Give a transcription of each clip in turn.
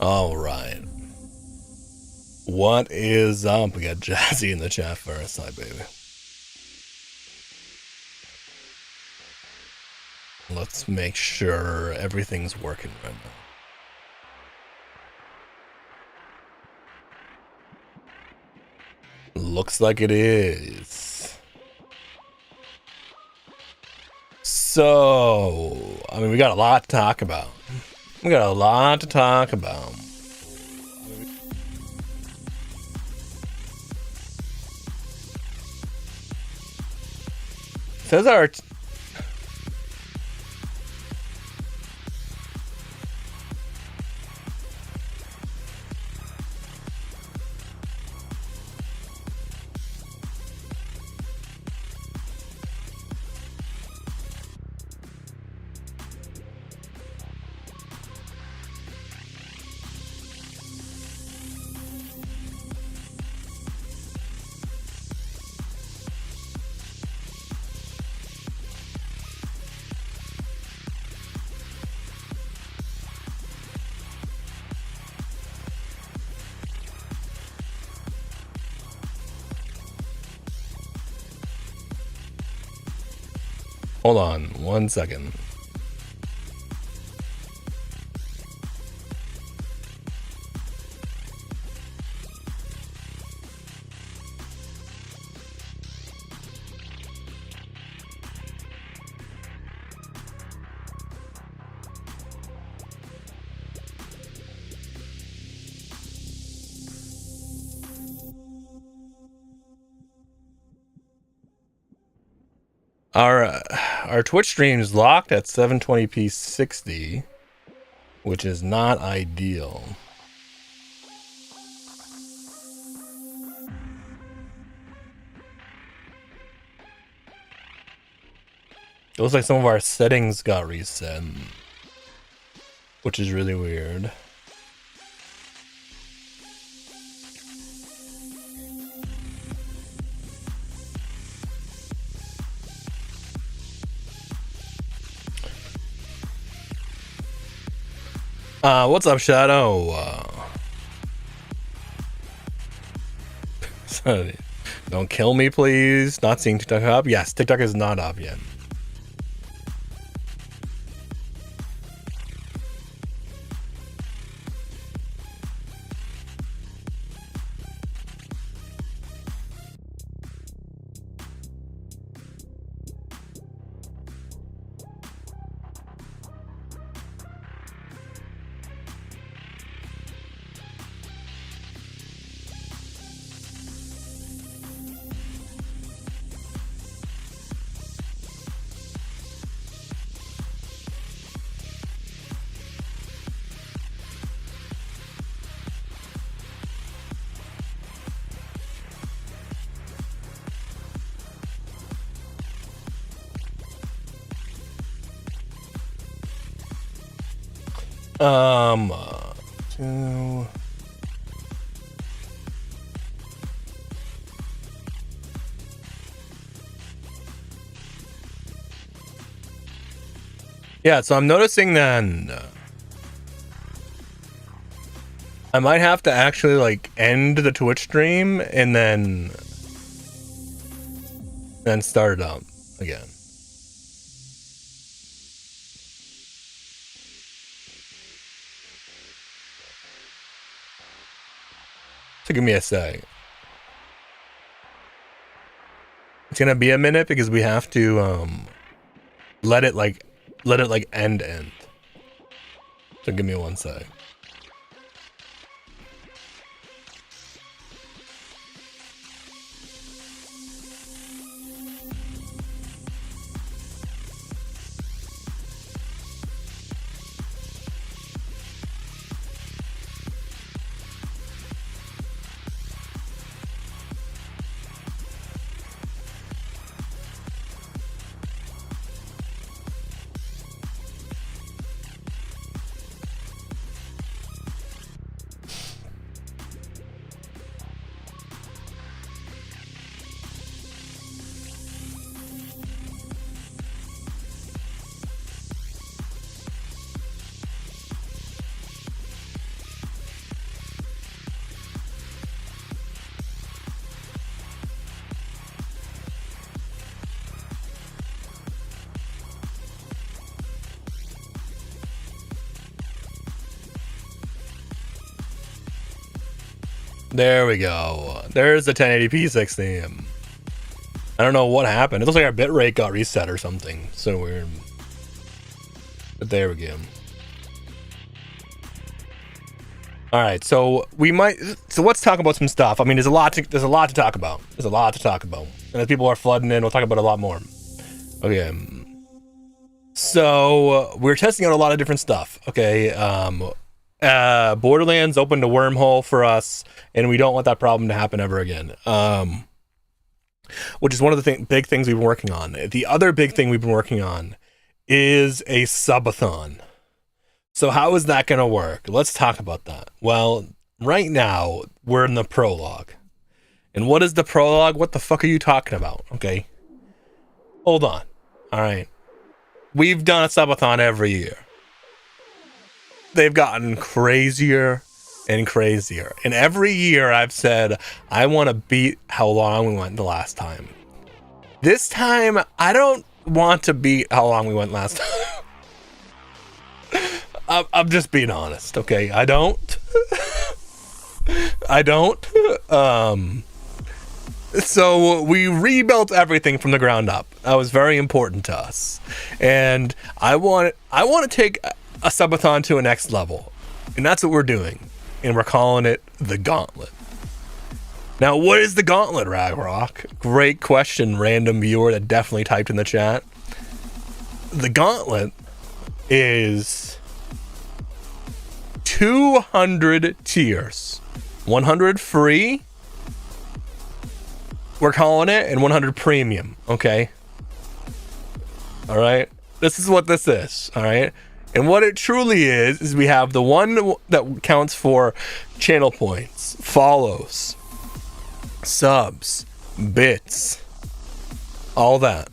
All right. What is up? We got Jazzy in the chat first. Hi, baby. Let's make sure everything's working right now. Looks like it is. So, I mean, we got a lot to talk about. Says our hold on 1 second. Our Twitch stream is locked at 720p 60, which is not ideal. It looks like some of our settings got reset, which is really weird. What's up, Shadow? Don't kill me, please. Not seeing TikTok up? Yes, TikTok is not up yet. Yeah, so I'm noticing that I might have to actually like end the Twitch stream and then start it up again. So give me a sec. It's gonna be a minute because we have to let it end. So give me 1 sec. There we go. There's the 1080p 60. I don't know what happened. It looks like our bitrate got reset or something. So weird. But there we go. All right, so let's talk about some stuff. I mean, there's a lot to talk about. And as people are flooding in, we'll talk about a lot more. Okay. So we're testing out a lot of different stuff. Okay. Borderlands opened a wormhole for us, and we don't want that problem to happen ever again. Which is one of the big things we've been working on. The other big thing we've been working on is a subathon. So how is that going to work? Let's talk about that. Well, right now, we're in the prologue. And what is the prologue? What the fuck are you talking about? Okay. Hold on. All right. We've done a subathon every year. They've gotten crazier and crazier. And every year I've said, I want to beat how long we went the last time. This time, I don't want to beat how long we went last time. I'm just being honest, okay? I don't. So we rebuilt everything from the ground up. That was very important to us. And I want to take a subathon to a next level. And that's what we're doing. And we're calling it the Gauntlet. Now, what is the Gauntlet, Rægrok? Great question, random viewer that definitely typed in the chat. The Gauntlet is 200 tiers. 100 free, we're calling it, and 100 premium, okay? All right? This is what this is, all right? And what it truly is we have the one that counts for channel points, follows, subs, bits, all that,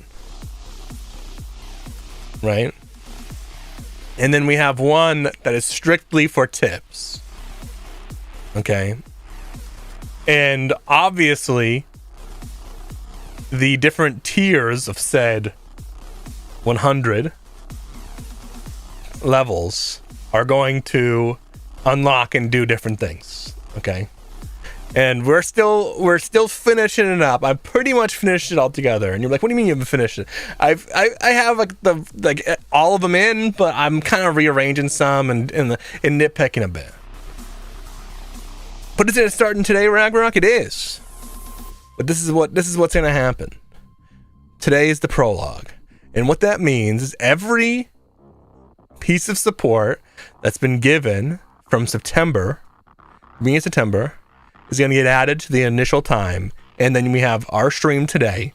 right? And then we have one that is strictly for tips, okay? And obviously, the different tiers of said 100 levels are going to unlock and do different things, okay? And we're still finishing it up. I pretty much finished it all together. And you're like, what do you mean you haven't finished it? I have like all of them in, but I'm kind of rearranging some and nitpicking a bit. But is it starting today, Rægrok? It is. But this is what's gonna happen. Today is the prologue. And what that means is every piece of support that's been given from September, beginning of September, is going to get added to the initial time, and then we have our stream today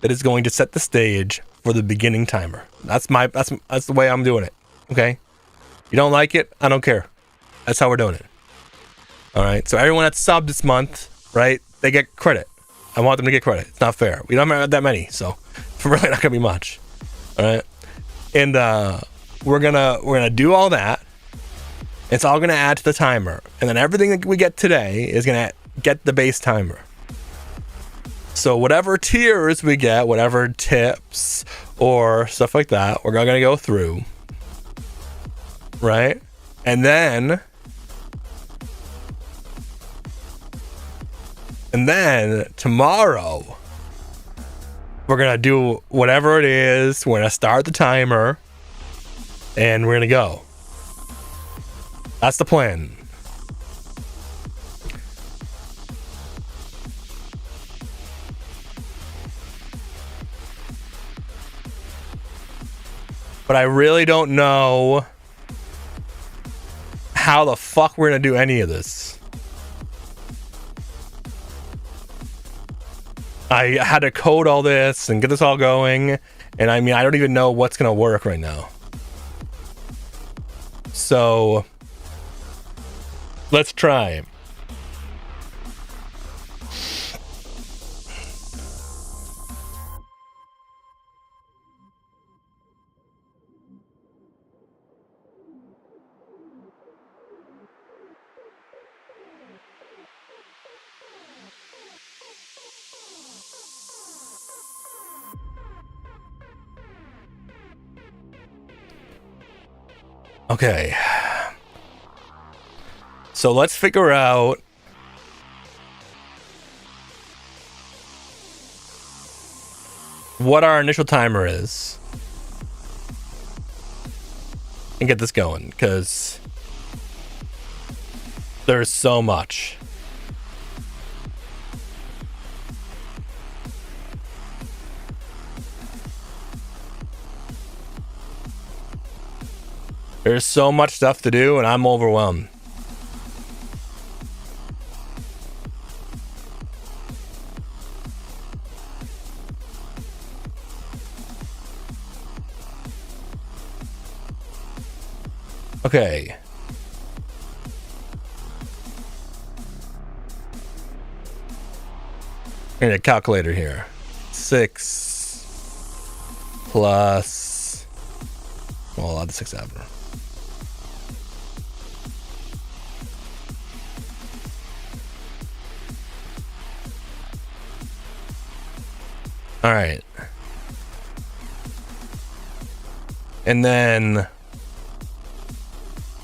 that is going to set the stage for the beginning timer. That's the way I'm doing it. Okay, you don't like it, I don't care. That's how we're doing it. All right. So everyone that's subbed this month, right? They get credit. I want them to get credit. It's not fair. We don't have that many, so it's really not gonna be much. All right, and we're gonna do all that. It's all going to add to the timer. And then everything that we get today is going to get the base timer. So whatever tiers we get, whatever tips or stuff like that, we're going to go through. Right? And then tomorrow, we're going to do whatever it is. We're going to start the timer. And we're going to go. That's the plan. But I really don't know how the fuck we're gonna do any of this. I had to code all this and get this all going, and I mean, I don't even know what's gonna work right now. So let's try. Okay. So let's figure out what our initial timer is and get this going, because there's so much. There's so much stuff to do, and I'm overwhelmed. Okay. I need a calculator here. 6 plus... Well, I'll add the 6 after. All right. And then...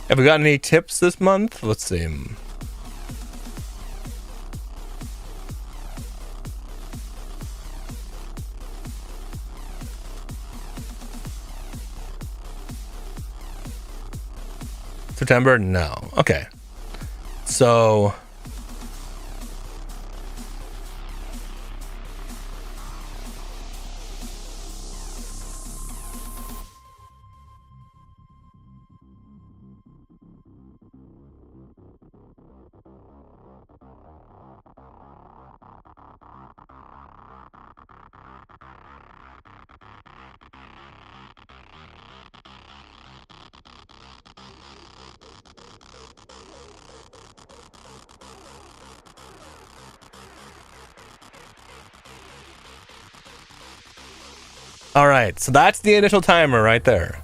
Have we got any tips this month? Let's see. September? No. Okay. So... All right, so that's the initial timer right there.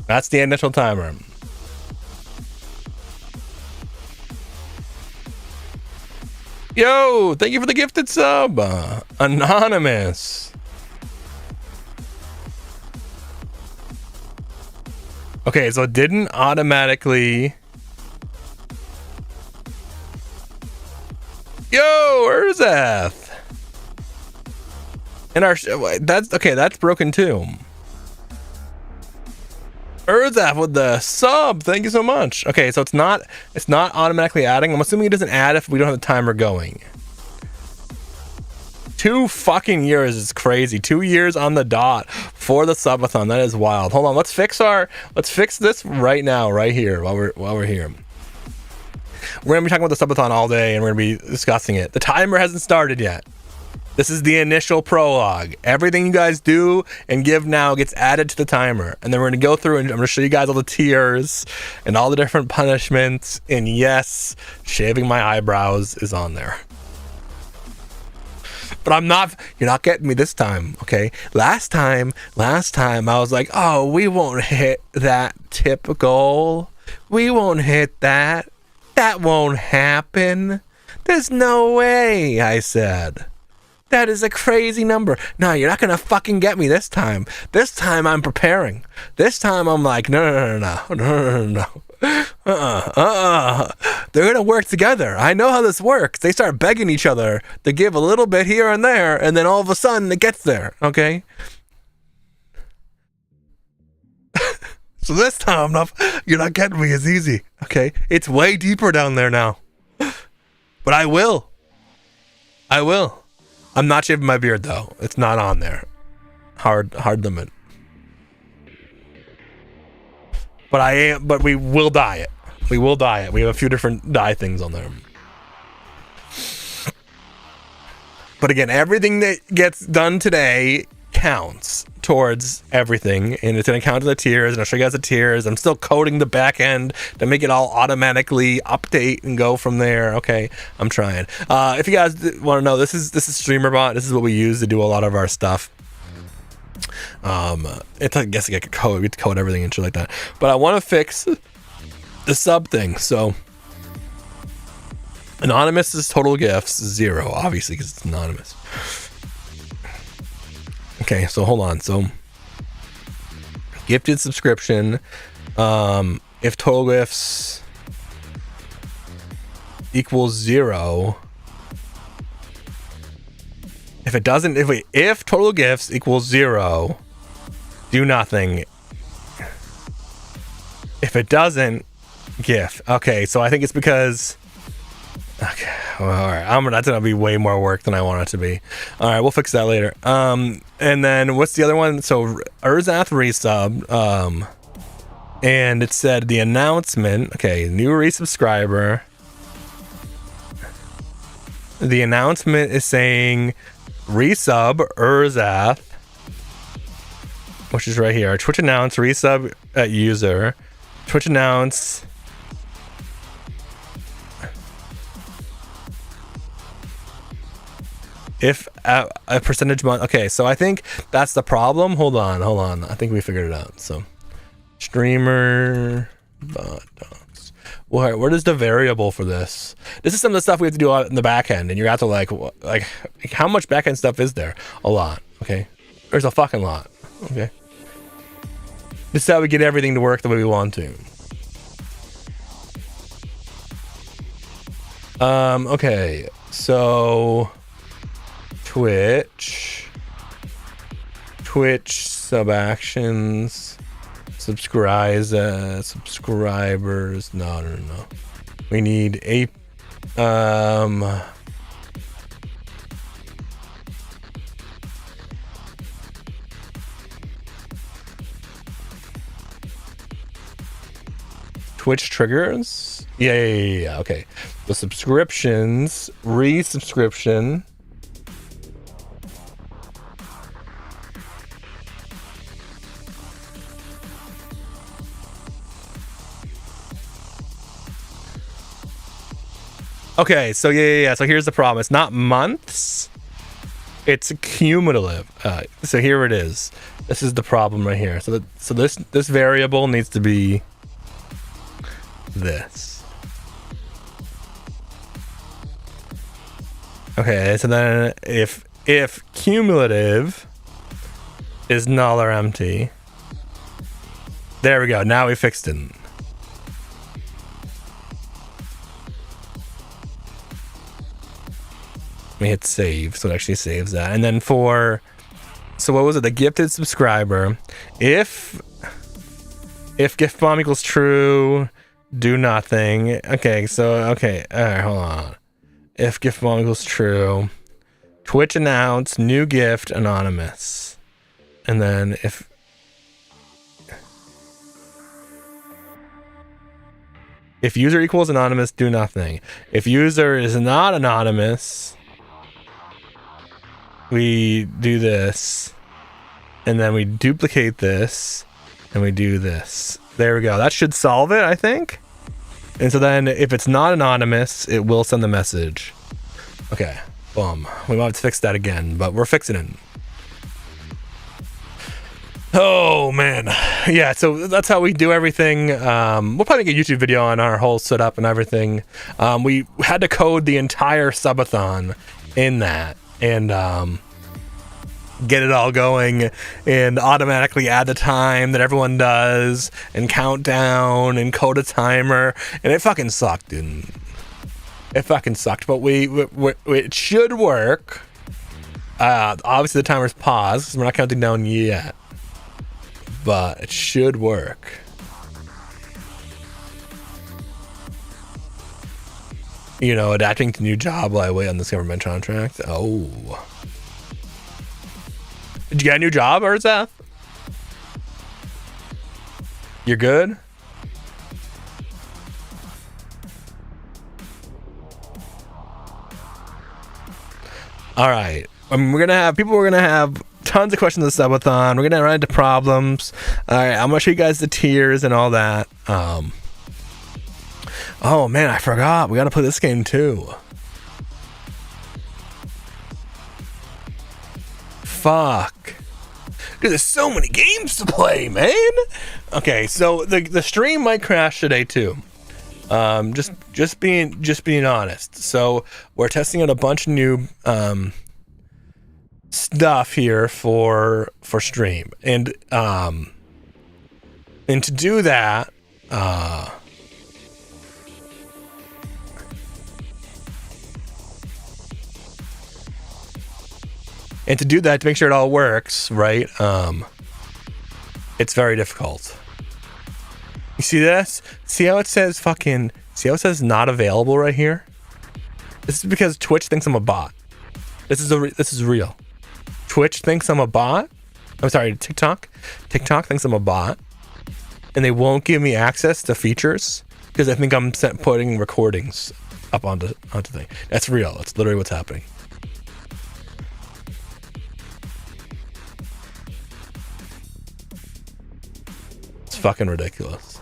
That's the initial timer. Yo, thank you for the gifted sub. Anonymous. Okay, so it didn't automatically... Yo, Urzeth. And our that's okay, that's broken too. Urzeth with the sub, thank you so much. Okay, so it's not automatically adding. I'm assuming it doesn't add if we don't have the timer going. 2 fucking years is crazy. 2 years on the dot for the subathon. That is wild. Hold on, let's fix this right now, right here, while we're here. We're gonna be talking about the subathon all day, and we're gonna be discussing it. The timer hasn't started yet. This is the initial prologue. Everything you guys do and give now gets added to the timer. And then we're going to go through and I'm going to show you guys all the tiers and all the different punishments. And yes, shaving my eyebrows is on there. But you're not getting me this time, okay? Last time, I was like, oh, we won't hit that tip goal. We won't hit that. That won't happen. There's no way, I said. That is a crazy number. No, you're not gonna fucking get me this time. This time I'm preparing. This time I'm like, no. They're gonna work together. I know how this works. They start begging each other to give a little bit here and there, and then all of a sudden it gets there. Okay. So this time you're not getting me as easy. Okay, it's way deeper down there now. But I will. I'm not shaving my beard though. It's not on there. Hard limit. But we will dye it. We have a few different dye things on there. But again, everything that gets done today counts towards everything, and it's going to count to the tiers, and I'll show you guys the tiers. I'm still coding the back end to make it all automatically update and go from there. Okay, I'm trying. If you guys want to know, this is StreamerBot. This is what we use to do a lot of our stuff. It's, I guess, like a code. We have to code everything and shit like that. But I want to fix the sub thing. So anonymous is total gifts 0, obviously, because it's anonymous. Okay, so hold on. So gifted subscription, if total gifts equals 0, If it doesn't, if total gifts equals 0, do nothing. If it doesn't, gift. Okay, so I think it's because. Okay, well, all right. That's gonna be way more work than I want it to be. All right, we'll fix that later. And then what's the other one? So Urzath resub. And it said the announcement. Okay, new resubscriber. The announcement is saying resub Urzath, which is right here. Twitch announce resub at user. Twitch announce. If a percentage month. Okay, so I think that's the problem. Hold on. I think we figured it out. So streamer bot docs. Where is the variable for this? This is some of the stuff we have to do in the back end, and you have to like how much back end stuff is there? A lot. Okay, there's a fucking lot. Okay, this is how we get everything to work the way we want to. Okay, so Twitch sub actions, subscribers. No. We need a Twitch triggers. Yeah. Okay. The subscriptions, resubscription. Okay, so yeah. So here's the problem. It's not months. It's cumulative. So here it is. This is the problem right here. So this variable needs to be this. Okay, so then if cumulative is null or empty. There we go. Now we fixed it. We hit save, so it actually saves that. And then so what was it? The gifted subscriber. If gift bomb equals true, do nothing. Okay, all right, hold on. If gift bomb equals true, Twitch announce new gift anonymous. And then if user equals anonymous, do nothing. If user is not anonymous, we do this, and then we duplicate this, and we do this. There we go. That should solve it, I think. And so then if it's not anonymous, it will send the message. Okay, boom. We might have to fix that again, but we're fixing it. Oh, man. Yeah, so that's how we do everything. We'll probably make a YouTube video on our whole setup and everything. We had to code the entire subathon in that. And get it all going and automatically add the time that everyone does and count down and code a timer, and it fucking sucked, dude. It fucking sucked, but it should work. Obviously the timer's paused, so we're not counting down yet, but it should work. You know, adapting to new job while I wait on this government contract. Oh. Did you get a new job, Urzath? You're good? All right. We're going to have tons of questions this subathon. We're going to run into problems. All right. I'm going to show you guys the tiers and all that. Oh, man, I forgot. We got to play this game, too. Fuck. Dude, there's so many games to play, man. Okay, so the stream might crash today, too. Just being honest. So we're testing out a bunch of new stuff here for stream. And to do that, And to do that, to make sure it all works, right? It's very difficult. You see this? See how it says see how it says not available right here? This is because Twitch thinks I'm a bot. This is real. Twitch thinks I'm a bot. I'm sorry, TikTok. TikTok thinks I'm a bot. And they won't give me access to features because I think I'm putting recordings up onto thing. That's real. That's literally what's happening. It's fucking ridiculous.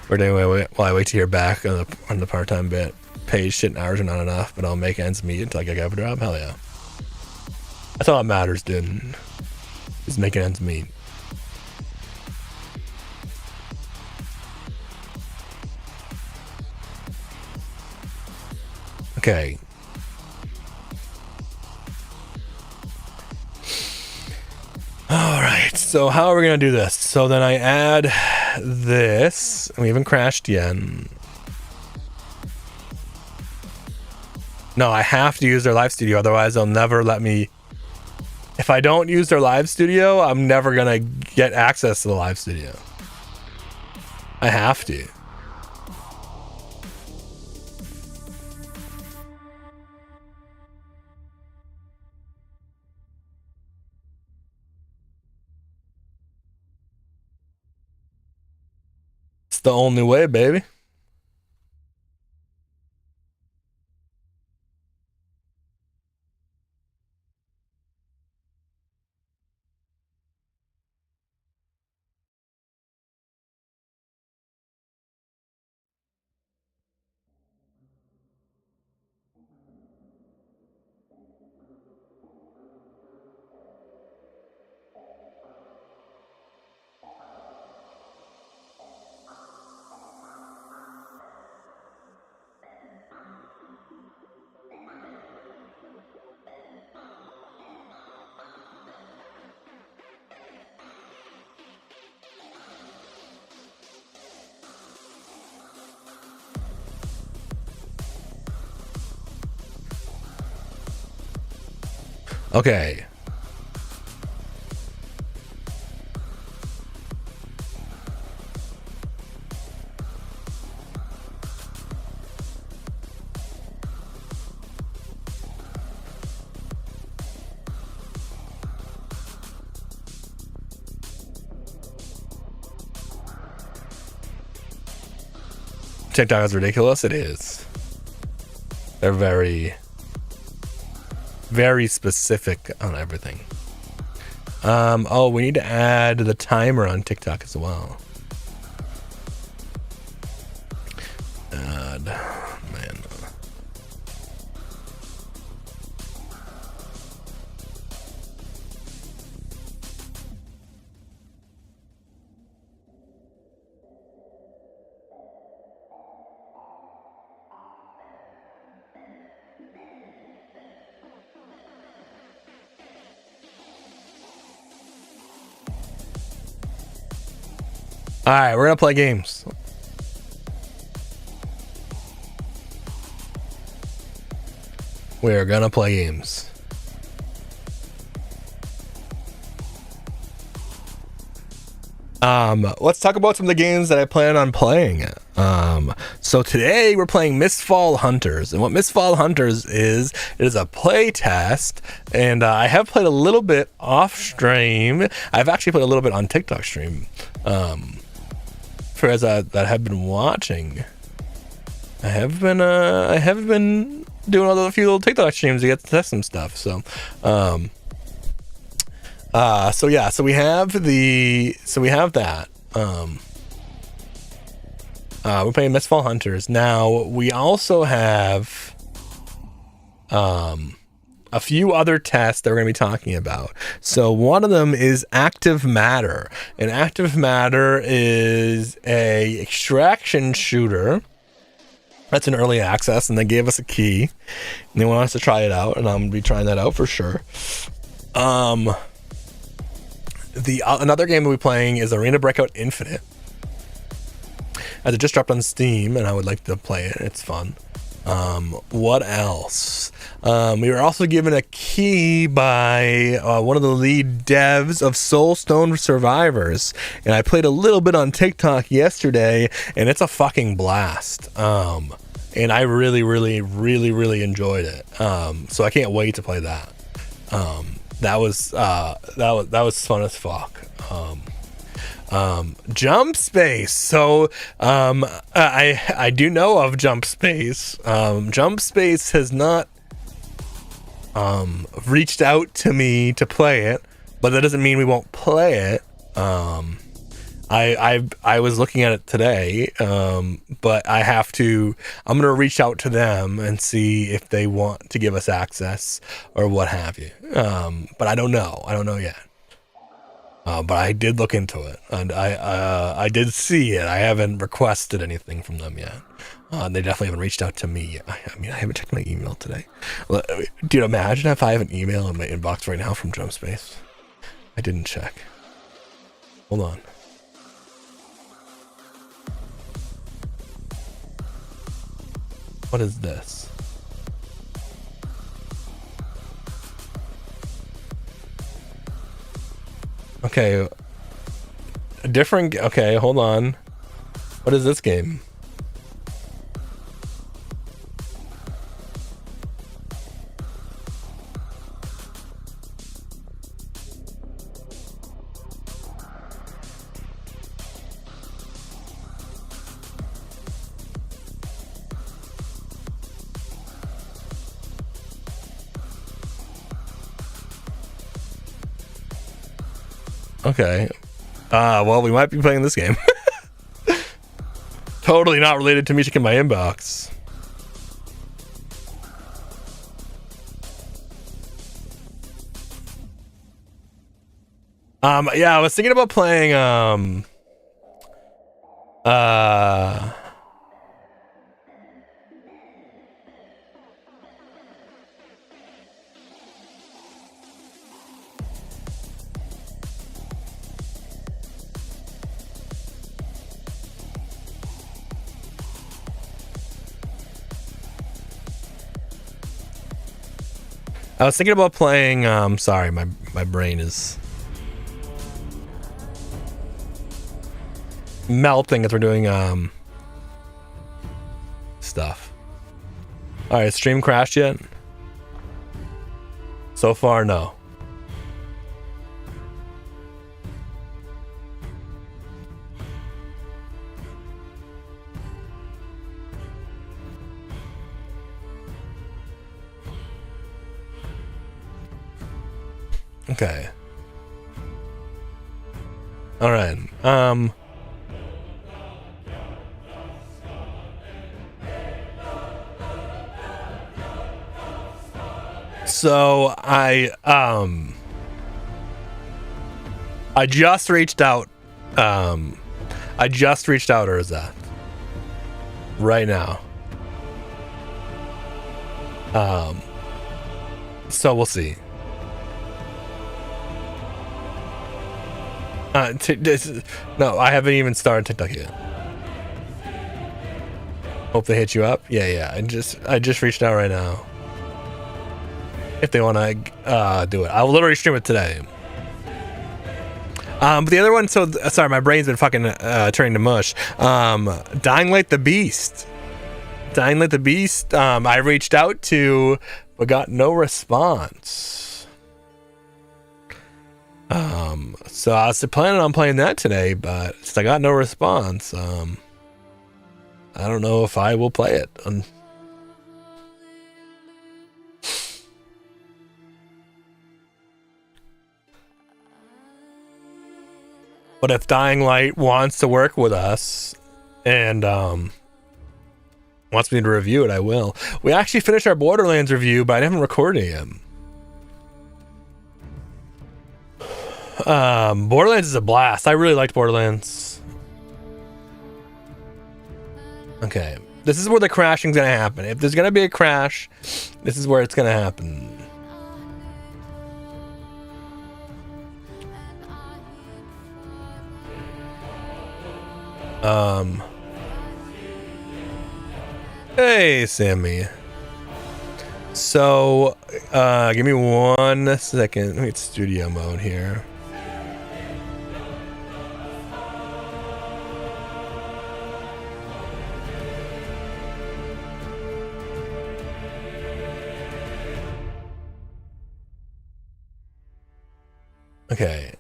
But anyway, while I wait to hear back on the part-time bit, paid shit and hours are not enough, but I'll make ends meet until I get a job. Hell yeah. That's all that matters, dude. Is making ends meet. Okay. All right. So how are we gonna do this? So then I add this. We haven't crashed yet. No, I have to use their live studio, otherwise they'll never let me. If I don't use their live studio, I'm never gonna get access to the live studio. I have to. It's the only way, baby. Okay. TikTok is ridiculous. It is. They're very specific on everything. Oh, we need to add the timer on TikTok as well. Man. All right, we're gonna play games. We're gonna play games. Let's talk about some of the games that I plan on playing. So today we're playing Mistfall Hunters, and what Mistfall Hunters is, it is a play test, and I have played a little bit off stream. I've actually played a little bit on TikTok stream. For as that have been watching, I have been doing a few little TikTok streams to get to test some stuff. So, so we have that. We're playing Mistfall Hunters. Now we also have a few other tests that we're going to be talking about. So one of them is Active Matter. And Active Matter is a extraction shooter that's in early access, and they gave us a key and they want us to try it out, and I'm going to be trying that out for sure. Another game we'll be playing is Arena Breakout Infinite, as it just dropped on Steam, and I would like to play it. It's fun. What else? We were also given a key by one of the lead devs of Soulstone Survivors, and I played a little bit on TikTok yesterday, and it's a fucking blast. And I really enjoyed it. So I can't wait to play that. That was fun as fuck. Jump Space. So I do know of Jump Space. Jump Space has not reached out to me to play it, but that doesn't mean we won't play it. I was looking at it today, but I'm gonna reach out to them and see if they want to give us access or what have you. But I don't know yet. But I did look into it, and I did see it. I haven't requested anything from them yet. They definitely haven't reached out to me yet. I mean, I haven't checked my email today. Dude, imagine if I have an email in my inbox right now from Jump Space. I didn't check. Hold on. What is this? Okay. Okay, hold on. What is this game? Okay. Well, we might be playing this game. Totally not related to me checking my inbox. Yeah, I was thinking about playing, sorry, my brain is melting as we're doing stuff. All right, stream crashed yet? So far, no. Okay. All right. So I just reached out. I just reached out, Urzat. Right now. So we'll see. No, I haven't even started TikTok yet. Hope they hit you up. Yeah. I just reached out right now. If they want to do it, I will literally stream it today. But the other one, sorry, my brain's been fucking turning to mush. Dying Light the Beast. Dying Light the Beast. I reached out to, but got no response. So I was planning on playing that today, but since I got no response, I don't know if I will play it. But if Dying Light wants to work with us and wants me to review it, I will. We actually finished our Borderlands review, but I haven't recorded it yet. Borderlands is a blast. I really liked Borderlands. Okay, this is where the crashing's gonna happen. If there's gonna be a crash, this is where it's gonna happen. Hey, Sammy. So, give me 1 second. Let me get studio mode here. Okay.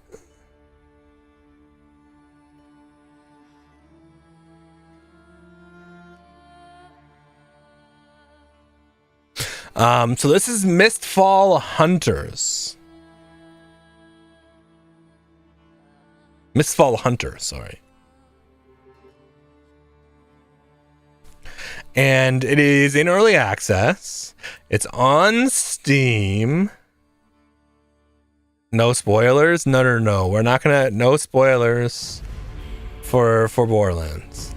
So this is Mistfall Hunters. Mistfall Hunters, sorry. And it is in early access. It's on Steam. No spoilers? No. We're not gonna, no spoilers for Borderlands.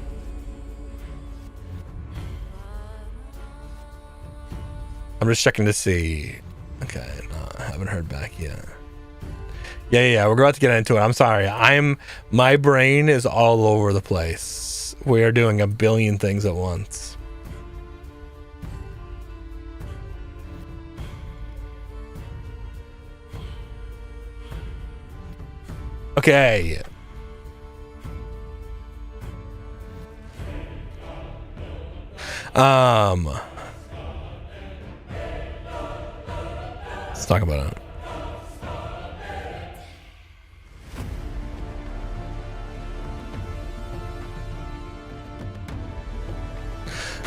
I'm just checking to see. Okay, no, I haven't heard back yet. Yeah, we're about to get into it. I'm sorry. My brain is all over the place. We are doing a billion things at once. Okay. Let's talk about it.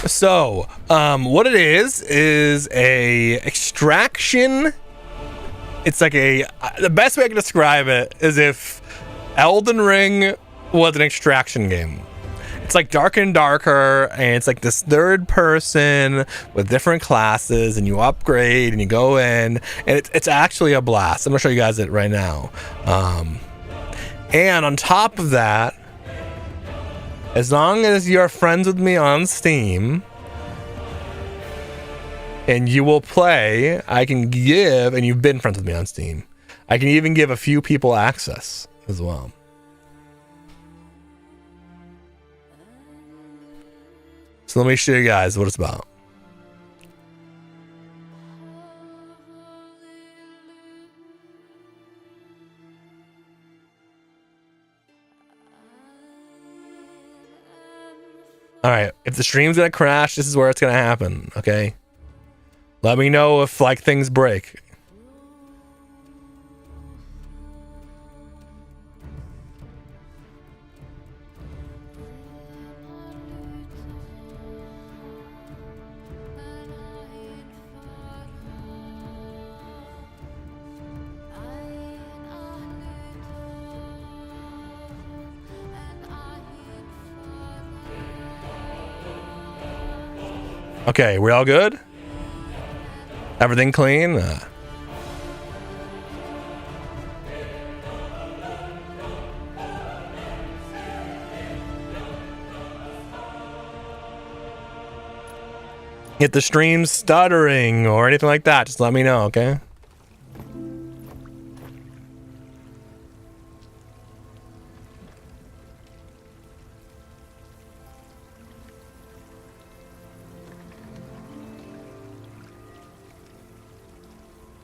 So, what it is a extraction. It's like the best way I can describe it is if Elden Ring was an extraction game. It's like darker and darker, and it's like this third person with different classes, and you upgrade and you go in, and it's actually a blast. I'm gonna show you guys it right now. And on top of that, as long as you're friends with me on Steam and you will play, I can give, and you've been friends with me on Steam, I can even give a few people access as well. So let me show you guys what it's about. All right, if the stream's gonna crash, this is where it's gonna happen, okay? Let me know if like things break. Okay, we all good? Everything clean? If the stream's stuttering or anything like that, just let me know, okay?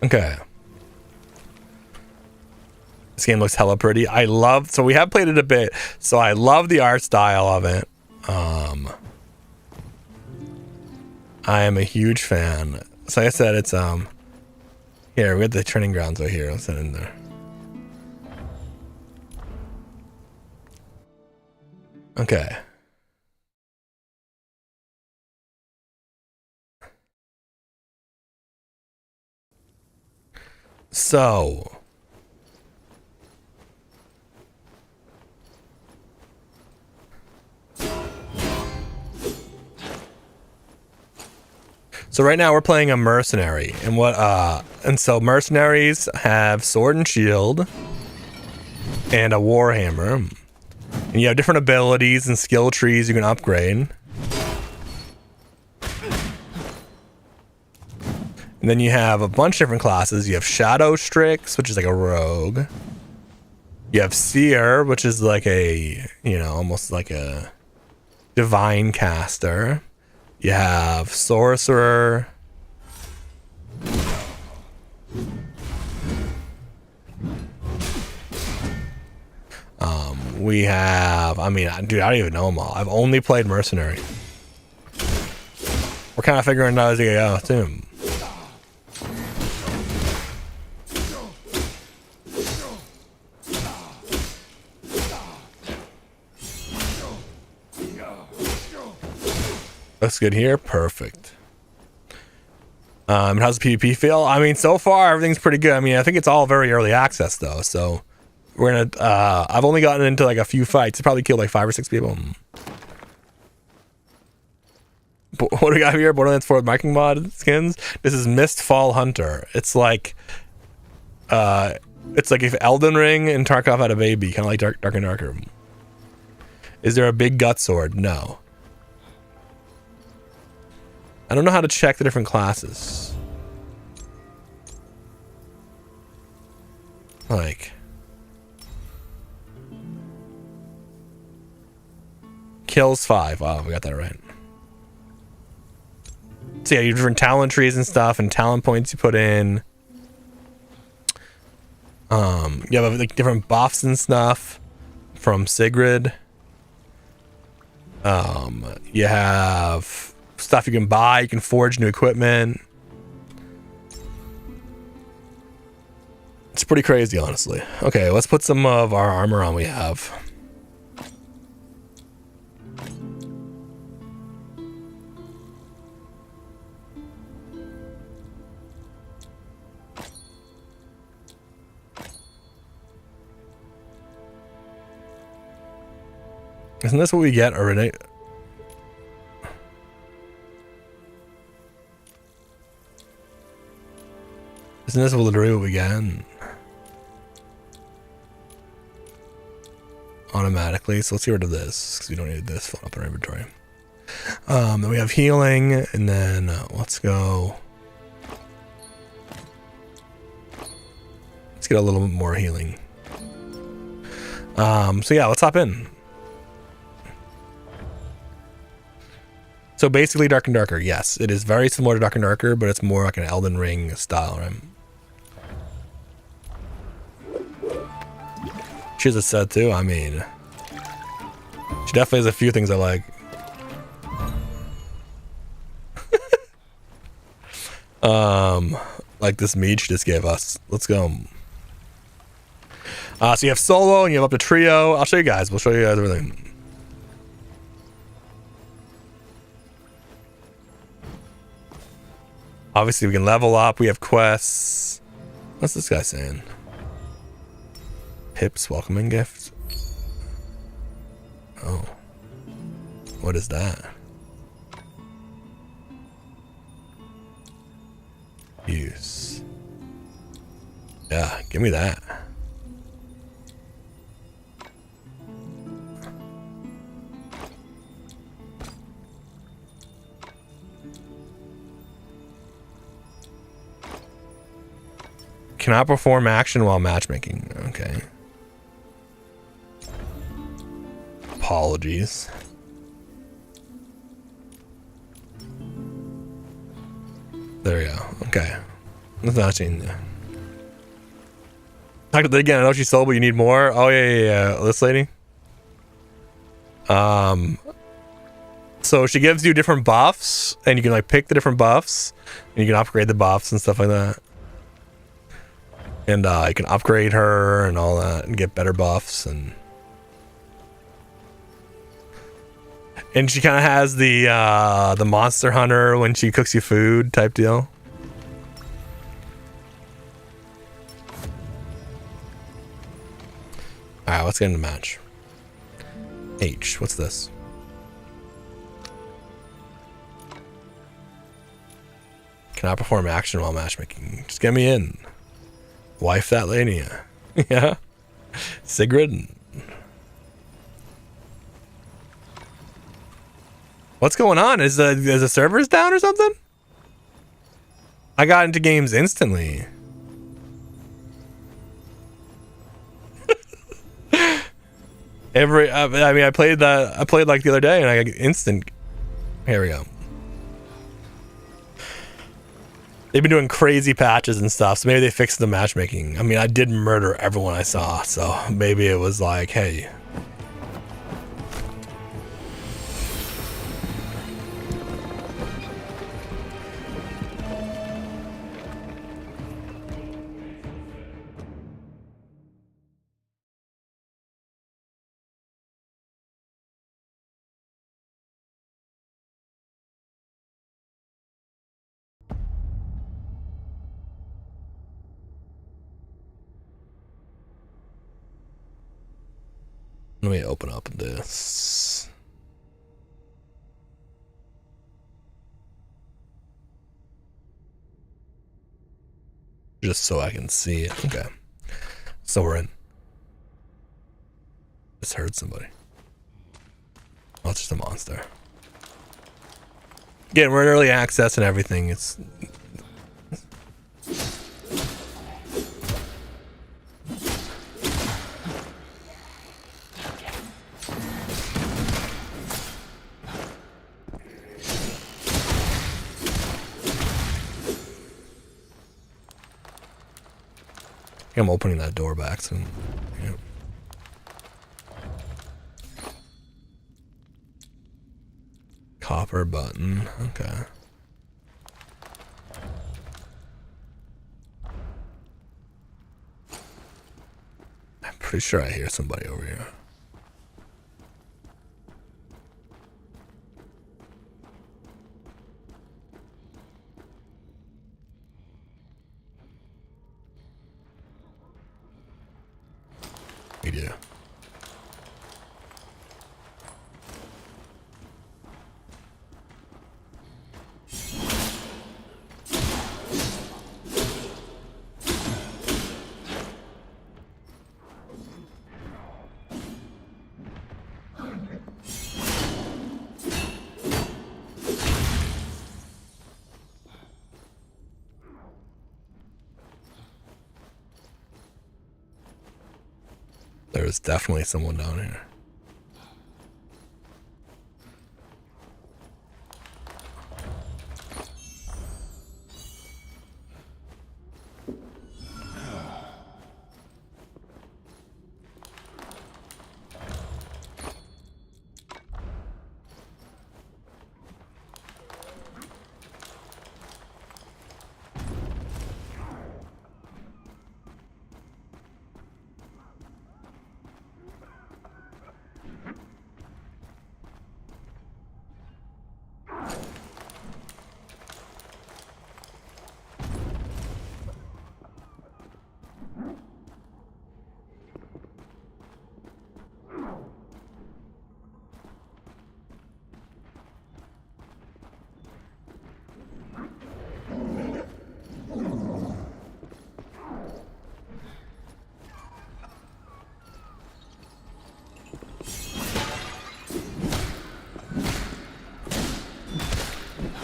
Okay. This game looks hella pretty. So we have played it a bit, so I love the art style of it. I am a huge fan. So like I said, it's here, we have the training grounds right here. Let's set it in there. Okay. So right now we're playing a mercenary, and so mercenaries have sword and shield and a warhammer, and you have different abilities and skill trees you can upgrade. And then you have a bunch of different classes. You have Shadow Strix, which is like a rogue. You have Seer, which is like a, almost like a divine caster. You have sorcerer. We have, I mean, dude, I don't even know them all. I've only played mercenary. We're kind of figuring out as we go too. Looks good here. Perfect. How's the PvP feel? I mean, so far everything's pretty good. I mean, I think it's all very early access though, so we're gonna. I've only gotten into like a few fights. It probably killed like 5 or 6 people. What do we got here? Borderlands 4 Viking mod skins. This is Mistfall Hunter. It's like if Elden Ring and Tarkov had a baby, kind of like Dark and Darker. Is there a big gut sword? No. I don't know how to check the different classes. Like, kills 5. Wow, we got that right. So yeah, you have different talent trees and stuff, and talent points you put in. You have like different buffs and stuff from Sigrid. You have stuff you can buy. You can forge new equipment. It's pretty crazy, honestly. Okay, let's put some of our armor on we have. Isn't this what we get already? Isn't this literally what we get? Automatically. So let's get rid of this because we don't need this filling up our inventory. Then we have healing, and then let's go. Let's get a little bit more healing. So yeah, let's hop in. So basically Dark and Darker, yes. It is very similar to Dark and Darker, but it's more like an Elden Ring style, right? She has a set too, I mean. She definitely has a few things I like. Like this mead she just gave us. Let's go. So you have solo and you have up to trio. I'll show you guys. We'll show you guys everything. Obviously, we can level up. We have quests. What's this guy saying? Hips welcoming gift. Oh. What is that? Use. Yeah, give me that. Cannot perform action while matchmaking. Okay. Apologies. There we go. Okay. That's not changing. Again, I know she's sold, but you need more. Oh yeah. This lady. So she gives you different buffs, and you can like pick the different buffs, and you can upgrade the buffs and stuff like that. And you can upgrade her and all that, and get better buffs, and she kind of has the monster hunter when she cooks you food type deal. All right, let's get in the match. H, what's this? Cannot perform action while matchmaking. Just get me in. Wife that lady. Yeah. Sigrid. What's going on? Is the servers down or something? I got into games instantly. I mean, I played like the other day and I got instant. Here we go. They've been doing crazy patches and stuff, so maybe they fixed the matchmaking. I mean, I did murder everyone I saw, so maybe it was like, hey. Let me open up this. Just so I can see it. Okay. So we're in. Just heard somebody. Oh, it's just a monster. Again, we're in early access and everything. It's... I'm opening that door back soon. Yep. Copper button. Okay. I'm pretty sure I hear somebody over here. We do. There's definitely someone down here.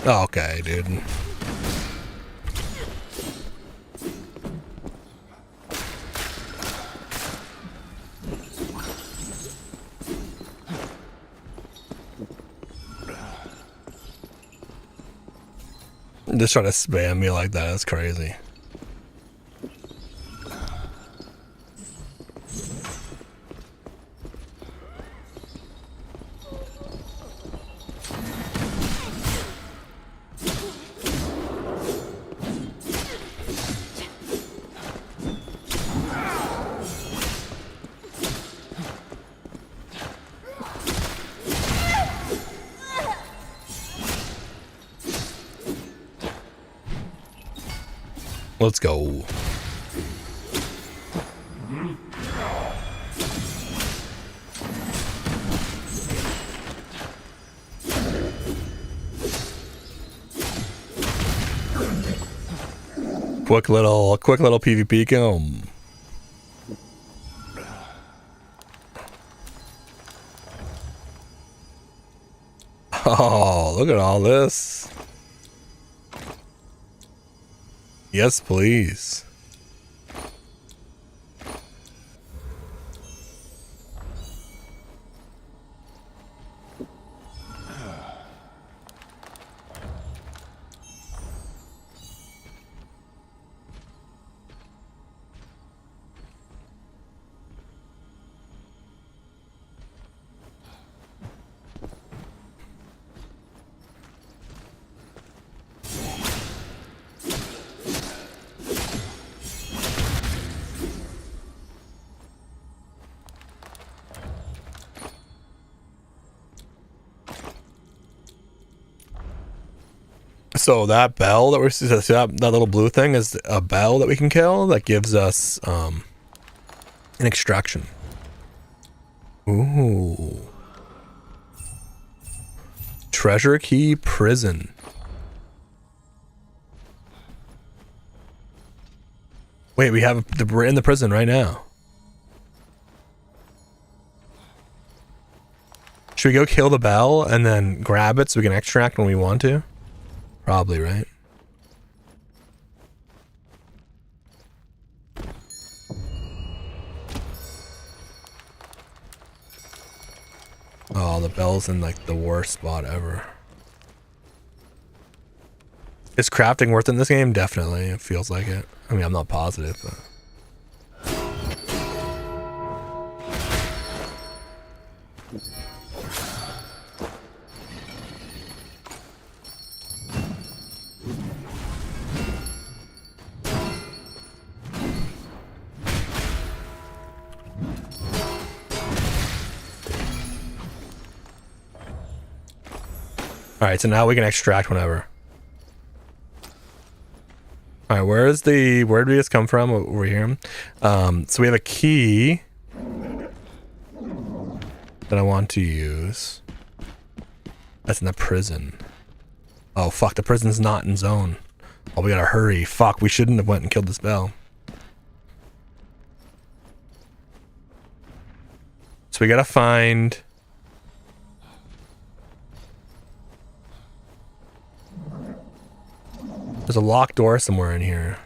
Okay, dude. Just trying to spam me like that, that's crazy. Let's go. Quick little PvP come. Oh, look at all this. Yes, please. So that bell that we're that little blue thing is a bell that we can kill that gives us an extraction. Ooh. Treasure key prison. Wait, we're in the prison right now. Should we go kill the bell and then grab it so we can extract when we want to? Probably, right? Oh, the bell's in like the worst spot ever. Is crafting worth it in this game? Definitely. It feels like it. I mean, I'm not positive, but... Alright, so now we can extract whenever. Alright, where did we just come from? Over here. So we have a key that I want to use. That's in the prison. Oh fuck, the prison's not in zone. Oh, we gotta hurry. Fuck, we shouldn't have went and killed this bell. So we gotta find... There's a locked door somewhere in here.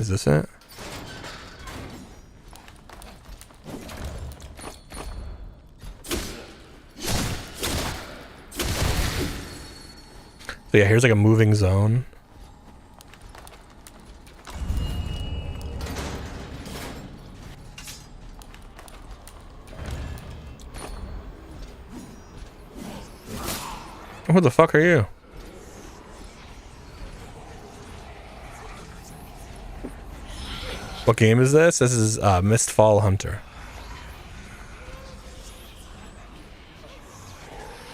Is this it? So yeah, here's like a moving zone. Who the fuck are you? What game is this? This is Mistfall Hunter.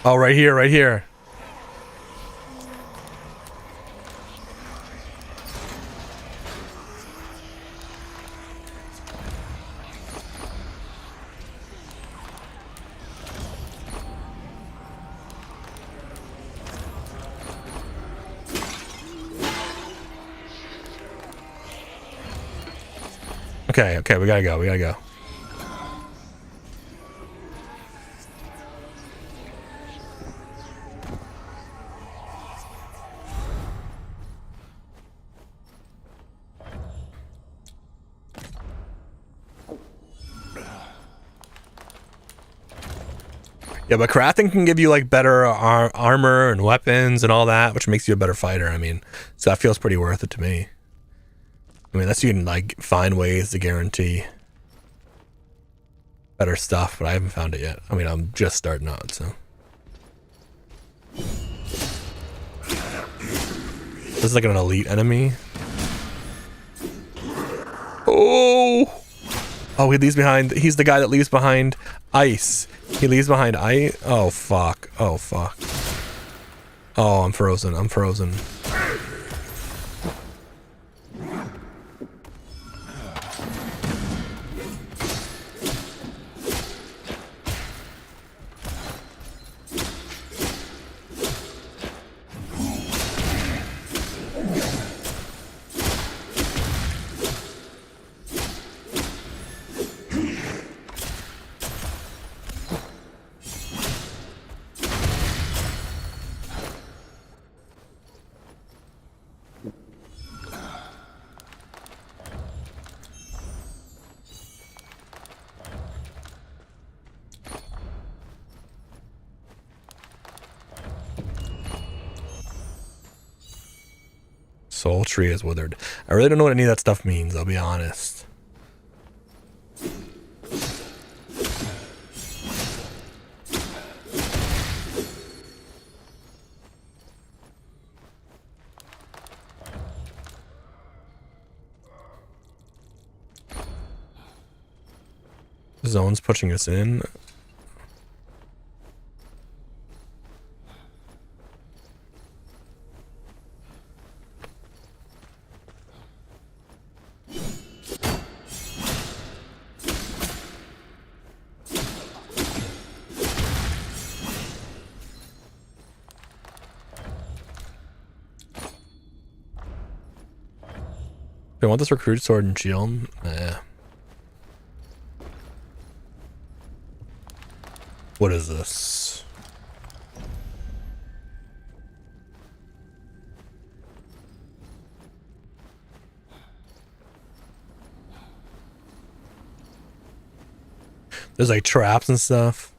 Oh, right here, right here. Okay, we gotta go. Yeah, but crafting can give you like better armor and weapons and all that, which makes you a better fighter. I mean, so that feels pretty worth it to me. I mean, unless you can like find ways to guarantee better stuff, but I haven't found it yet. I mean, I'm just starting out, so. This is like an elite enemy. Oh! Oh, he leaves behind. He's the guy that leaves behind ice. He leaves behind ice. Oh, fuck. Oh, fuck. Oh, I'm frozen. I'm frozen. Soul tree is withered. I really don't know what any of that stuff means, I'll be honest. Zone's pushing us in. Do I want this recruit sword and shield? Nah. What is this? There's like traps and stuff.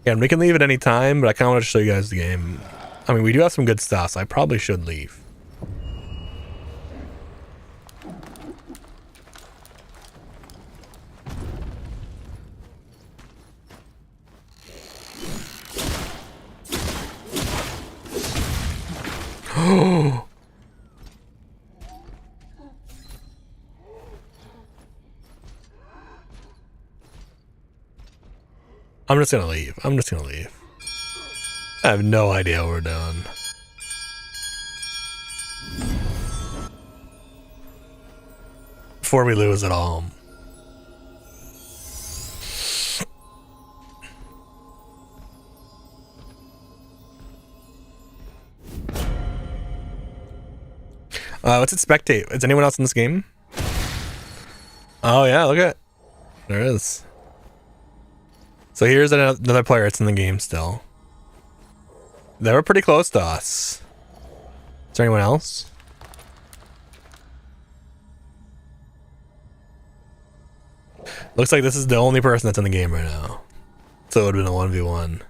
Yeah, and we can leave at any time, but I kind of want to show you guys the game. I mean, we do have some good stuff, so I probably should leave. I'm just gonna leave. I'm just gonna leave. I have no idea what we're doing. Before we lose it all. What's it spectate? Is anyone else in this game? Oh yeah, look at it. There is. So here's another player that's in the game still. They were pretty close to us. Is there anyone else? Looks like this is the only person that's in the game right now. So it would have been a 1v1.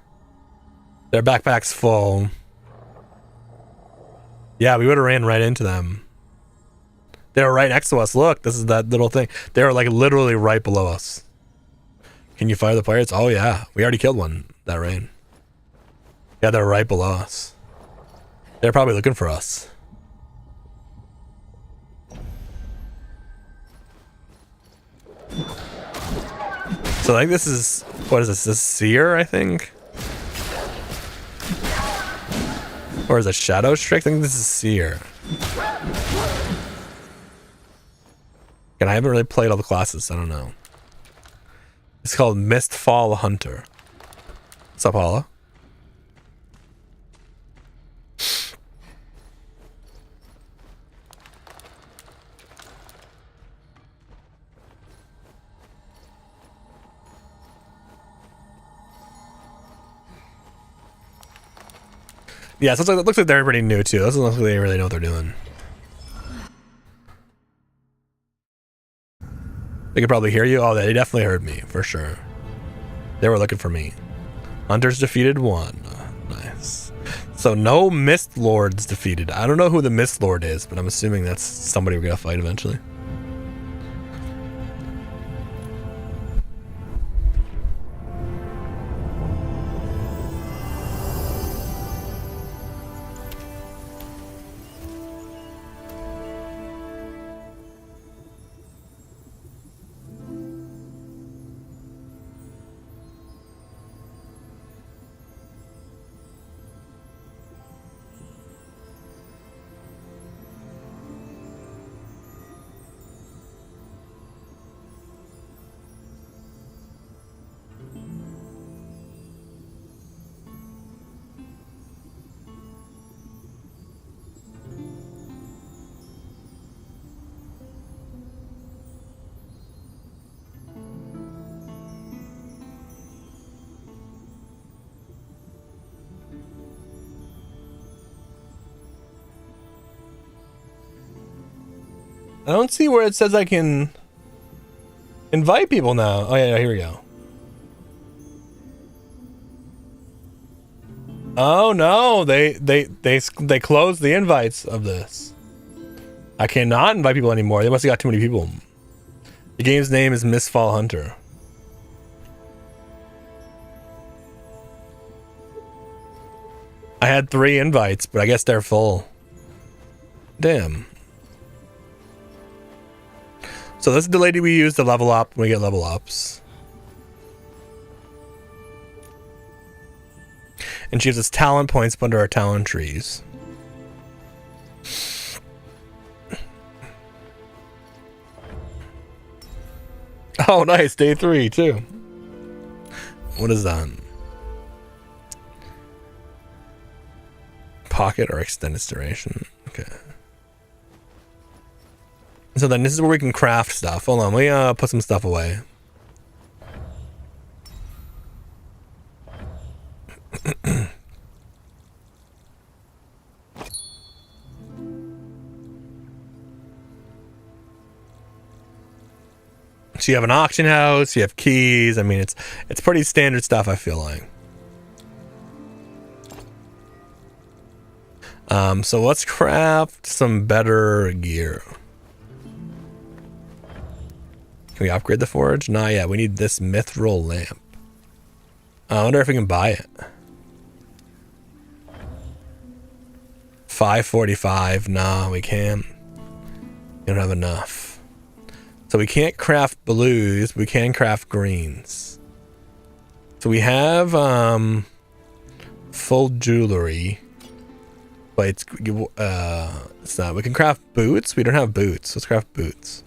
Their backpack's full. Yeah, we would have ran right into them. They were right next to us. Look, this is that little thing. They were like literally right below us. Can you fire the pirates? Oh yeah, we already killed one that rain. Yeah, they're right below us. They're probably looking for us. So like this is, what is this? This is Seer, I think? Or is it Shadow Strike? I think this is Seer. And I haven't really played all the classes, so I don't know. It's called Mistfall Hunter. What's up, Paula? Yeah, so it looks like they're pretty new too. It doesn't look like they really know what they're doing. They could probably hear you. Oh, they definitely heard me, for sure. They were looking for me. Hunters defeated 1. Nice. So no Mist Lords defeated. I don't know who the Mist Lord is, but I'm assuming that's somebody we're gonna fight eventually. I don't see where it says I can invite people now. Oh yeah, here we go. Oh no, they closed the invites of this. I cannot invite people anymore. They must have got too many people. The game's name is Mistfall Hunter. I had 3 invites, but I guess they're full. Damn. So this is the lady we use to level up when we get level ups. And she gives us talent points under our talent trees. Oh, nice. Day 3, too. What is that? Pocket or extended duration. Okay. So then this is where we can craft stuff. Hold on. We put some stuff away. So you have an auction house, you have keys. I mean, it's pretty standard stuff, I feel like. So let's craft some better gear. Can we upgrade the forge? Not yet. We need this mithril lamp. I wonder if we can buy it. 545. Nah, we can't. We don't have enough. So we can't craft blues. We can craft greens. So we have full jewelry. But it's not. We can craft boots. We don't have boots. Let's craft boots.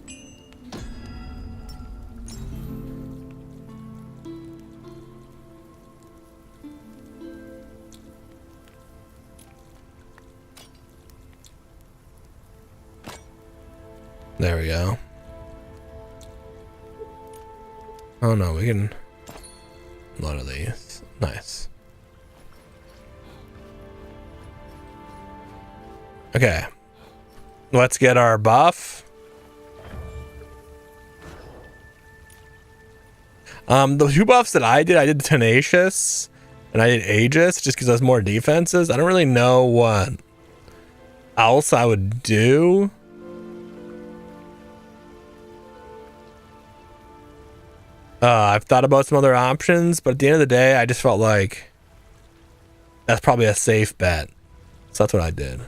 There we go. Oh no, we can... A lot of these. Nice. Okay. Let's get our buff. The 2 buffs that I did Tenacious and I did Aegis just because I was more defenses. I don't really know what else I would do. I've thought about some other options, but at the end of the day, I just felt like that's probably a safe bet. So that's what I did.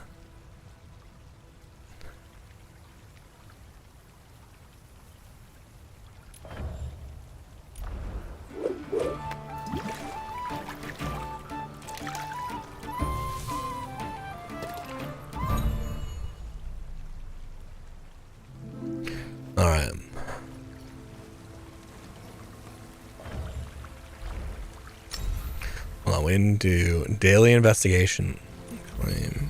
All right. Hold on, we didn't do daily investigation claim.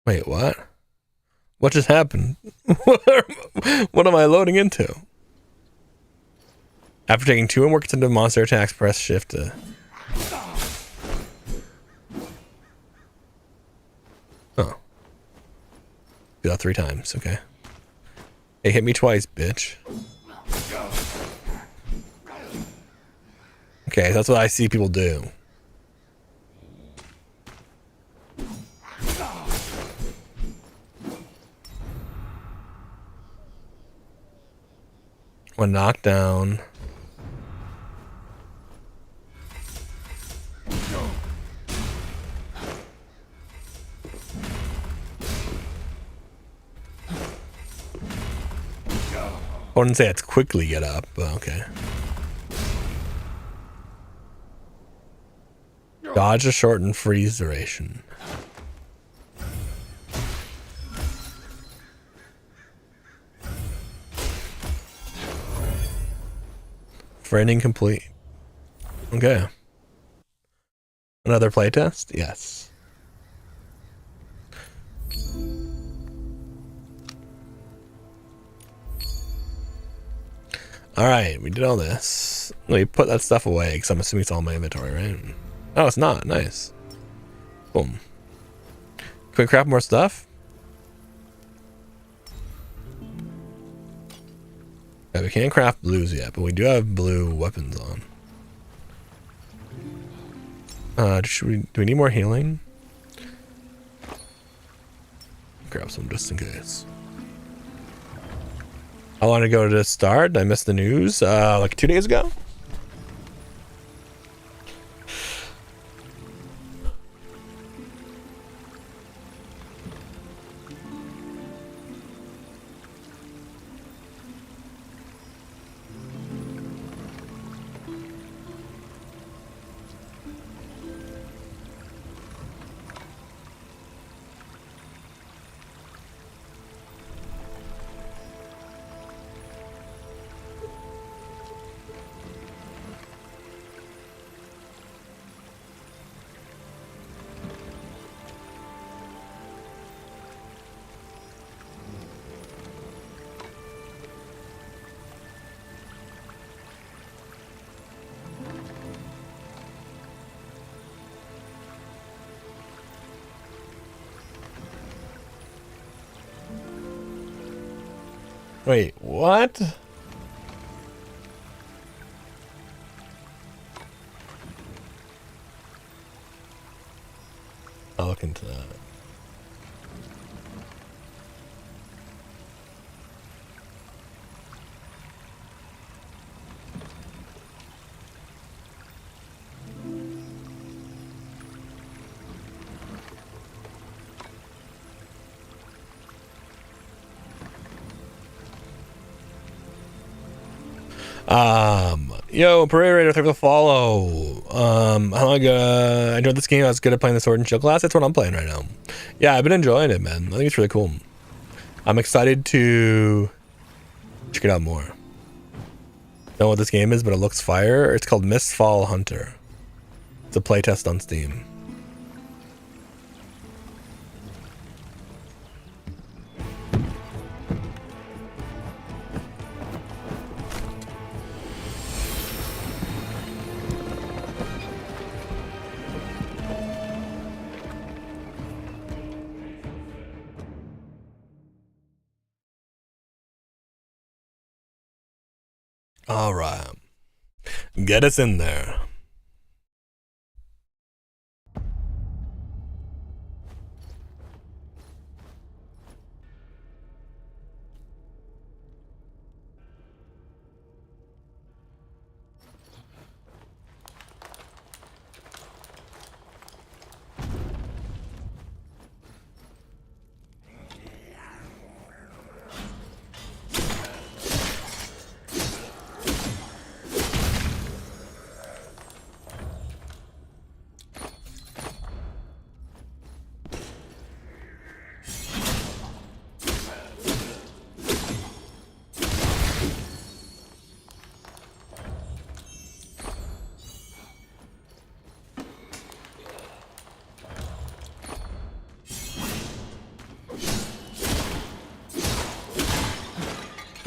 Wait, what? What just happened? What am I loading into? After taking 2 more consecutive monster attacks, press shift to... Oh. Do that 3 times, okay. Hey, hit me twice, bitch. Okay, that's what I see people do. When knocked down. I wouldn't say it's quickly get up, but okay. Dodge to shorten freeze duration. Friending complete. Okay. Another playtest? Yes. Alright, we did all this. Let me put that stuff away, because I'm assuming it's all in my inventory, right? Oh, it's not. Nice. Boom. Can we craft more stuff? Yeah, we can't craft blues yet, but we do have blue weapons on. Do we need more healing? Grab some just in case. How long ago did it start? I missed the news. Like 2 days ago? Wait, what? I'll look into that. Yo, Parade Raider, thanks for the follow. I enjoyed this game. I was good at playing the Sword and Shield class. That's what I'm playing right now. Yeah, I've been enjoying it, man. I think it's really cool. I'm excited to check it out more. Don't know what this game is, but it looks fire. It's called Mistfall Hunter. It's a playtest on Steam. All right, get us in there.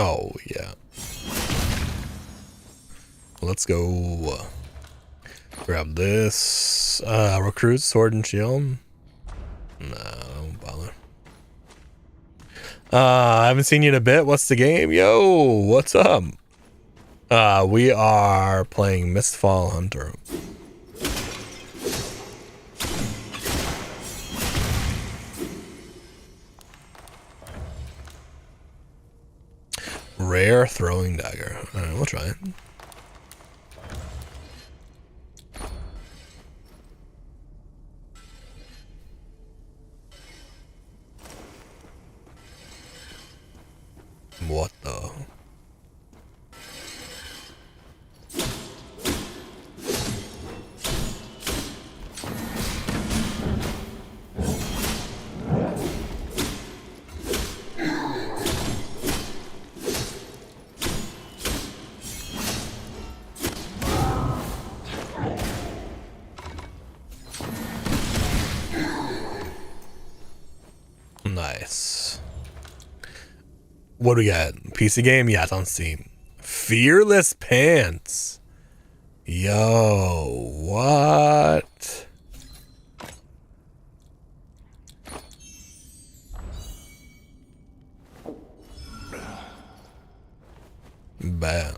Oh, yeah. Let's go grab this. Recruit, sword and shield. No, I won't bother. I haven't seen you in a bit. What's the game? Yo, what's up? We are playing Mistfall Hunter. Rare throwing dagger. Alright, we'll try it. What the? Nice. What do we got? PC game? Yeah, it's on Steam. Fearless Pants. Yo, what? Bad.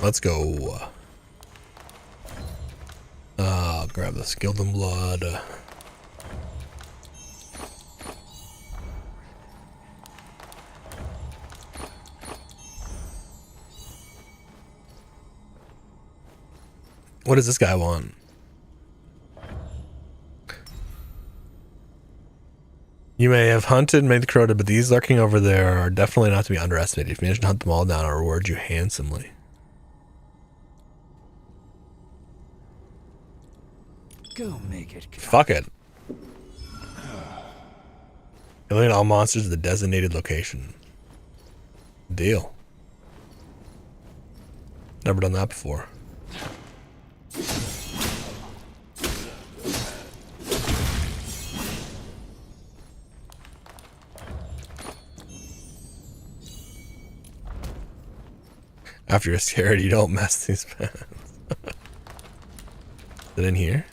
Let's go. Grab the Skilled in Blood. What does this guy want? You may have hunted and made the Crota, but these lurking over there are definitely not to be underestimated. If you manage to hunt them all down, I'll reward you handsomely. Go make it. Fuck it. Eliminate all monsters at the designated location. Deal. Never done that before. After you're scared, you don't mess these pants. Is it in here?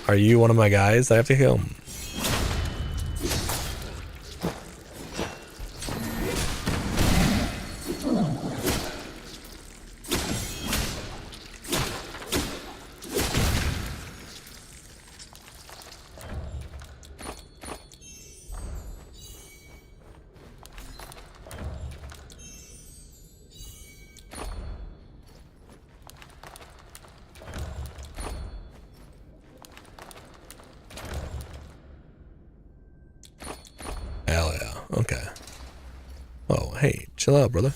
Are you one of my guys? I have to kill him. Hell yeah. Okay. Oh, hey, chill out, brother.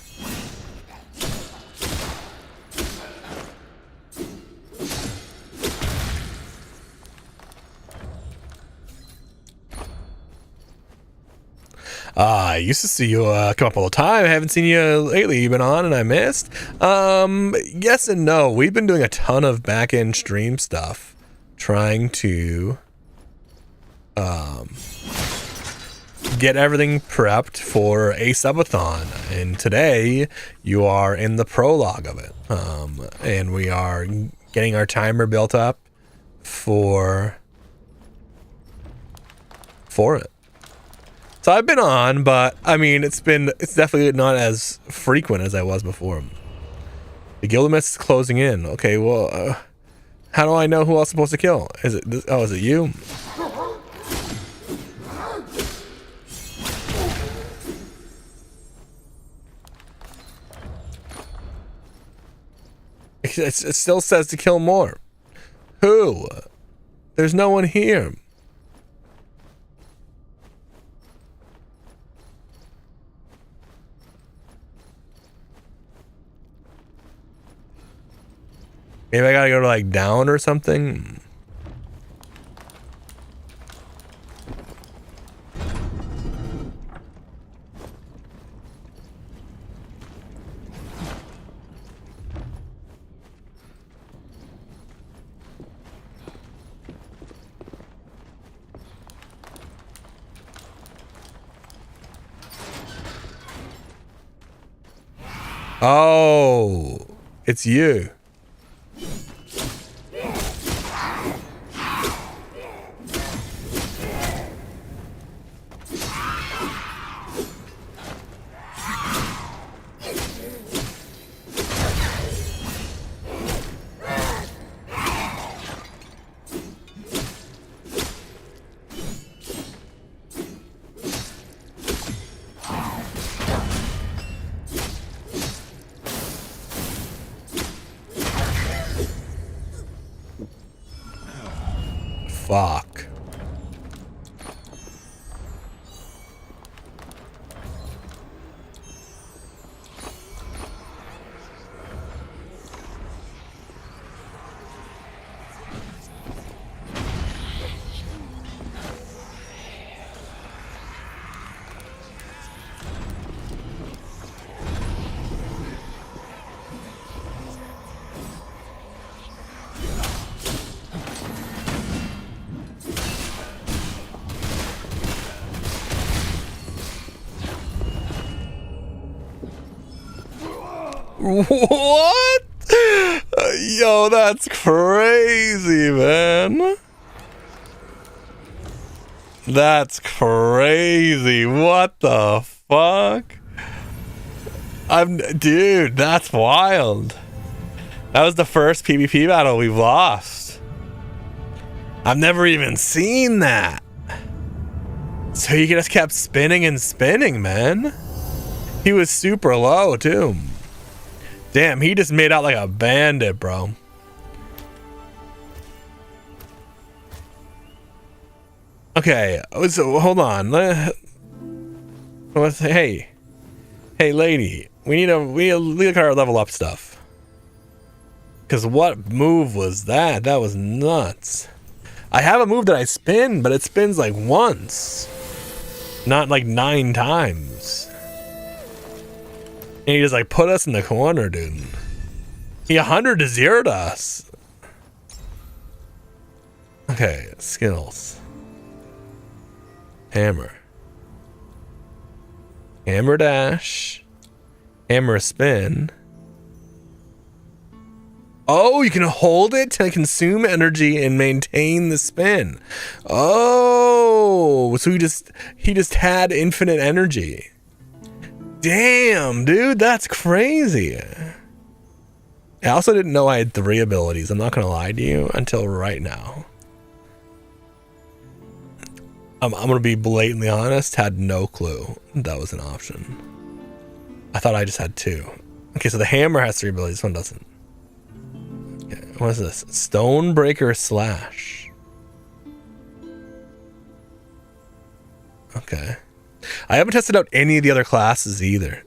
I used to see you come up all the time. I haven't seen you lately. You've been on and I missed. Yes and no. We've been doing a ton of back-end stream stuff, trying to get everything prepped for a subathon. And today you are in the prologue of it. And we are getting our timer built up for it. So I've been on, but I mean, it's definitely not as frequent as I was before. The Gilgamesh is closing in. Okay, well, how do I know who else I'm supposed to kill? Is it this? Oh, is it you? It still says to kill more. Who? There's no one here. Maybe I gotta go to like down or something. Oh, it's you. Fuck. What? Yo, that's crazy, man. That's crazy. What the fuck? Dude, that's wild. That was the first PvP battle we've lost. I've never even seen that. So he just kept spinning and spinning, man. He was super low, too. Damn, he just made out like a bandit, bro. Okay, so hold on. Hey, lady, we need to level up stuff. Because what move was that? That was nuts. I have a move that I spin, but it spins like once. Not like 9 times. And he just like put us in the corner, dude. He 100-0'd us. Okay, skills. Hammer. Hammer dash. Hammer spin. Oh, you can hold it to consume energy and maintain the spin. Oh, so he just had infinite energy. Damn, dude, that's crazy. I also didn't know I had 3 abilities. I'm not gonna lie to you until right now. I'm gonna be blatantly honest. Had no clue that was an option. I thought I just had 2. Okay, so the hammer has 3 abilities. This one doesn't. Okay, what is this? Stonebreaker slash. Okay. I haven't tested out any of the other classes either.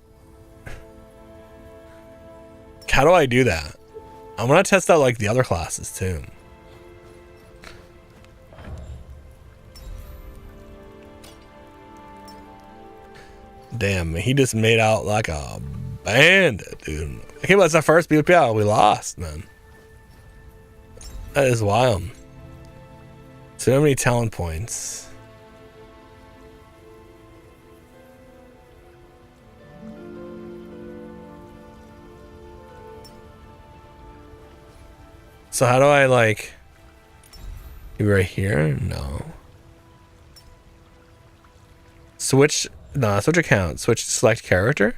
How do I do that? I want to test out like the other classes too. Damn, he just made out like a bandit, dude. Okay, but it's our first BPL. We lost, man. That is wild. So many talent points. So how do I like right here? No. Switch account. Switch to select character.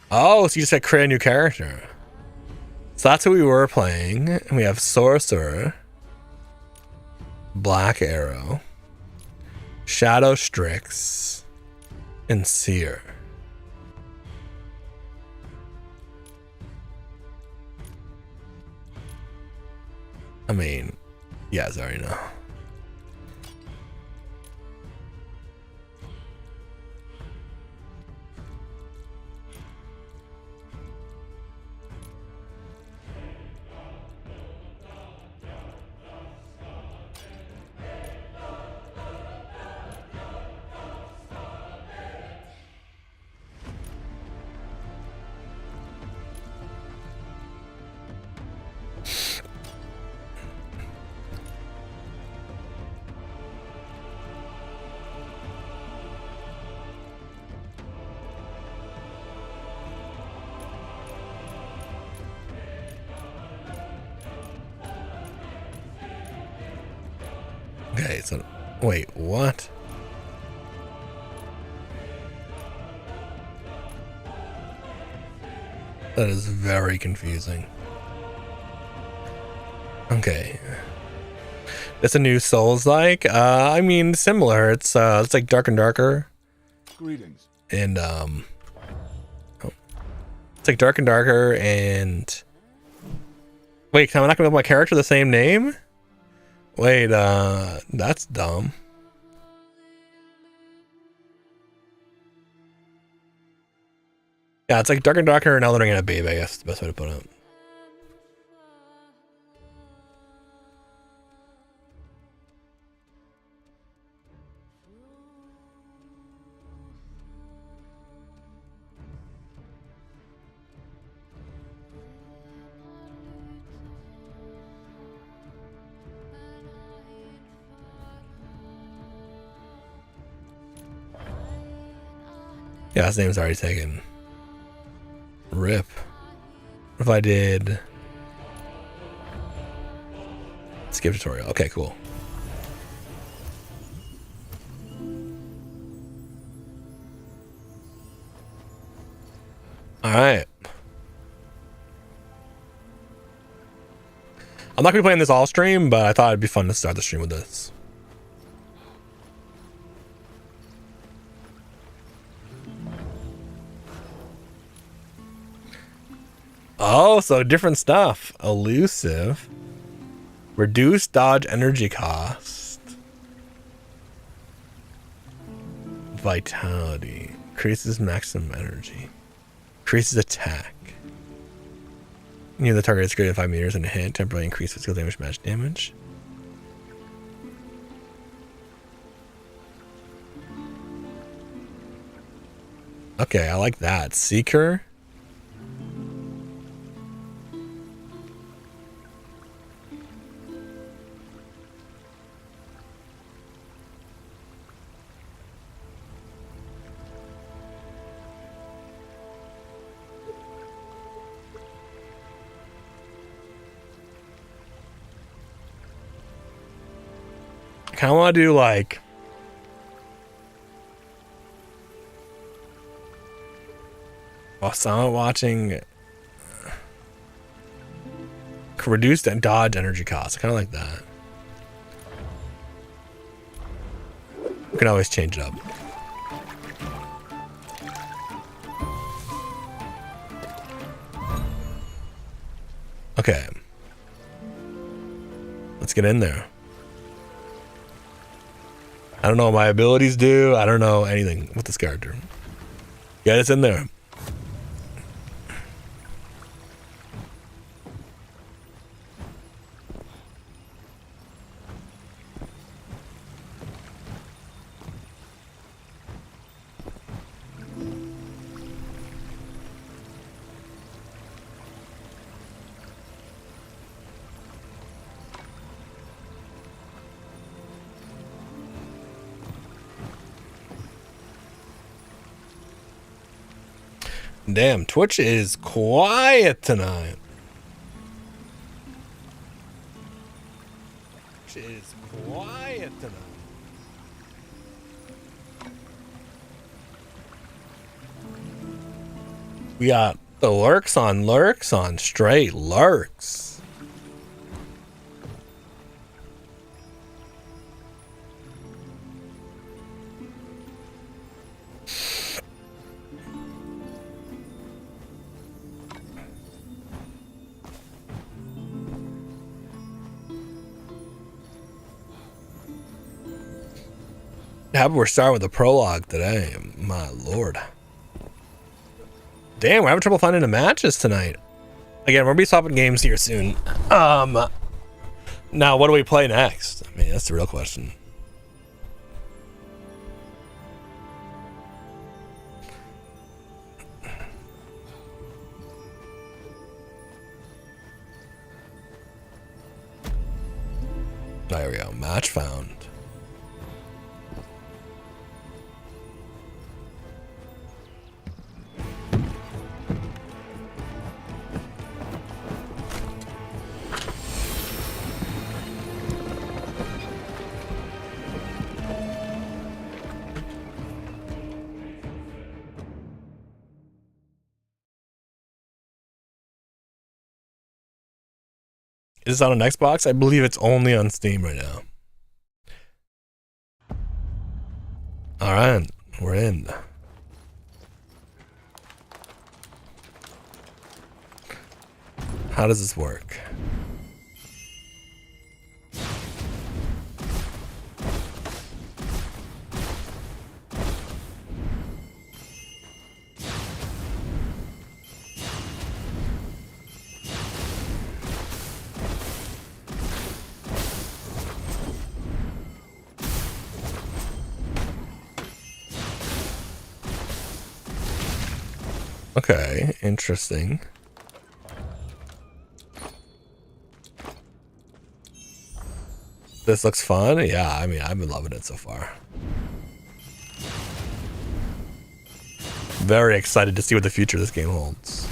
Oh, so you just like create a new character. So that's who we were playing. And we have Sorcerer, Black Arrow, Shadow Strix, and Seer. I mean, you guys already know. Okay, so wait, what? That is very confusing. Okay. It's a new Souls-like. I mean, similar. It's like Dark and Darker. Greetings. And it's like Dark and Darker and wait, am I not gonna make my character the same name? Wait, that's dumb. Yeah, it's like Dark and Darker and Elden Ring and a babe, I guess is the best way to put it. Yeah, his name's already taken. Rip. What if I did skip tutorial? Okay, cool. All right. I'm not gonna be playing this all stream, but I thought it'd be fun to start the stream with this. Oh, so different stuff. Elusive. Reduce dodge energy cost. Vitality. Increases maximum energy. Increases attack. Near the target is greater than 5 meters and a hit. Temporarily increase physical damage, magic damage. Okay, I like that. Seeker. I kind of want to do like I'm watching reduced dodge energy cost. I kind of like that. We can always change it up. Okay. Let's get in there. I don't know what my abilities do. I don't know anything with this character. Get us in there. Damn, Twitch is quiet tonight. Twitch is quiet tonight. We got the lurks on straight lurks. Yeah, we're starting with the prologue today. My lord. Damn, we're having trouble finding the matches tonight. Again, we're gonna be swapping games here soon. Now what do we play next? I mean, that's the real question. There we go. Match found. Is this on an Xbox? I believe it's only on Steam right now. All right, we're in. How does this work? Okay, interesting. This looks fun. Yeah, I mean, I've been loving it so far. Very excited to see what the future of this game holds.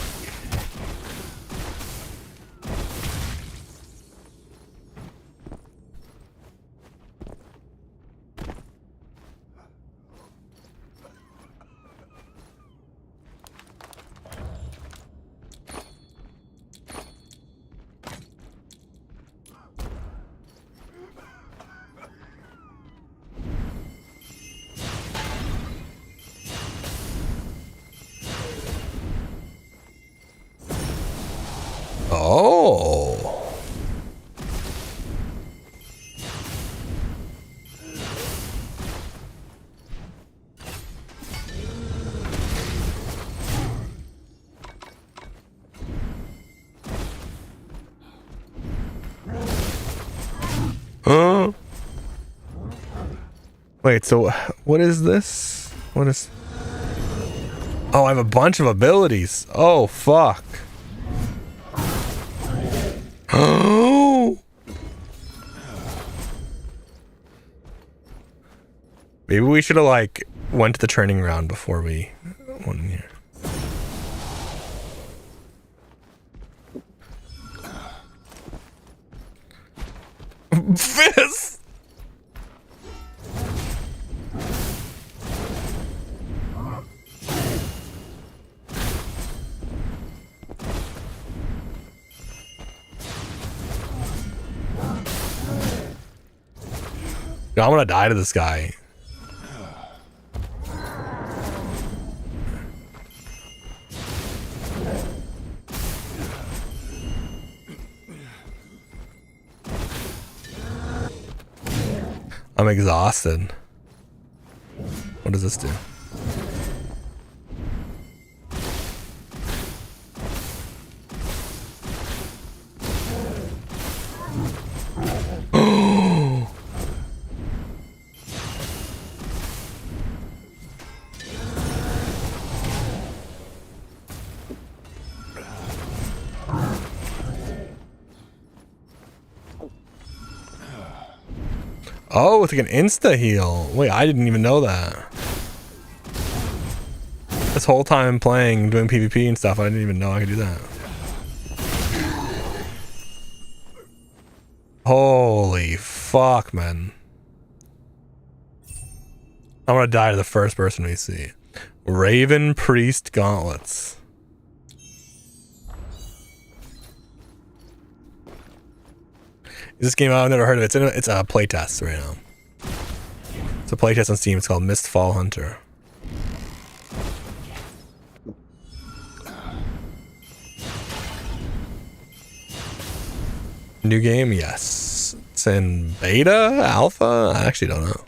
Wait, so what is this? What is... Oh, I have a bunch of abilities. Oh, fuck. Oh! Maybe we should have, like, went to the training ground before we went in here. Fizz! I'm gonna die to this guy. I'm exhausted. What does this do? Oh, it's like an insta heal. Wait, I didn't even know that. This whole time playing, doing PvP and stuff, I didn't even know I could do that. Holy fuck, man. I'm gonna die to the first person we see. Raven Priest Gauntlets. Is this game out? I've never heard of it. It's a playtest right now. It's a playtest on Steam. It's called Mistfall Hunter. New game? Yes. It's in beta? Alpha? I actually don't know.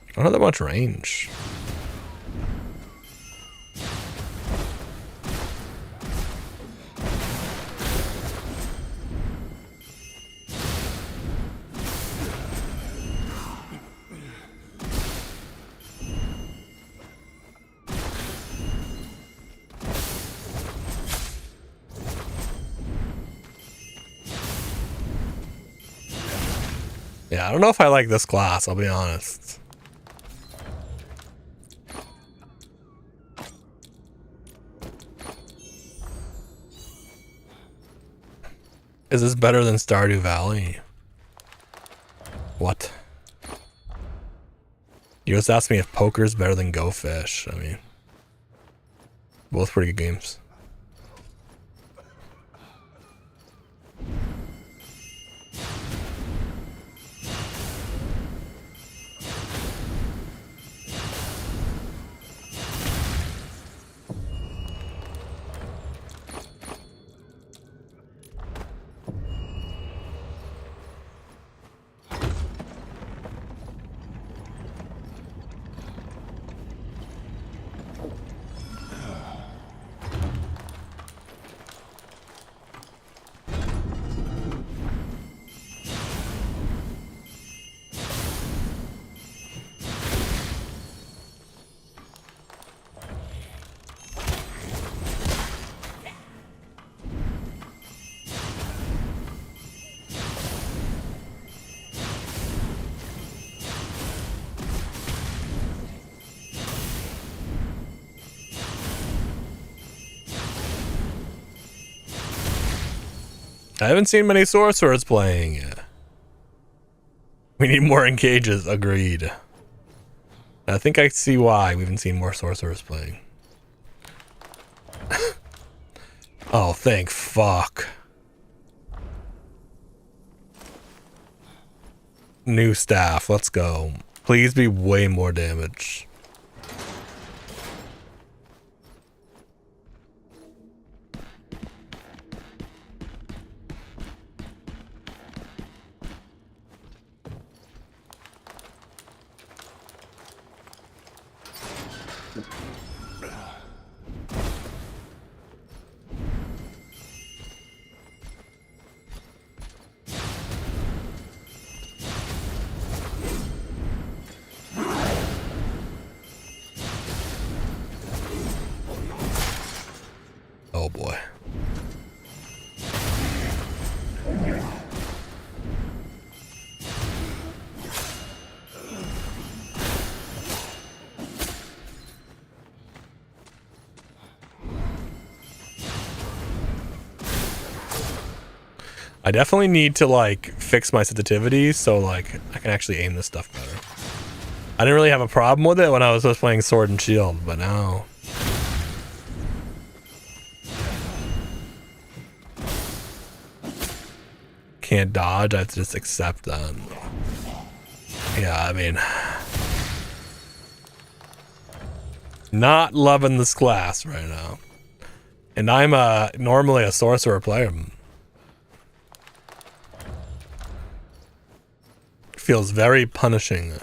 I don't have that much range. Yeah, I don't know if I like this class, I'll be honest. Is this better than Stardew Valley? What? You just asked me if poker's better than Go Fish. I mean, both pretty good games. I haven't seen many sorcerers playing. We need more engages, agreed. I think I see why we haven't seen more sorcerers playing. Oh, thank fuck. New staff. Let's go. Please be way more damage. Oh boy. I definitely need to like fix my sensitivity so like I can actually aim this stuff better. I didn't really have a problem with it when I was just playing Sword and Shield, but now can't dodge. I have to just accept that. Yeah, I mean, not loving this class right now, and I'm normally a sorcerer player. Feels very punishing.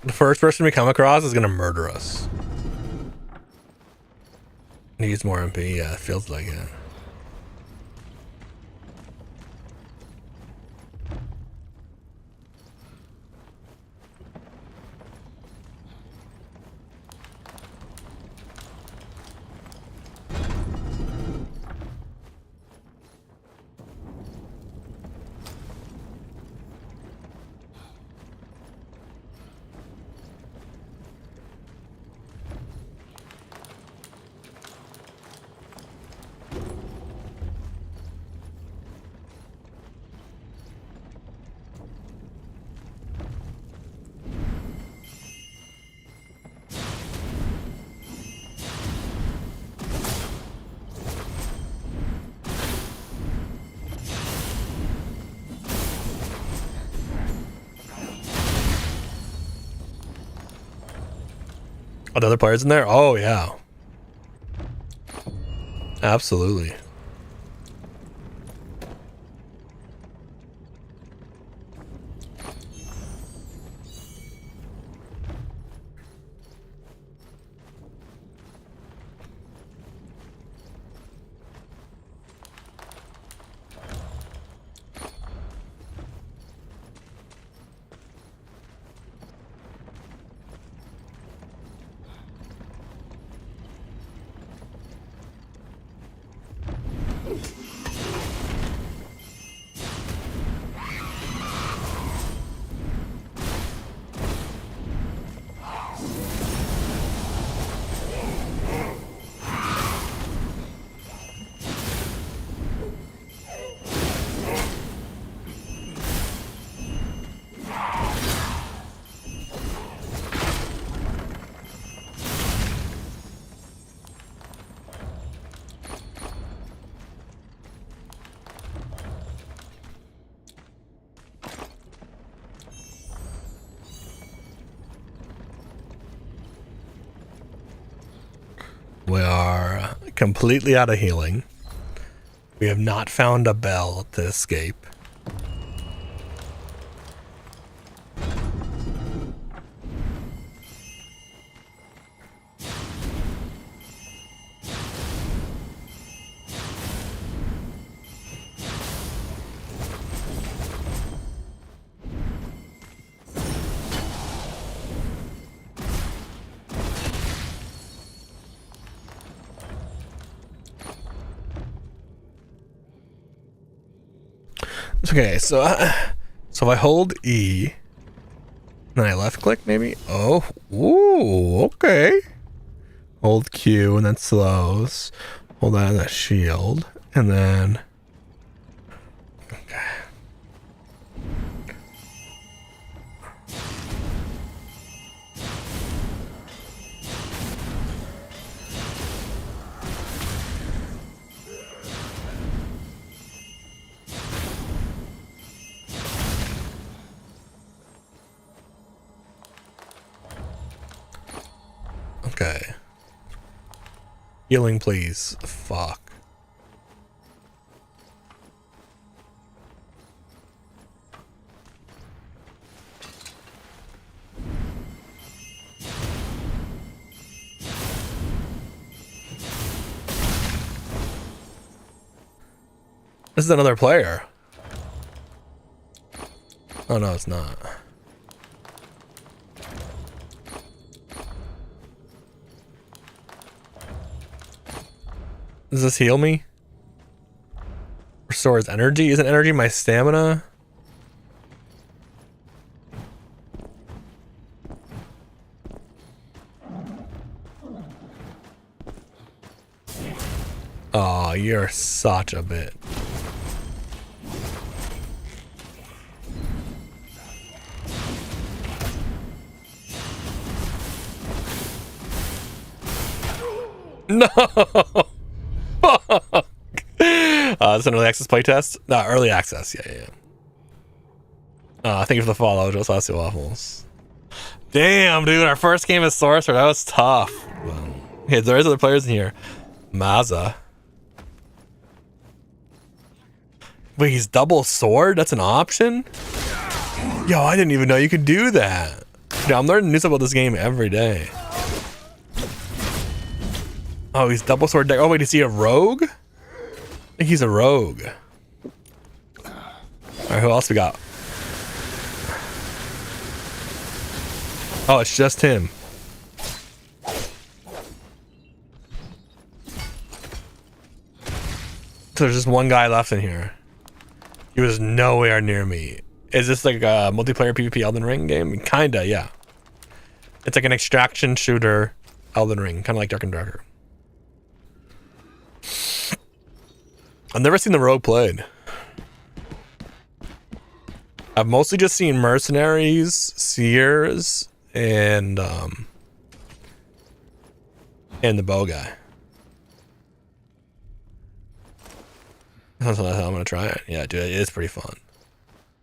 The first person we come across is gonna murder us. Needs more MP. Yeah, it feels like it. Are the other players in there? Oh, yeah. Absolutely. We are completely out of healing. We have not found a bell to escape. Okay, so if I hold E, then I left click maybe. Oh, ooh, okay. Hold Q and then slows. Hold on a shield and then. Okay. Healing, please. Fuck. This is another player. Oh no, it's not. Does this heal me? Restores energy? Isn't energy my stamina? Oh, you're such a bit. No! Fuck! This is an early access playtest? No, early access. Yeah. Thank you for the follow, Joe Sassy Waffles. Damn, dude, our first game as Sorcerer, that was tough. Okay, there's other players in here. Mazza. Wait, he's double sword? That's an option? Yo, I didn't even know you could do that. Yeah, I'm learning new stuff about this game every day. Oh, he's double sword deck. Oh, wait, is he a rogue? I think he's a rogue. Alright, who else we got? Oh, it's just him. So there's just one guy left in here. He was nowhere near me. Is this like a multiplayer PvP Elden Ring game? Kinda, yeah. It's like an extraction shooter Elden Ring, kind of like Dark and Darker. I've never seen the rogue played. I've mostly just seen mercenaries, seers, and the bow guy. I'm gonna try it. Yeah, dude, it is pretty fun.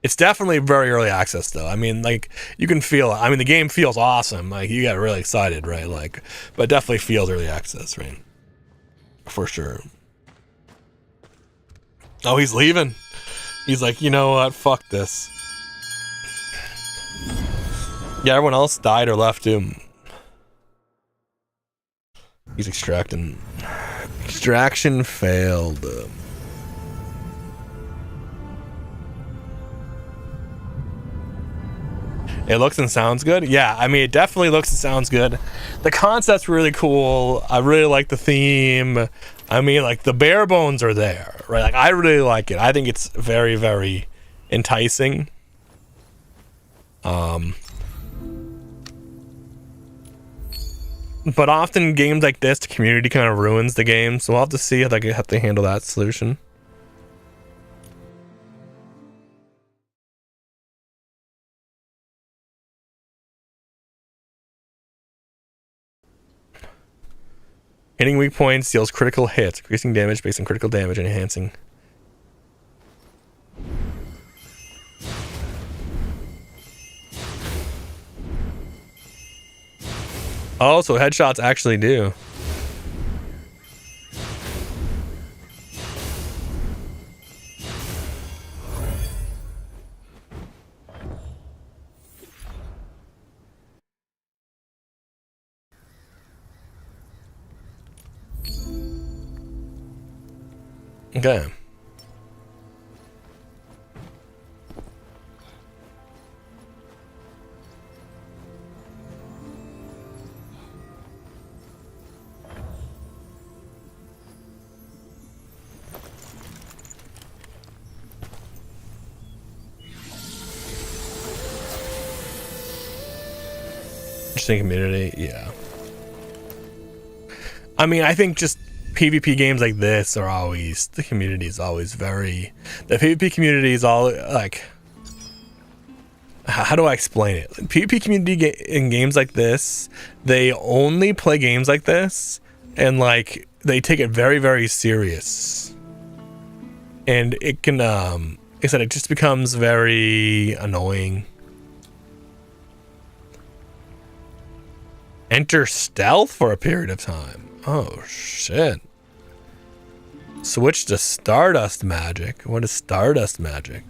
It's definitely very early access though. I mean, like, you can feel it. I mean, the game feels awesome. Like, you got really excited, right? Like, but it definitely feels early access, right? For sure. Oh, he's leaving. He's like, you know what? Fuck this. Yeah, everyone else died or left him. He's extracting. Extraction failed. It looks and sounds good. Yeah, I mean, it definitely looks and sounds good. The concept's really cool. I really like the theme. I mean, like, the bare bones are there, right? Like, I really like it. I think it's very, very enticing. But often games like this, the community kind of ruins the game, so we'll have to see how they handle that solution. Hitting weak points deals critical hits, increasing damage based on critical damage and enhancing. Oh, so headshots actually do. Okay. Interesting community, yeah. I mean, I think just PvP games like this are always, the community is always very, the PvP community is all like, how do I explain it? PvP community in games like this, they only play games like this, and like, they take it very, very serious. And it can, like I said, it just becomes very annoying. Enter stealth for a period of time. Oh, shit. Switch to Stardust magic. What is Stardust magic?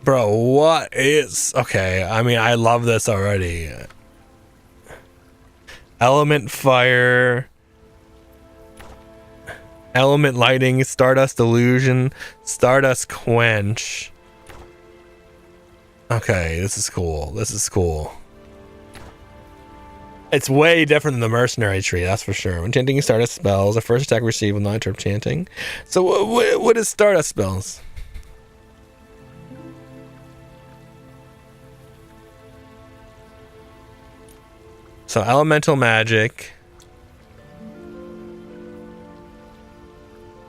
Bro, what is... Okay, I mean, I love this already. Element fire... Element lighting, Stardust illusion, Stardust quench. Okay, this is cool. This is cool. It's way different than the mercenary tree, that's for sure. When chanting Stardust spells, a first attack received with 9 turn chanting. So what is Stardust spells? So elemental magic.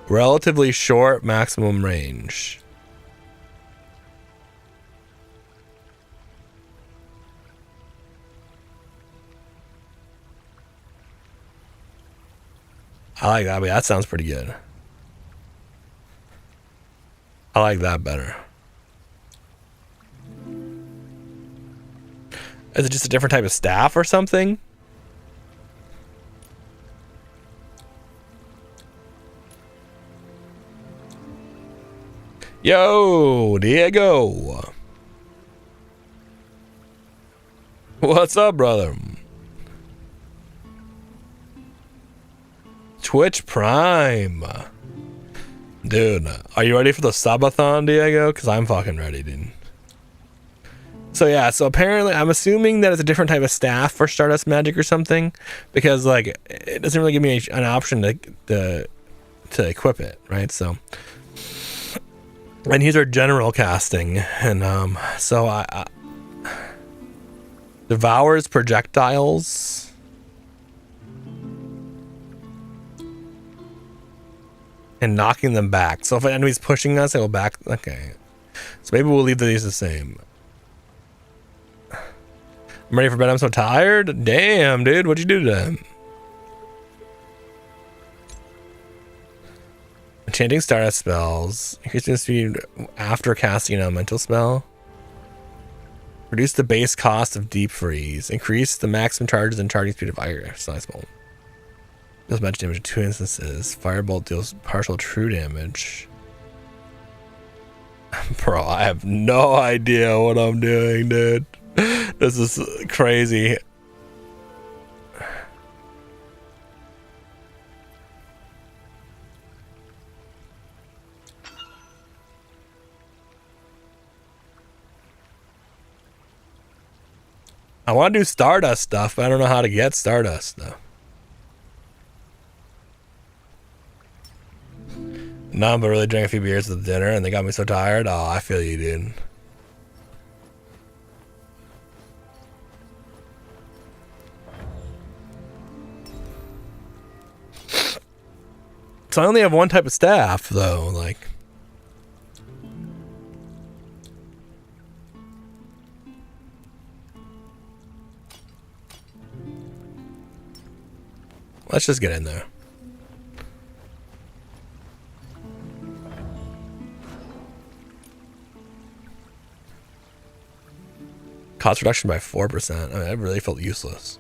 Relatively short maximum range. I like that. I mean, that sounds pretty good. I like that better. Is it just a different type of staff or something? Yo, Diego. What's up, brother? Twitch Prime. Dude, are you ready for the Subathon, Diego? Because I'm fucking ready, dude. So yeah, so apparently I'm assuming that it's a different type of staff for Stardust Magic or something. Because like, it doesn't really give me an option to equip it, right? So... And these are general casting, and so I devours projectiles. And knocking them back. So if an enemy's pushing us, it will back. Okay. So maybe we'll leave these the same. I'm ready for bed. I'm so tired. Damn, dude. What'd you do today? Enchanting Stardust spells. Increasing speed after casting an elemental spell. Reduce the base cost of deep freeze. Increase the maximum charges and charging speed of Iron Slice Bolt. Deals magic damage in 2 instances. Firebolt deals partial true damage. Bro, I have no idea what I'm doing, dude. This is crazy. I want to do Stardust stuff, but I don't know how to get Stardust, though. No, but really drank a few beers at the dinner, and they got me so tired. Oh, I feel you, dude. So I only have one type of staff, though, like... Let's just get in there. Cost reduction by 4%. I mean, it really felt useless.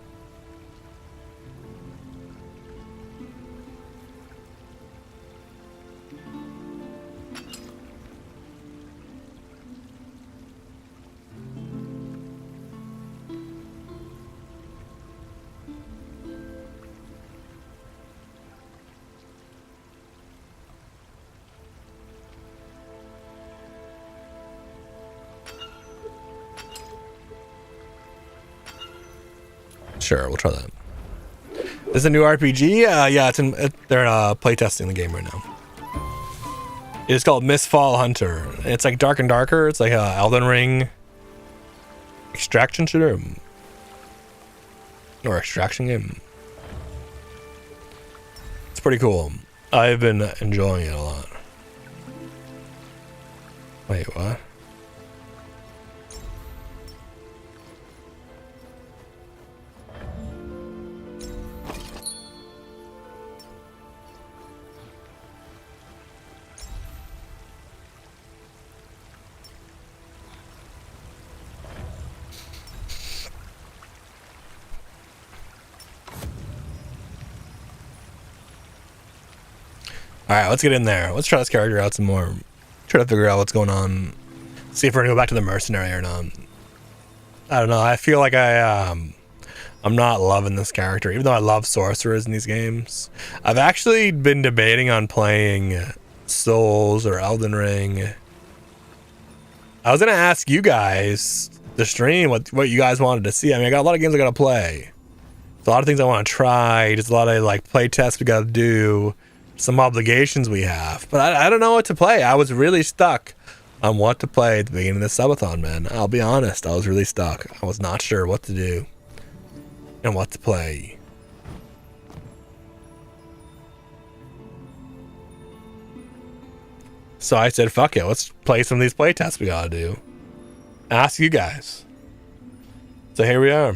Sure, we'll try that. This is a new RPG? Yeah, they're playtesting the game right now. It's called Mistfall Hunter. It's like dark and darker. It's like a Elden Ring extraction shooter. Or extraction game. It's pretty cool. I've been enjoying it a lot. Wait, what? Alright, let's get in there. Let's try this character out some more. Try to figure out what's going on. See if we're gonna go back to the mercenary or not. I don't know. I feel like I'm not loving this character, even though I love sorcerers in these games. I've actually been debating on playing Souls or Elden Ring. I was gonna ask you guys to stream what you guys wanted to see. I mean, I got a lot of games I gotta play. There's a lot of things I want to try. There's a lot of like play tests we gotta do. Some obligations we have. But I don't know what to play. I was really stuck on what to play at the beginning of the Subathon, man. I'll be honest, I was really stuck. I was not sure what to do and what to play. So I said, fuck it, let's play some of these playtests we gotta do. Ask you guys. So here we are.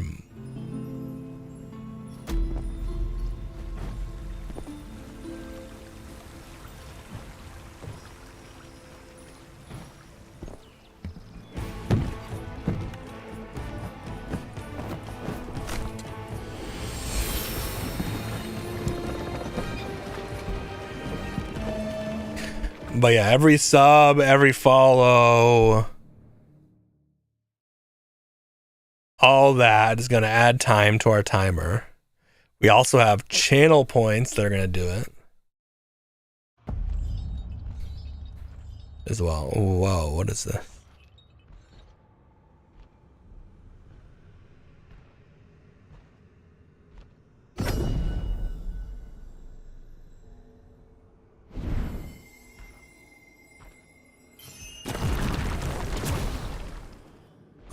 But yeah, every sub, every follow, all that is going to add time to our timer. We also have channel points that are going to do it as well. Whoa, what is this?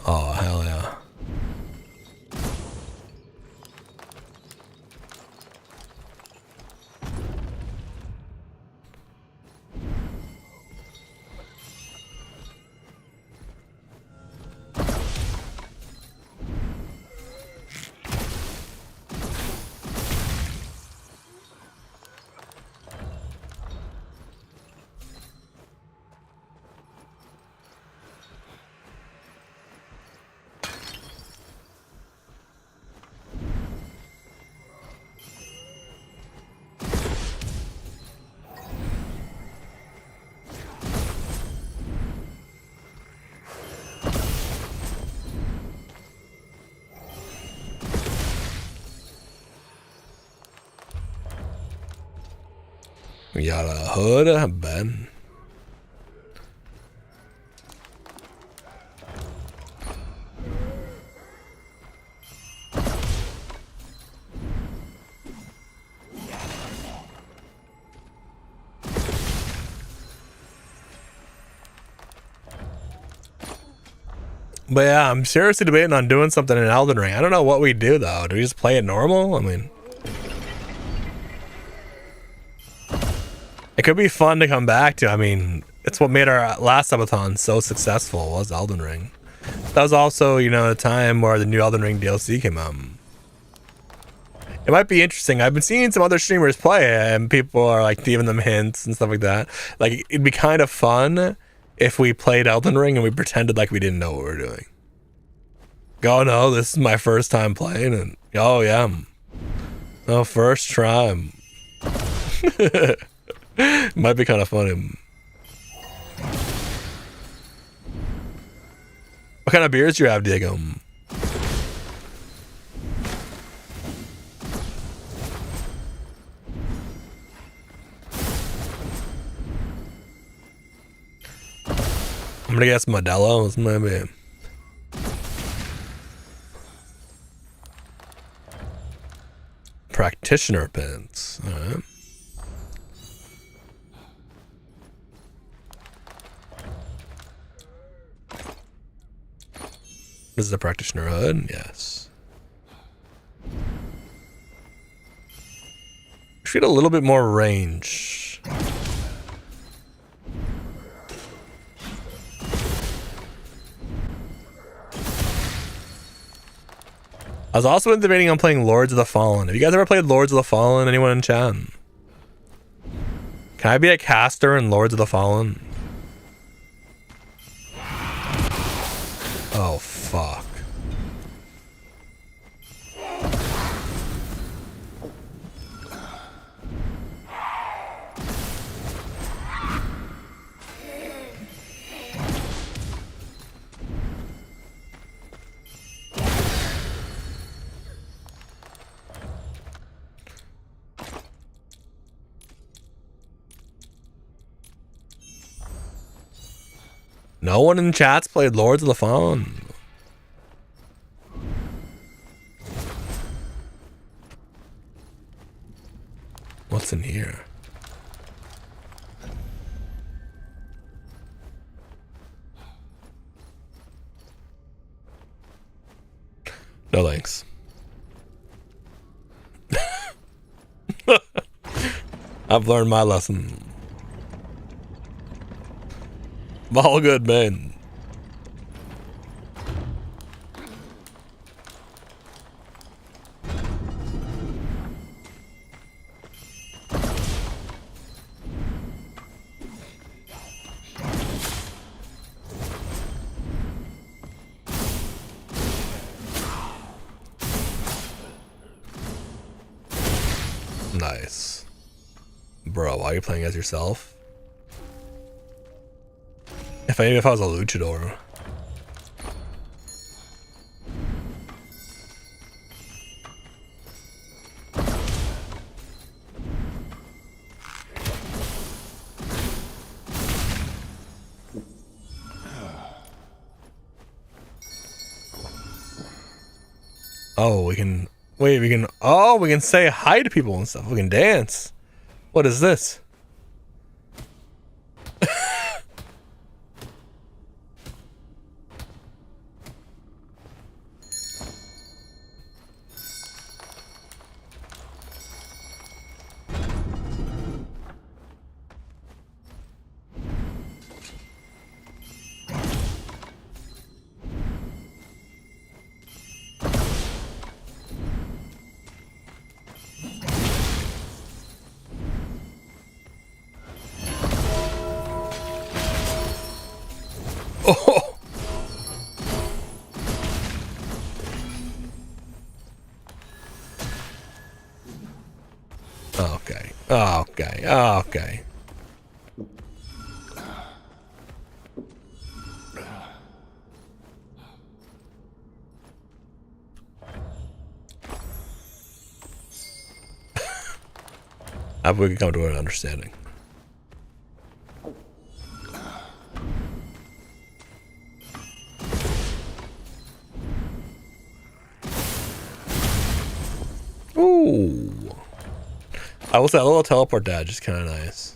Oh, hell yeah. We got a hood, a bed. But yeah, I'm seriously debating on doing something in Elden Ring. I don't know what we do though. Do we just play it normal? I mean, it could be fun to come back to. I mean, it's what made our last subathon so successful was Elden Ring. That was also, you know, a time where the new Elden Ring DLC came out. It might be interesting. I've been seeing some other streamers play it, and people are like giving them hints and stuff like that. Like, it'd be kind of fun if we played Elden Ring and we pretended like we didn't know what we were doing. Oh no, this is my first time playing, and oh yeah, oh, first try. Might be kind of funny. What kind of beers do you have, Diego? I'm gonna guess Modelo's, maybe. Practitioner pins. All right. This is a practitioner hood, yes. Should get a little bit more range. I was also debating on playing Lords of the Fallen. Have you guys ever played Lords of the Fallen? Anyone in chat? Can I be a caster in Lords of the Fallen? Oh, fuck. No one in chat's played Lords of the Fallen. What's in here? No thanks. I've learned my lesson. All good, man. Nice. Bro, why are you playing as yourself? If I was a luchador. Oh, we can... Wait, we can... Oh, we can say hi to people and stuff. We can dance. What is this? Oh. Okay. Okay. Okay. I hope we can come to an understanding. Ooh. I will say a little teleport dodge is kind of nice.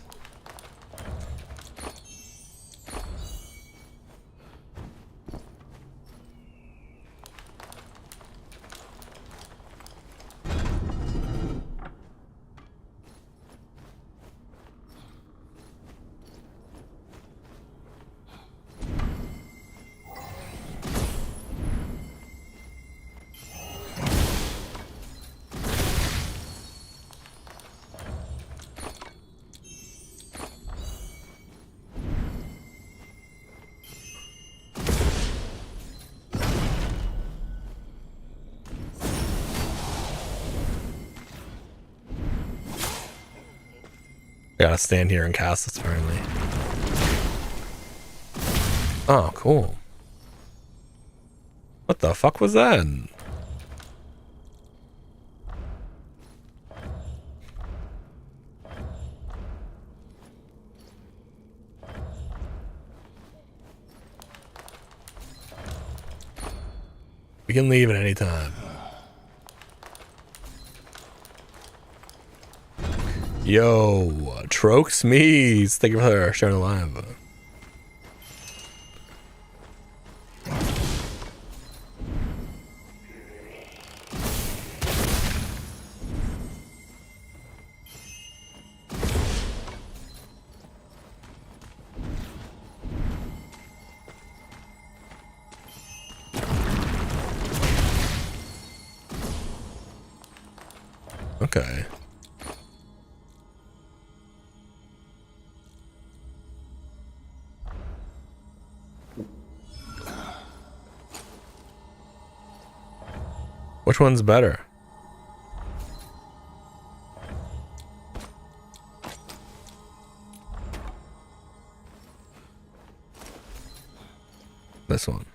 I gotta stand here and cast this apparently. Oh, cool. What the fuck was that? We can leave at any time. Yo, Trox Mees. Thank you for sharing the live. Okay. Which one's better? This one.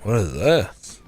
What is this?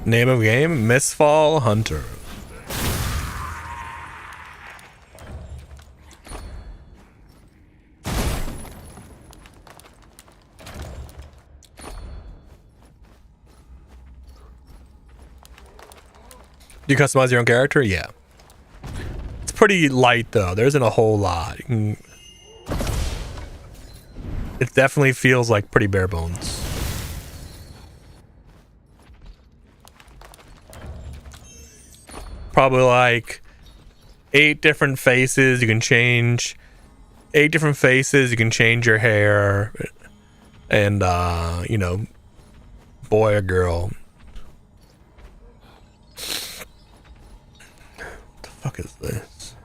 Name of game, Mistfall Hunters. Do you customize your own character? Yeah. It's pretty light though. There isn't a whole lot. It definitely feels like pretty bare bones. Probably like 8 different faces you can change. 8 different faces you can change your hair. And you know, boy or girl. What the fuck is this?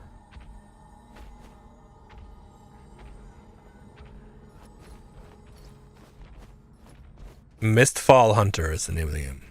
Mistfall Hunters is the name of the game.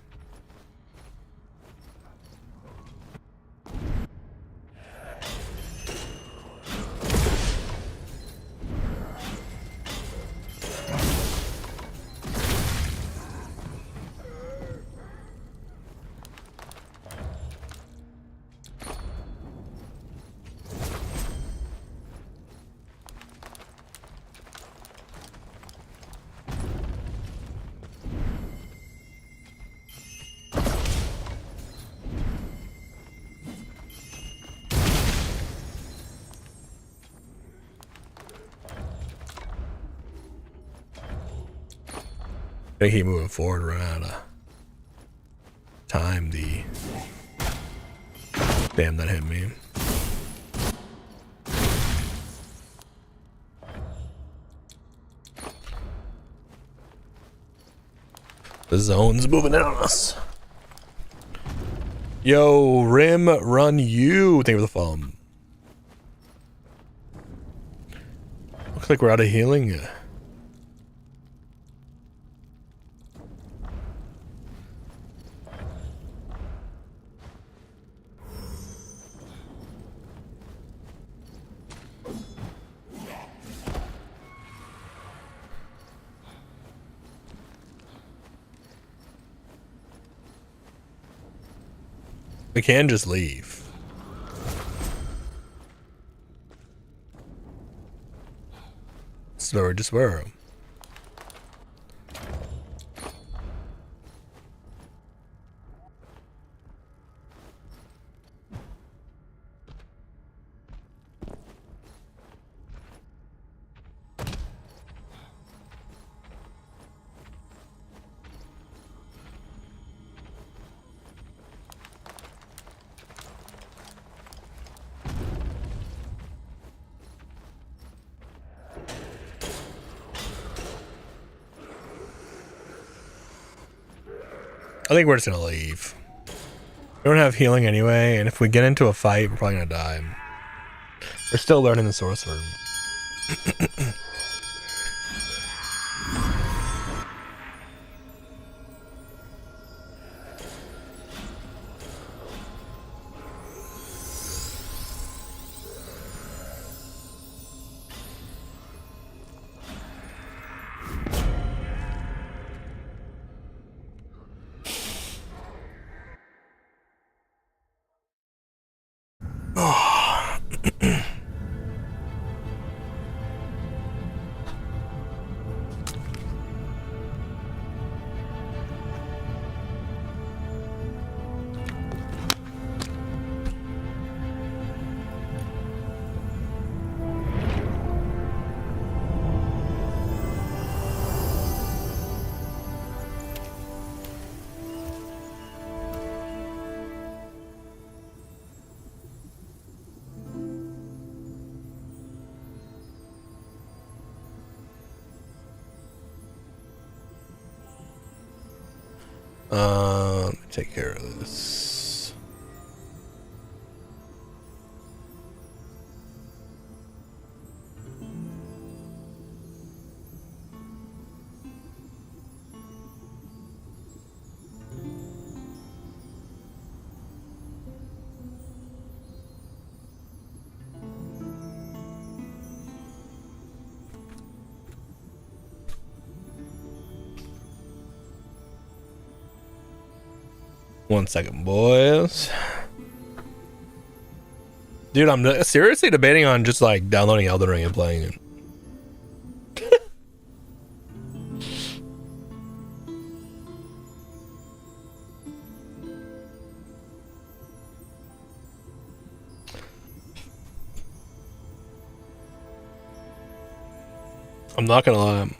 I keep moving forward, run out of time. Damn, that hit me. The zone's moving in on us. Yo, Rim, run you. Thank you for the follow. Looks like we're out of healing. We can just leave. So just where? I think we're just gonna leave. We don't have healing anyway, and if we get into a fight, we're probably gonna die. We're still learning the sorcerer. Take care of this. One second, boys. Dude, I'm seriously debating on just like downloading Elden Ring and playing it. I'm not gonna lie.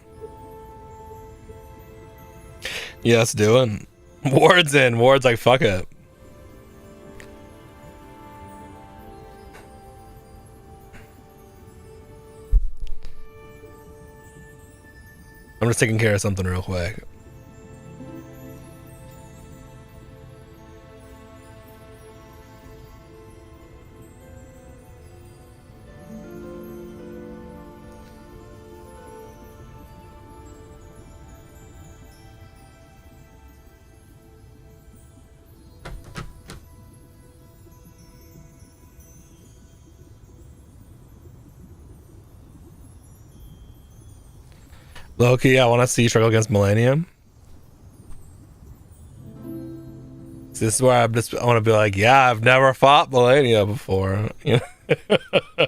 Yes, doing. Ward's in. Ward's like, fuck it. I'm just taking care of something real quick. Loki, I want to see you struggle against Millennium. So this is where I want to be like, yeah, I've never fought Millennia before. You know?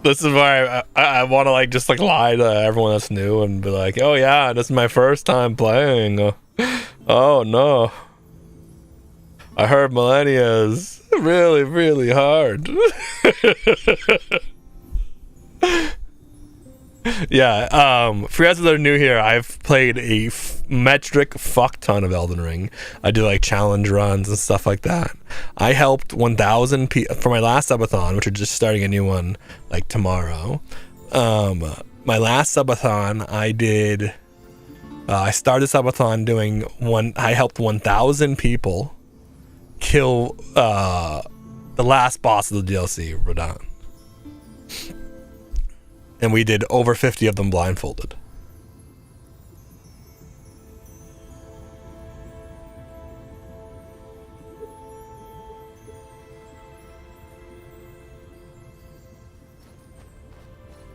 This is why I want to like just like lie to everyone that's new and be like, oh yeah, this is my first time playing. Oh no. I heard Millennia is really, really hard. Yeah, for you guys that are new here, I've played a metric fuck ton of Elden Ring. I do like challenge runs and stuff like that. I helped 1,000 people for my last subathon, which are just starting a new one like tomorrow. My last subathon, I did. I started subathon doing one. I helped 1,000 people kill the last boss of the DLC, Radon. And we did over 50 of them blindfolded.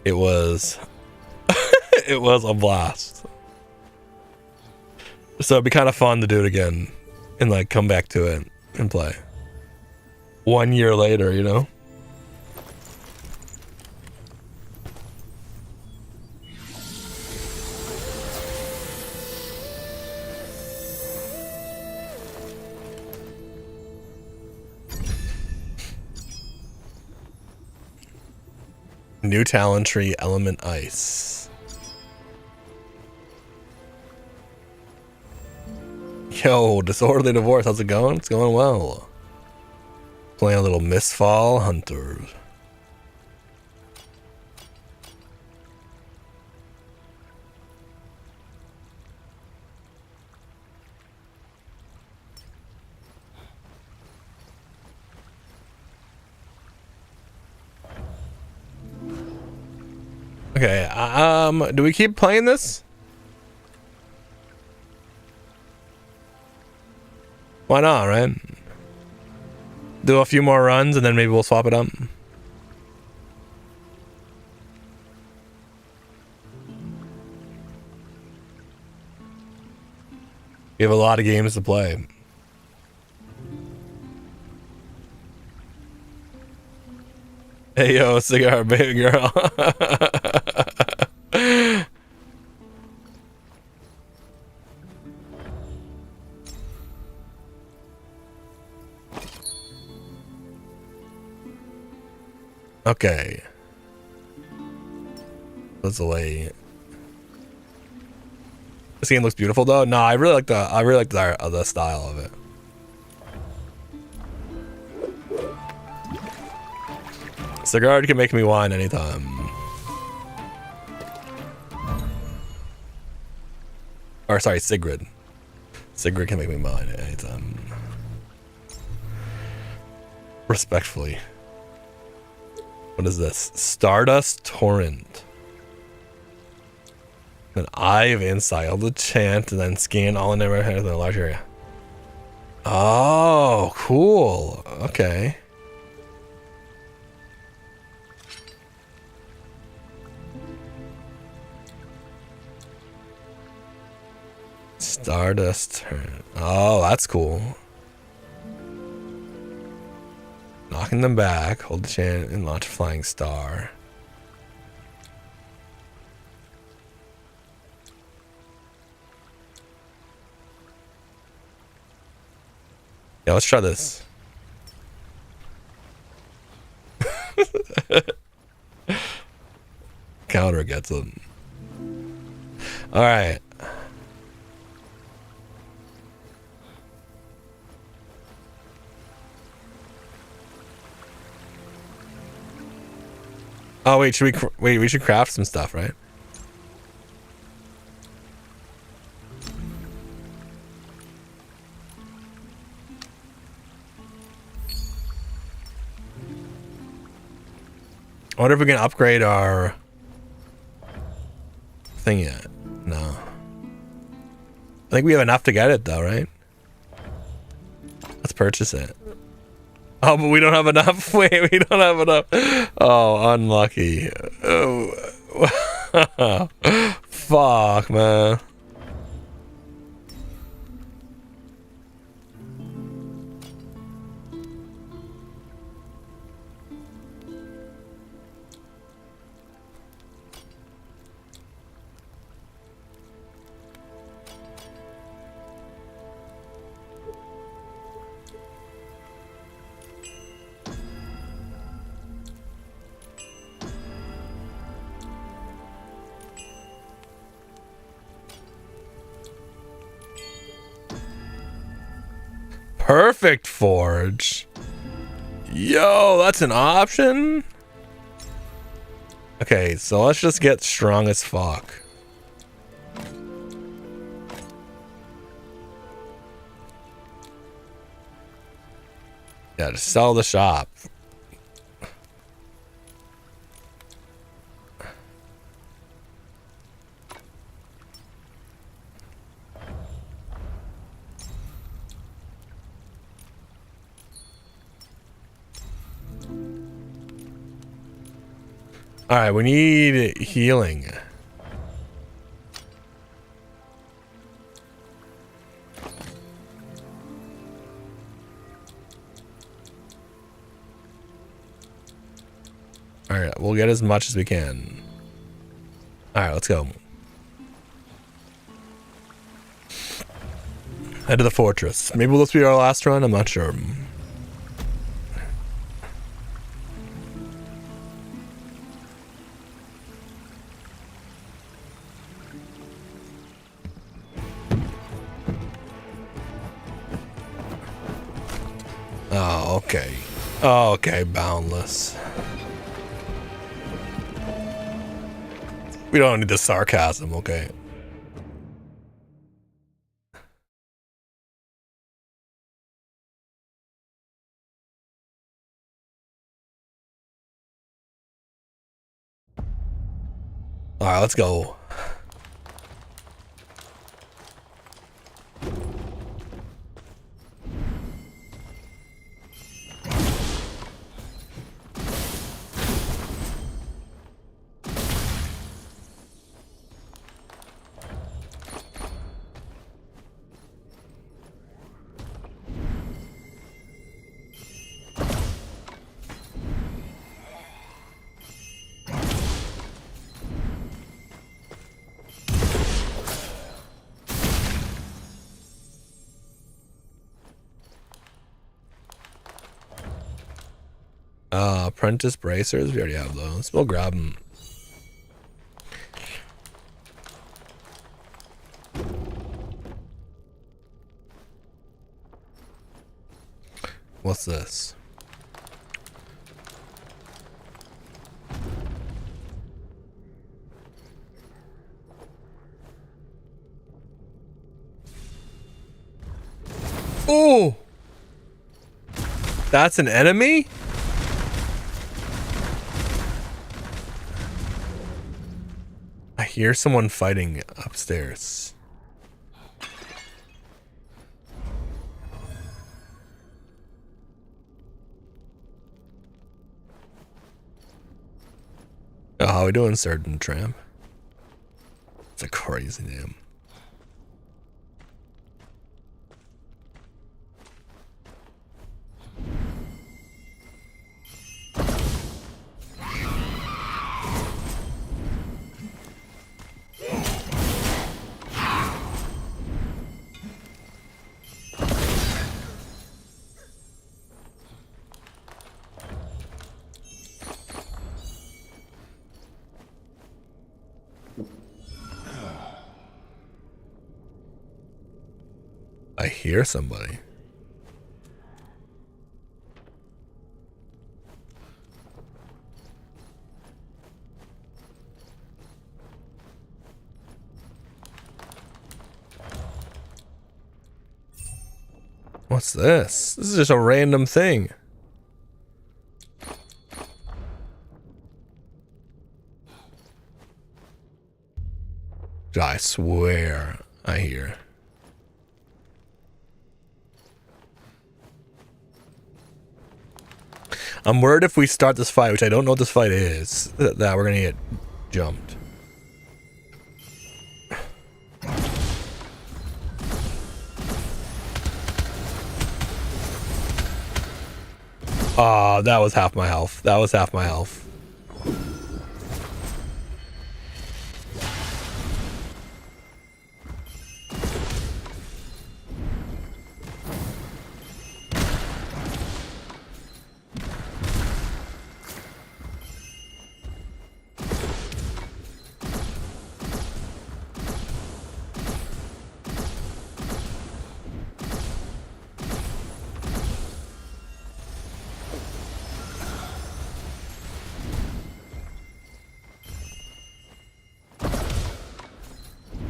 It was it was a blast. So it'd be kind of fun to do it again and like come back to it and play. 1 year later, you know? New talent tree, element ice. Yo, disorderly divorce, how's it going? It's going well. Playing a little Mistfall Hunters. Okay, do we keep playing this? Why not, right? Do a few more runs and then maybe we'll swap it up. We have a lot of games to play. Hey yo, cigar baby girl. Okay. Let's delay. This game looks beautiful though. No, I really like the style of it. Cigar can make me whine anytime. Or sorry, Sigrid. Sigrid can make me mine. It's, respectfully. What is this? Stardust Torrent. An Eye of Insight. Hold the chant and then scan all in the right hand in a large area. Oh, cool. Okay. Stardust Torrent. Oh, that's cool. Knocking them back, hold the chant, and launch a flying star. Yeah, let's try this. Counter gets them. Alright. Oh wait, should we we should craft some stuff, right? I wonder if we can upgrade our thing yet. No. I think we have enough to get it though, right? Let's purchase it. Oh, but we don't have enough. Wait, we don't have enough. Oh, unlucky. Oh. Fuck, man. Perfect Forge. Yo, that's an option? Okay, so let's just get strong as fuck. Yeah, just sell the shop. All right, we need healing. All right, we'll get as much as we can. All right, let's go. Head to the fortress. Maybe will this be our last run? I'm not sure. Oh, okay. Oh, okay, Boundless. We don't need the sarcasm, okay? All right, let's go. Apprentice bracers, we already have those. We'll grab them. What's this? Oh! That's an enemy? I hear someone fighting upstairs. Oh, how we doing, Surgeon Tramp? It's a crazy name. I hear somebody. What's this? This is just a random thing. I swear I hear. I'm worried if we start this fight, which I don't know what this fight is, that we're gonna get jumped. Ah, that was half my health. That was half my health.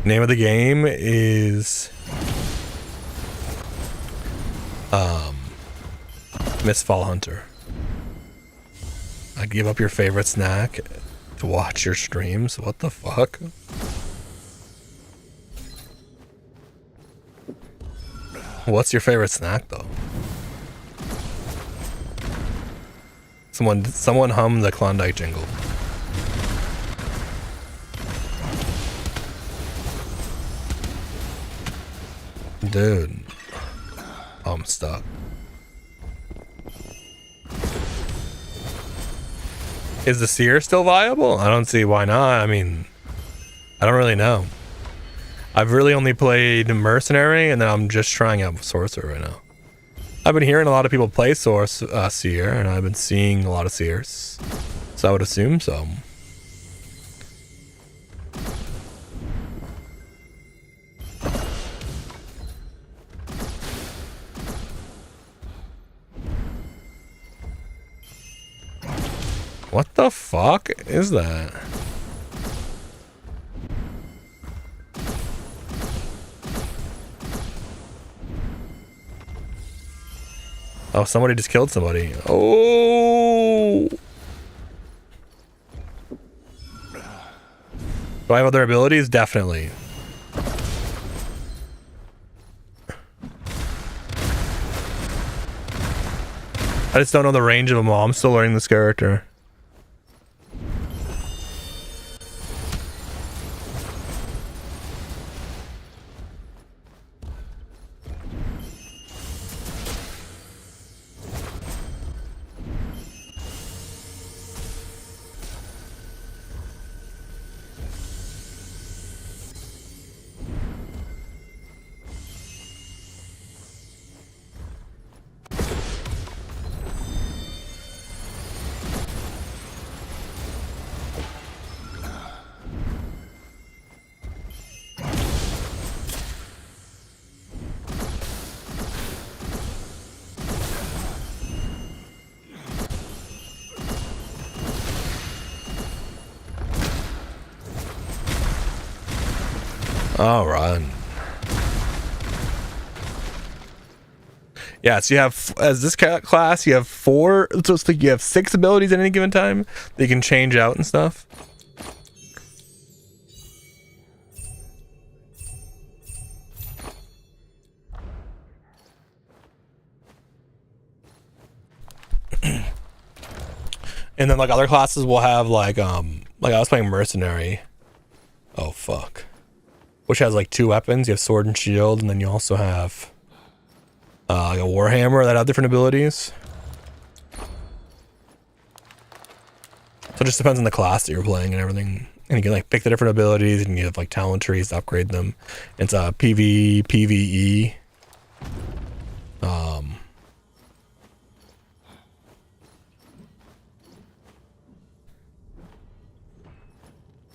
Name of the game is Mistfall Hunter. I give up your favorite snack to watch your streams. What the fuck? What's your favorite snack though? Someone hum the Klondike jingle. Dude, I'm stuck. Is the seer still viable? I don't see why not. I mean, I don't really know. I've really only played Mercenary, and then I'm just trying out Sorcerer right now. I've been hearing a lot of people play Seer, and I've been seeing a lot of Seers. So I would assume so. What the fuck is that? Oh, somebody just killed somebody. Oh! Do I have other abilities? Definitely. I just don't know the range of them all. I'm still learning this character. All right. Yeah, so you have, as this class, you have 4, so it's like you have 6 abilities at any given time that you can change out and stuff. And then like other classes will have like I was playing Mercenary. Oh fuck. Which has like 2 weapons. You have sword and shield, and then you also have like a warhammer that have different abilities. So it just depends on the class that you're playing and everything. And you can like pick the different abilities, and you have like talent trees to upgrade them. It's a PvE.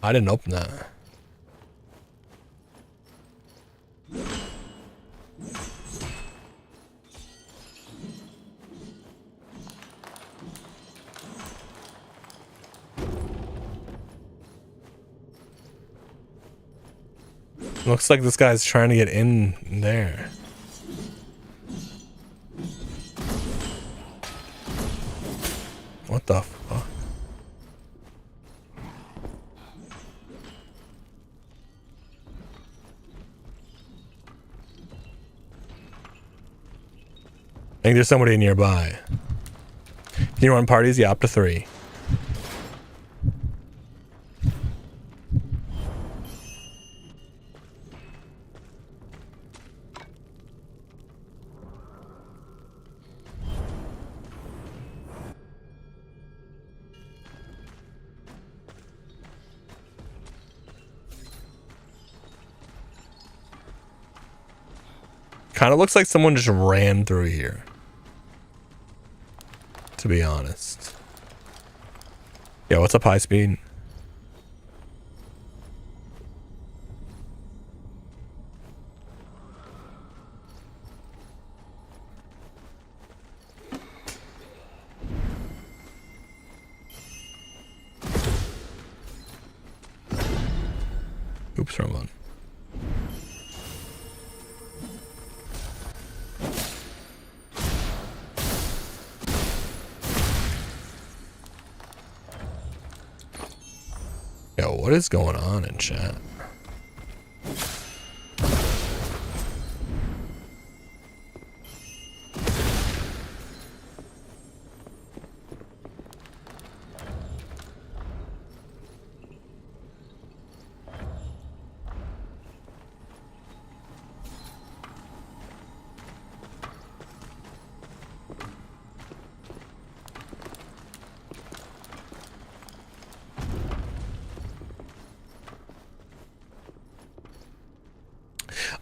I didn't open that. Looks like this guy's trying to get in there. What the fuck? I think there's somebody nearby. Can you run parties? Yeah, up to 3. Kind of looks like someone just ran through here, to be honest. Yeah, what's up, high speed? Oops, wrong one. Yo, what is going on in chat?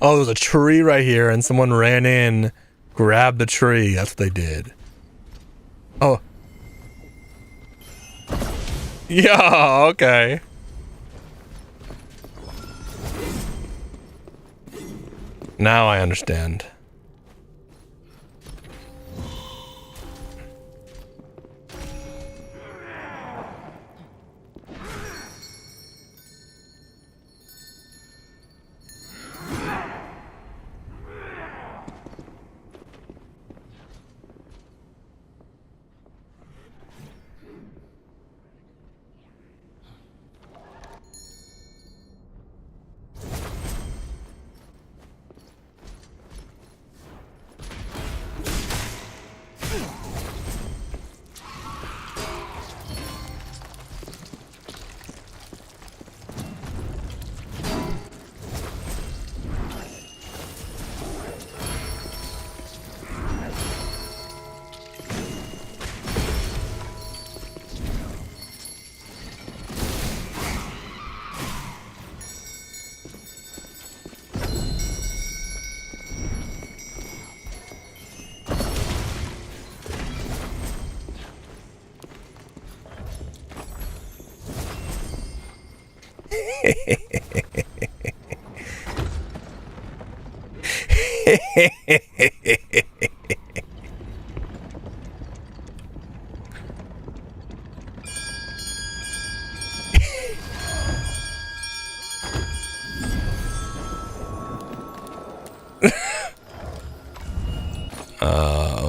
Oh, there's a tree right here, and someone ran in, grabbed the tree. That's what they did. Oh. Yeah, okay. Now I understand.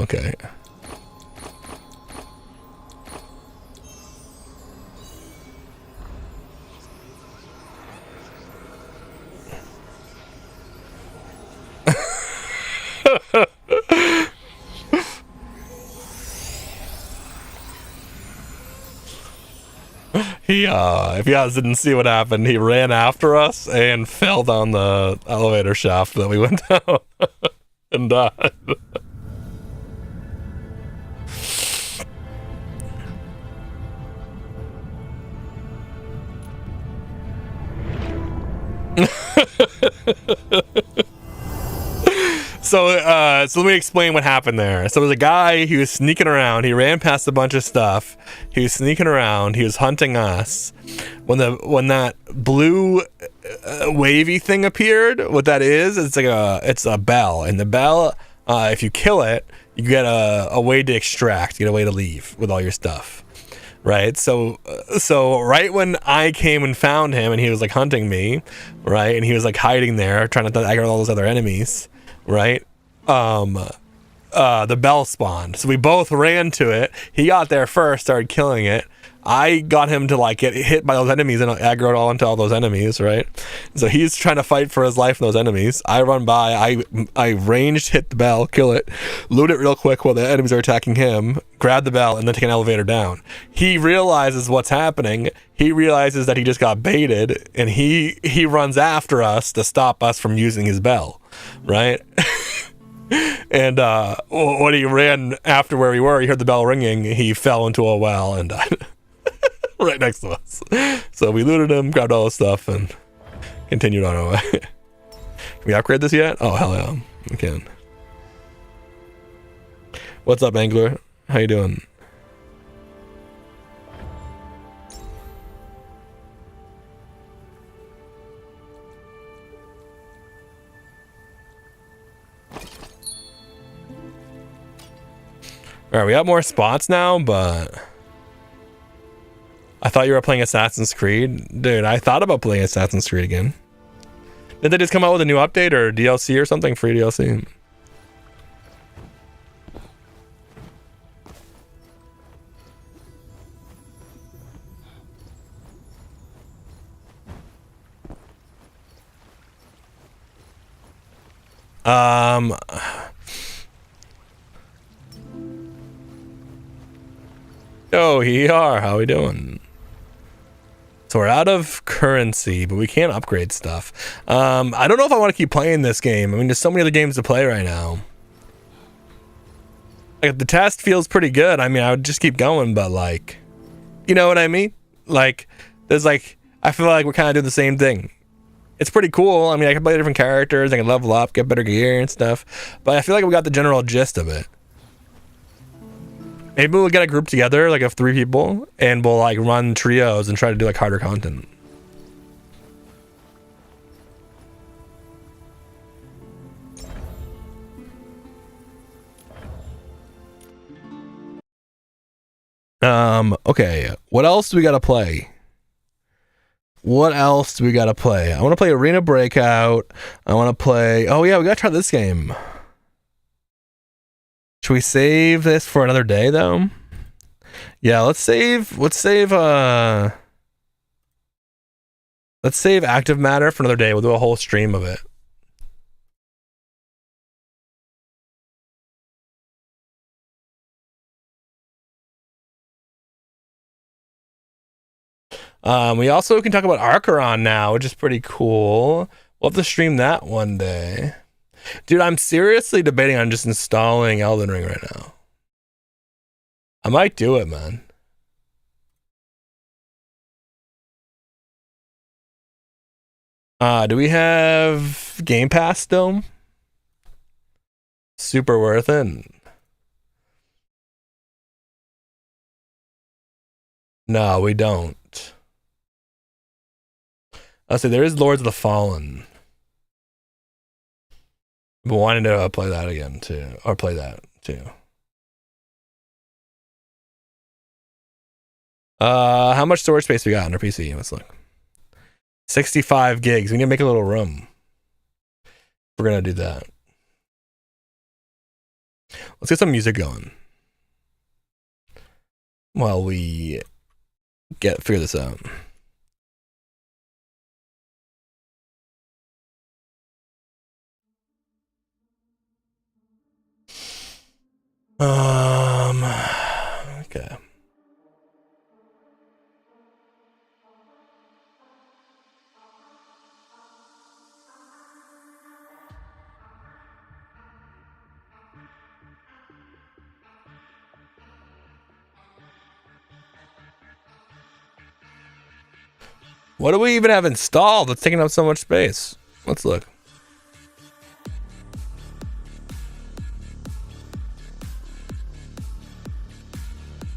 okay. He, if you guys didn't see what happened, he ran after us and fell down the elevator shaft that we went down and died. So let me explain what happened there. So there's a guy, he was sneaking around. He ran past a bunch of stuff. He was sneaking around. He was hunting us. When that blue wavy thing appeared, what that is, it's a bell. And the bell, if you kill it, you get a way to extract. You get a way to leave with all your stuff. Right, so right when I came and found him, and he was like hunting me, right, and he was like hiding there, trying to aggro all those other enemies, right, the bell spawned. So we both ran to it. He got there first, started killing it. I got him to like get hit by those enemies and aggroed all into all those enemies, right? So he's trying to fight for his life from those enemies. I run by, I ranged, hit the bell, kill it, loot it real quick while the enemies are attacking him, grab the bell, and then take an elevator down. He realizes what's happening. He realizes that he just got baited, and he runs after us to stop us from using his bell, right? And when he ran after where we were, he heard the bell ringing. He fell into a well and died. Right next to us. So we looted him, grabbed all his stuff, and continued on our way. Can we upgrade this yet? Oh, hell yeah. We can. What's up, Angler? How you doing? Alright, we got more spots now, but I thought you were playing Assassin's Creed. Dude, I thought about playing Assassin's Creed again. Did they just come out with a new update or DLC or something? Free DLC? Yo, ER, how we doing? So we're out of currency, but we can't upgrade stuff. I don't know if I want to keep playing this game. I mean, there's so many other games to play right now. Like, the test feels pretty good. I mean, I would just keep going, but like, you know what I mean? Like, there's like, I feel like we're kind of doing the same thing. It's pretty cool. I mean, I can play different characters, I can level up, get better gear and stuff, but I feel like we got the general gist of it. Maybe we'll get a group together, like of 3 people, and we'll like run trios and try to do like harder content. Okay, what else do we gotta play? What else do we gotta play? I want to play Arena Breakout. I want to play, oh yeah, we gotta try this game. Should we save this for another day though? Yeah, let's save active matter for another day. We'll do a whole stream of it. We also can talk about Archeron now, which is pretty cool. We'll have to stream that one day. Dude, I'm seriously debating on just installing Elden Ring right now. I might do it, man. Do we have Game Pass still? Super worth it. No, we don't. I'll say there is Lords of the Fallen. But wanting to play that again too, or play that too. How much storage space we got on our PC? Let's look. 65 gigs. We need to make a little room. We're gonna do that. Let's get some music going while we figure this out. Okay. What do we even have installed that's taking up so much space? Let's look.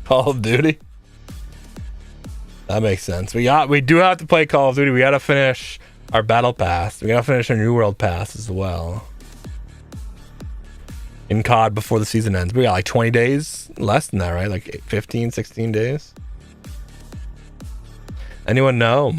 Call of Duty? That makes sense. We do have to play Call of Duty. We gotta finish our battle pass. We gotta finish our New World pass as well. In COD before the season ends. We got like 20 days? Less than that, right? Like 15, 16 days? Anyone know?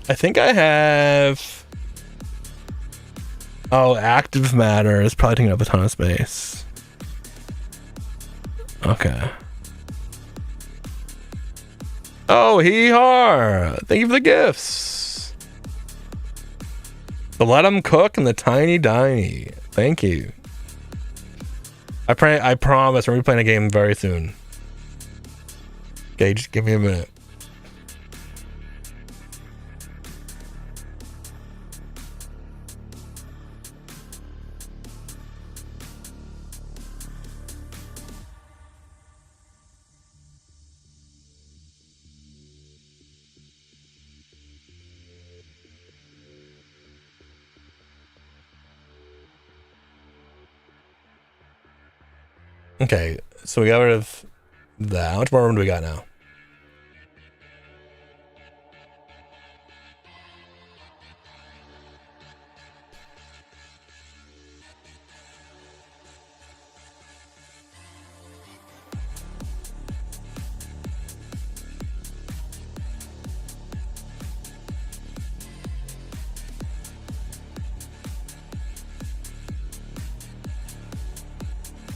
I think I have... Oh, active matter is probably taking up a ton of space. Okay. Oh, hee-haw! Thank you for the gifts! The Let 'em Cook and the Tiny Diny. Thank you. I promise we're gonna be playing a game very soon. Okay, just give me a minute. Okay, so we got rid of that. How much more room do we got now?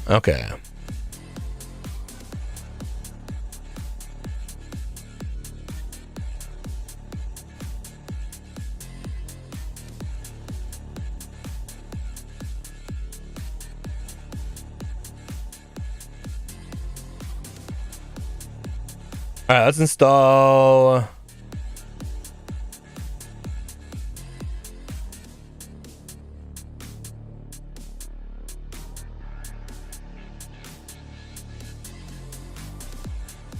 Okay. All right, let's install.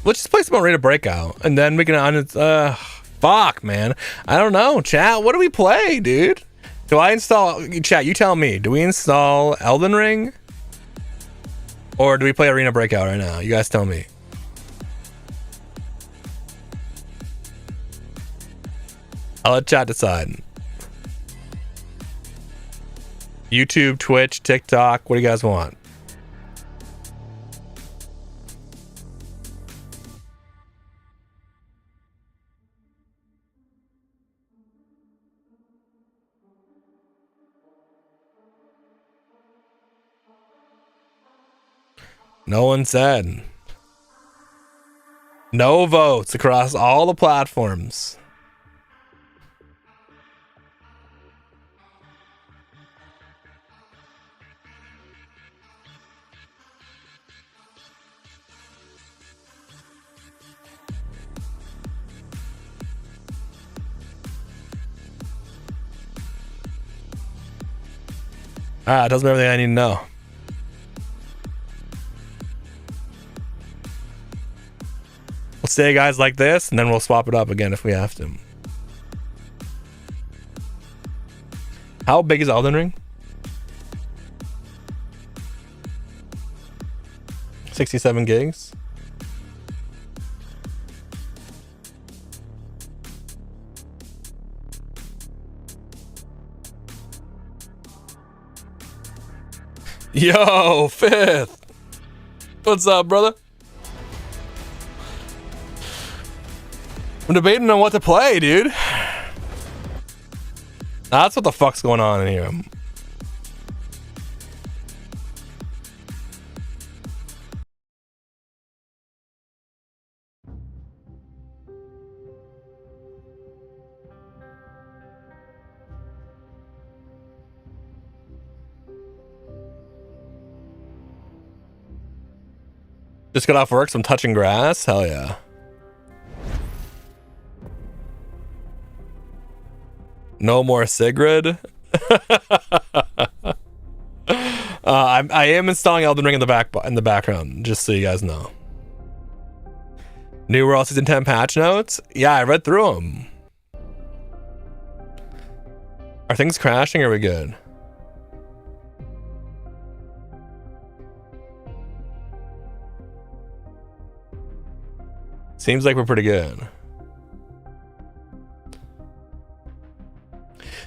Let's just play some Arena Breakout, and then we can fuck, man. I don't know, chat. What do we play, dude? Do I install? Chat, you tell me. Do we install Elden Ring, or do we play Arena Breakout right now? You guys tell me. I'll let chat decide. YouTube, Twitch, TikTok. What do you guys want? No one said. No votes across all the platforms. Ah, it tells me everything I need to know. We'll stay guys like this, and then we'll swap it up again if we have to. How big is Elden Ring? 67 gigs. Yo, Fifth. What's up, brother? I'm debating on what to play, dude. That's what the fuck's going on in here. Just got off work, so I'm touching grass. Hell yeah. No more Sigrid. I am installing Elden Ring in the background, just so you guys know. New World Season 10 patch notes. Yeah, I read through them. Are things crashing? Or are we good? Seems like we're pretty good.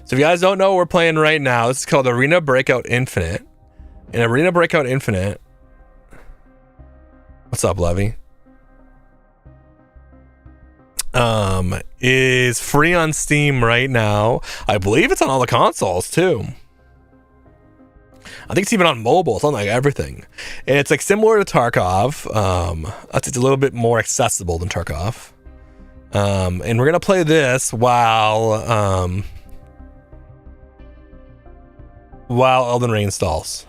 So if you guys don't know what we're playing right now, this is called Arena Breakout Infinite. And Arena Breakout Infinite... What's up, Levy? Is free on Steam right now. I believe it's on all the consoles, too. I think it's even on mobile. It's on like everything. And it's like similar to Tarkov. It's a little bit more accessible than Tarkov. And we're going to play this while Elden Ring installs.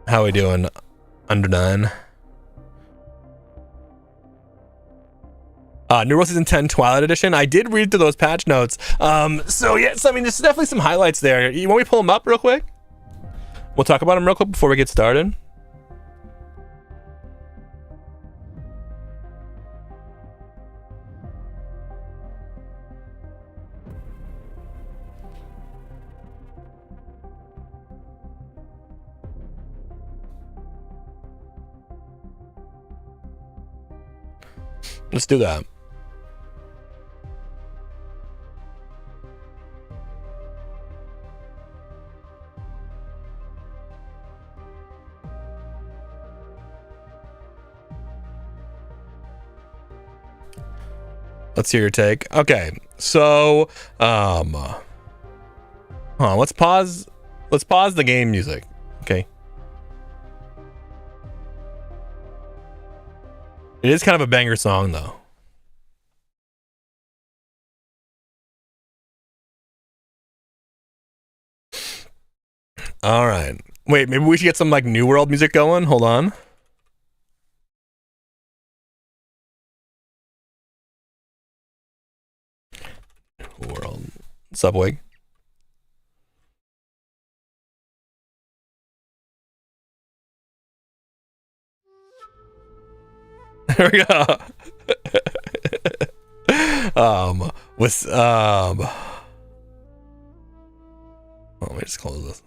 How we doing? Under 9. New World Season 10 Twilight Edition. I did read through those patch notes. So yes, I mean, there's definitely some highlights there. You want me to pull them up real quick? We'll talk about them real quick before we get started. Let's do that. Let's hear your take. Okay, so let's pause the game music. Okay. It is kind of a banger song, though. All right. Wait, maybe we should get some like New World music going. Hold on. New World. Subway. There we go. Let me just close this.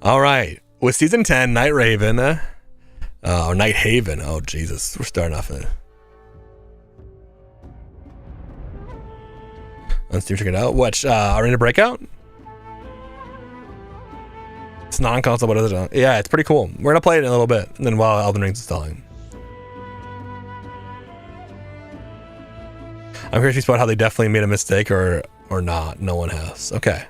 All right, with Season 10, Night Raven, or Night Haven. Oh Jesus, we're starting off in. Let's check it out. What? Arena Breakout? It's non-console, but it's yeah, it's pretty cool. We're gonna play it in a little bit, and then while Elden Ring's installing. I'm curious about how they definitely made a mistake or not. No one has. Okay.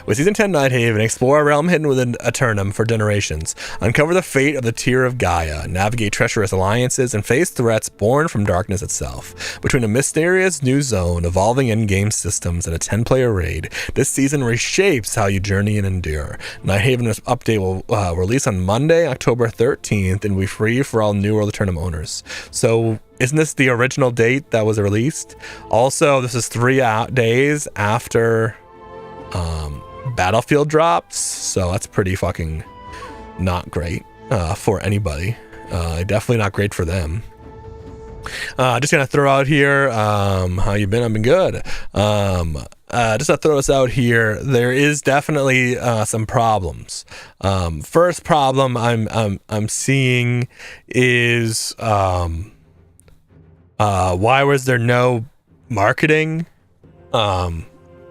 With Season 10 Night Haven, explore a realm hidden within Eternum for generations. Uncover the fate of the Tear of Gaia, navigate treacherous alliances, and face threats born from darkness itself. Between a mysterious new zone, evolving in-game systems, and a 10-player raid, this season reshapes how you journey and endure. Night Haven's update will release on Monday, October 13th, and will be free for all New World Eternum owners. So, isn't this the original date that was released? Also, this is 3 days after Battlefield drops, so that's pretty fucking not great for anybody. Definitely not great for them. Just gonna throw out here, how you been? I've been good. Just to throw us out here, there is definitely some problems. First problem I'm seeing is why was there no marketing to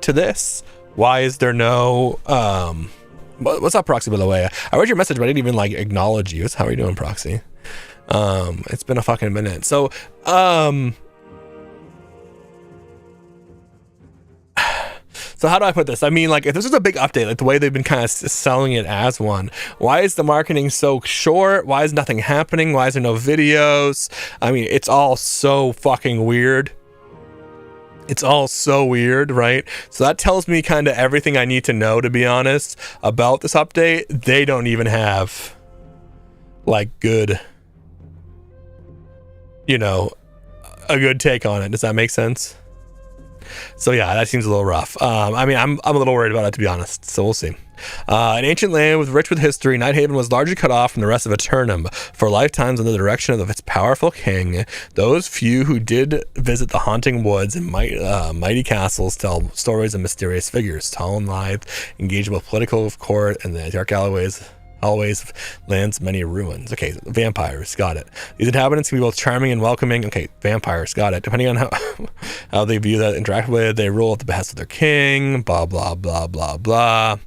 this? Why is there no what's up, Proxy, by the way? I read your message, but I didn't even like acknowledge you. How are you doing, Proxy? It's been a fucking minute. So so how do I put this? I mean, like, if this is a big update, like the way they've been kind of selling it as one, why is the marketing so short? Why is nothing happening? Why is there no videos? I mean, it's all so fucking weird. It's all so weird, right? So that tells me kind of everything I need to know, to be honest, about this update. They don't even have like good, you know, a good take on it. Does that make sense? So yeah, that seems a little rough. I mean, I'm a little worried about it, to be honest. So we'll see. An ancient land rich with history, Nighthaven was largely cut off from the rest of Eternum for lifetimes under the direction of its powerful king. Those few who did visit the haunting woods and mighty castles tell stories of mysterious figures, tall and lithe, engaged with political court and the dark alleyways. Always lands many ruins. Okay, vampires, got it. These inhabitants can be both charming and welcoming. Okay, vampires, got it. Depending on how they view that, interact with, they rule at the behest of their king. Blah blah blah blah blah.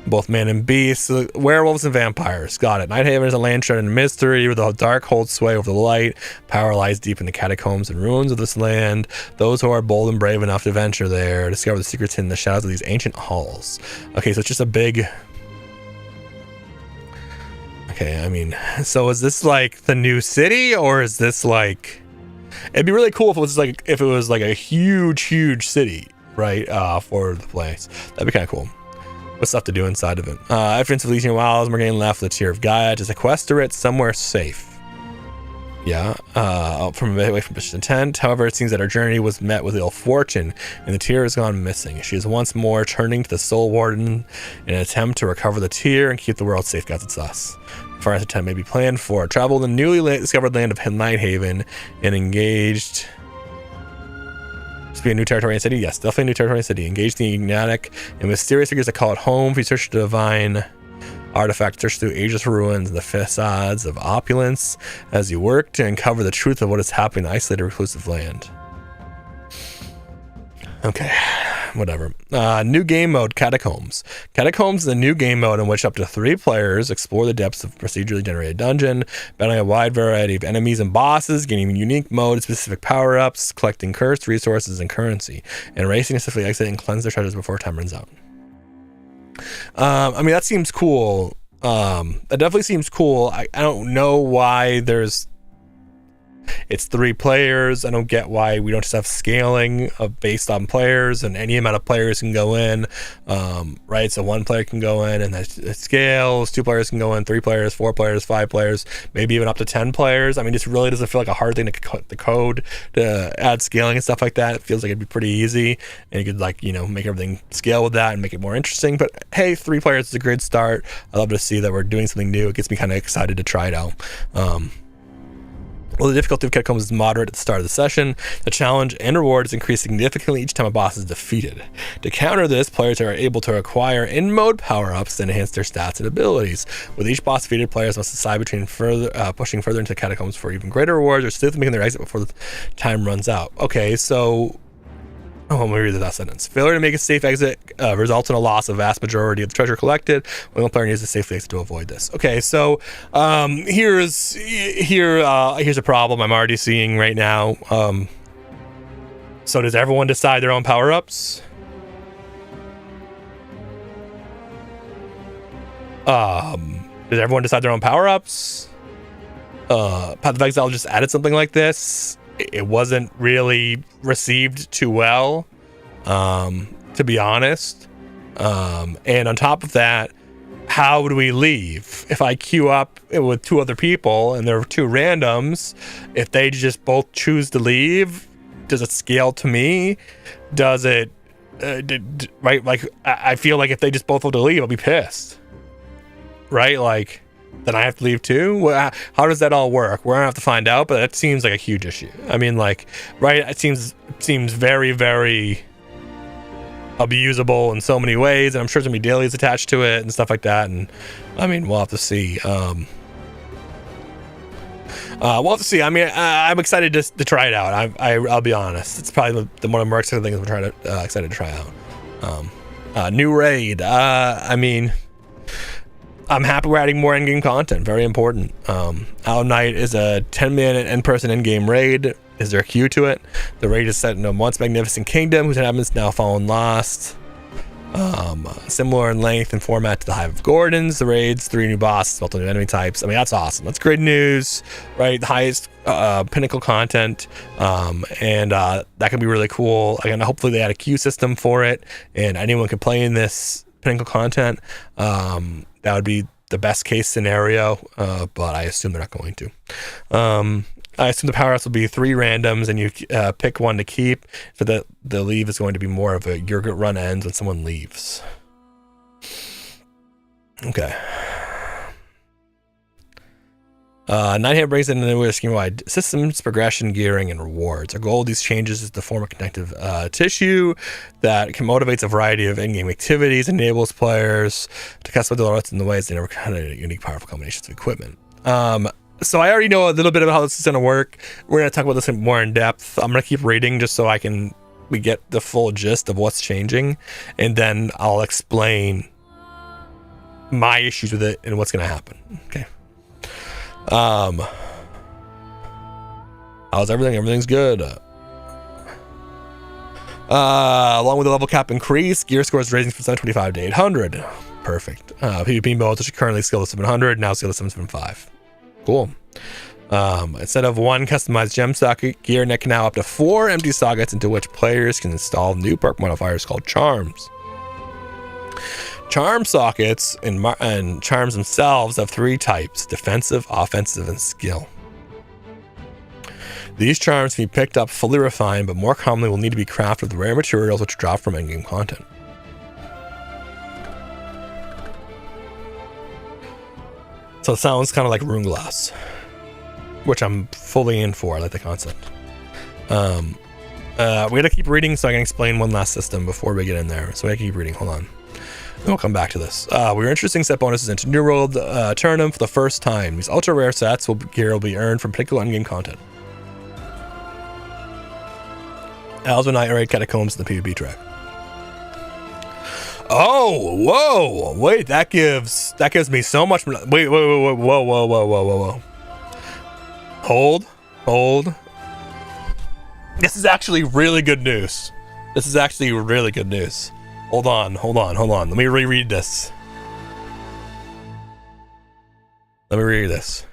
Both man and beast, werewolves and vampires, got it. Nighthaven is a land shrouded in mystery, where the dark holds sway over the light. Power lies deep in the catacombs and ruins of this land. Those who are bold and brave enough to venture there discover the secrets in the shadows of these ancient halls. Okay, so it's just a big... Okay, I mean, so is this like the new city, or is this like... It'd be really cool if it was like a huge city, right? For the place. That'd be kind of cool. With stuff to do inside of it. Evidence of Elysian Wilds, Morgane left the Tier of Gaia to sequester it somewhere safe. Yeah, away from Bishop's tent. However, it seems that her journey was met with ill fortune, and the Tier has gone missing. She is once more turning to the Soul Warden in an attempt to recover the Tier and keep the world safe as it's us. Far as attempt may be planned for. Travel the newly discovered land of Nighthaven and engaged... Be a new territory and city? Yes, definitely a new territory and city. Engage the enigmatic and mysterious figures that call it home. Research the divine artifacts, search through ageless ruins and the facades of opulence as you work to uncover the truth of what is happening in the isolated reclusive land. Okay, whatever. New game mode, Catacombs. Catacombs is a new game mode in which up to 3 players explore the depths of procedurally generated dungeon, battling a wide variety of enemies and bosses, gaining unique mode, specific power-ups, collecting cursed resources and currency, and racing to safely exit and cleanse their treasures before time runs out. I mean, that seems cool. That definitely seems cool. I don't know why it's 3 players. I don't get why we don't just have scaling based on players, and any amount of players can go in, right? So 1 player can go in and that scales, 2 players can go in, 3 players, 4 players, 5 players, maybe even up to 10 players. I mean, this really doesn't feel like a hard thing to cut the code to add scaling and stuff like that. It feels like it'd be pretty easy, and you could, like, you know, make everything scale with that and make it more interesting. But hey, 3 players is a great start. I love to see that we're doing something new. It gets me kind of excited to try it out. Well, the difficulty of Catacombs is moderate at the start of the session. The challenge and reward is increased significantly each time a boss is defeated. To counter this, players are able to acquire in-mode power-ups to enhance their stats and abilities. With each boss defeated, players must decide between pushing further into the Catacombs for even greater rewards or still making their exit before the time runs out. Okay, so... Oh, let me read the last sentence. Failure to make a safe exit results in a loss of vast majority of the treasure collected. One player needs to safely exit to avoid this. Okay, so here's a problem I'm already seeing right now. So does everyone decide their own power-ups? Does everyone decide their own power-ups? Path of Exile just added something like this. It wasn't really received too well, to be honest. And on top of that, how would we leave? If I queue up with 2 other people and there are 2 randoms, if they just both choose to leave, does it scale to me? Does it, right? Like, I feel like if they just both want to leave, I'll be pissed. right? Like, then I have to leave too? Well, how does that all work? We're gonna have to find out, but that seems like a huge issue. I mean, like, right? It seems very, very abusable in so many ways, and I'm sure there's gonna be dailies attached to it and stuff like that. And I mean, we'll have to see. We'll have to see. I mean, I'm excited to try it out. I'll be honest. It's probably one of the more exciting things excited to try out. New raid. I mean, I'm happy we're adding more in-game content. Very important. Out Night is a 10-minute in-person in-game raid. Is there a queue to it? The raid is set in a once magnificent kingdom whose inhabitants now fallen lost. Similar in length and format to the Hive of Gordons. The raids, 3 new bosses, multiple new enemy types. I mean, that's awesome. That's great news, right? The highest pinnacle content, and that can be really cool. Again, hopefully they add a queue system for it, and anyone can play in this pinnacle content. That would be the best case scenario, but I assume they're not going to. I assume the power-ups will be 3 randoms, and you pick one to keep. So the leave is going to be more of a your run ends when someone leaves. Okay. Nighthand brings in a new scheme-wide systems, progression, gearing, and rewards. Our goal of these changes is to form a connective tissue that can motivate a variety of in-game activities, enables players to customize the routes in the ways they never had unique, powerful combinations of equipment. So I already know a little bit about how this is going to work. We're going to talk about this more in depth. I'm going to keep reading just so we get the full gist of what's changing, and then I'll explain my issues with it and what's going to happen. Okay. How's everything? Everything's good. Along with the level cap increase, gear scores raising from 725 to 800. Perfect. PvP modes, which are currently skilled at 700, now skilled at 775. Cool. Instead of 1 customized gem socket, gear net can now up to 4 empty sockets into which players can install new perk modifiers called charms. Charm sockets and charms themselves have 3 types: defensive, offensive, and skill. These charms can be picked up fully refined, but more commonly will need to be crafted with rare materials which drop from in-game content. So it sounds kind of like rune glass, which I'm fully in for. I like the concept. We gotta keep reading so I can explain one last system before we get in there. So I keep reading. Hold on. Then we'll come back to this. We're introducing set bonuses into New World Turnham for the first time. These ultra rare sets will be earned from particular in-game content. Elden Night Raid Catacombs in the PvP track. Oh, whoa, wait, that gives me so much. Wait, whoa. Hold. This is actually really good news. Hold on. Let me reread this. This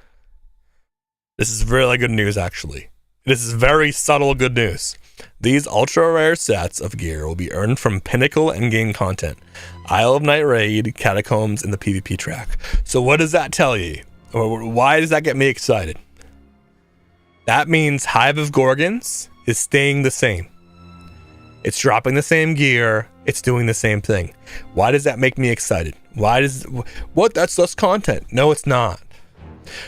is really good news, actually. This is very subtle good news. These ultra rare sets of gear will be earned from pinnacle in-game content. Isle of Night Raid, Catacombs, and the PvP track. So what does that tell you? Or why does that get me excited? That means Hive of Gorgons is staying the same. It's dropping the same gear. It's doing the same thing. Why does that make me excited? That's less content. No, it's not.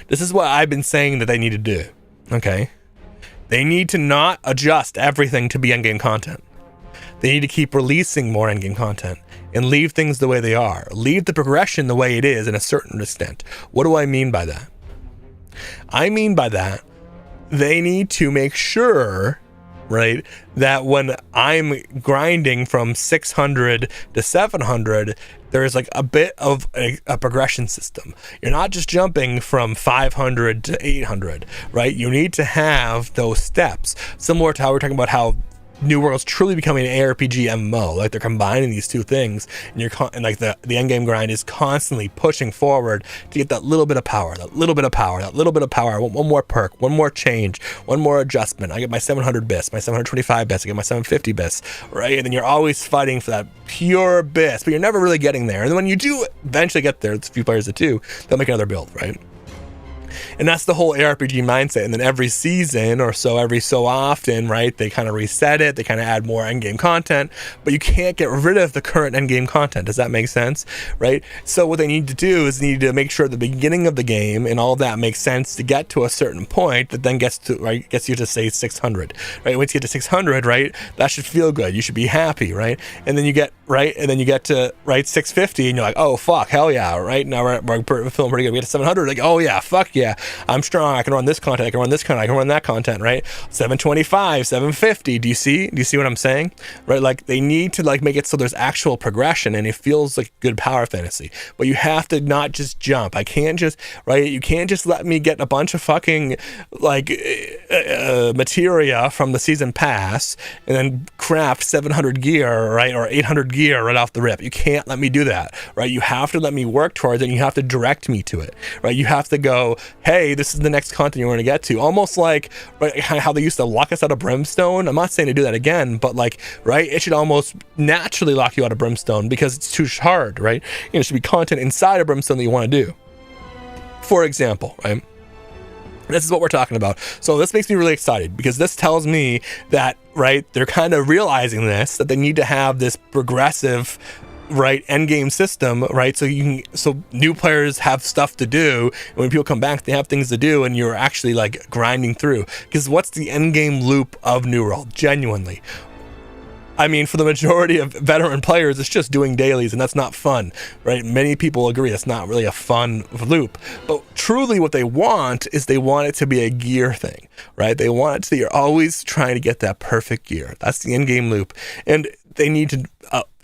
This is what I've been saying that they need to do. Okay? They need to not adjust everything to be in-game content. They need to keep releasing more in-game content and leave things the way they are. Leave the progression the way it is in a certain extent. What do I mean by that? I mean by that, they need to make sure, right, that when I'm grinding from 600 to 700, there's like a bit of a progression system. You're not just jumping from 500 to 800, right? You need to have those steps, similar to how we're talking about how New World's truly becoming an ARPG MMO. Like, they're combining these two things, and and like the end game grind is constantly pushing forward to get that little bit of power. I want one more perk, one more change, one more adjustment. I get my 700 bits, my 725 bits, I get my 750 bits, right? And then you're always fighting for that pure bits, but you're never really getting there. And then when you do eventually get there, it's a few players that do, they'll make another build, right? And that's the whole ARPG mindset. And then every season or so, every so often, right, they kind of reset it, they kind of add more endgame content, but you can't get rid of the current endgame content. Does that make sense? Right? So what they need to do is they need to make sure at the beginning of the game and all of that makes sense to get to a certain point that then gets you to say 600, right? Once you get to 600, right, that should feel good. You should be happy, right? And then you get to 650 and you're like, oh fuck, hell yeah, right? Now we're feeling pretty good. We get to 700, like, oh yeah, fuck yeah, I'm strong. I can run this content. I can run this content. I can run that content, right? 725, 750. Do you see what I'm saying? Right? Like they need to like make it so there's actual progression and it feels like good power fantasy. But you have to not just jump. You can't just let me get a bunch of fucking like materia from the season pass and then craft 700 gear, right, or 800 gear right off the rip. You can't let me do that, right? You have to let me work towards it and you have to direct me to it, right? You have to go, hey, this is the next content you want to get to. Almost like, right, how they used to lock us out of Brimstone. I'm not saying to do that again, but like, right, it should almost naturally lock you out of Brimstone because it's too hard, right? It should be content inside of Brimstone that you want to do. For example, right? This is what we're talking about. So this makes me really excited because this tells me that, right, they're kind of realizing this, that they need to have this progressive, right, end game system, right, so new players have stuff to do, and when people come back they have things to do and you're actually like grinding through. Because what's the end game loop of New World? Genuinely, I mean, for the majority of veteran players, it's just doing dailies, and that's not fun, right? Many people agree that's not really a fun loop. But truly what they want is they want it to be a gear thing, right? They want it to be, you're always trying to get that perfect gear. That's the in-game loop. And they need to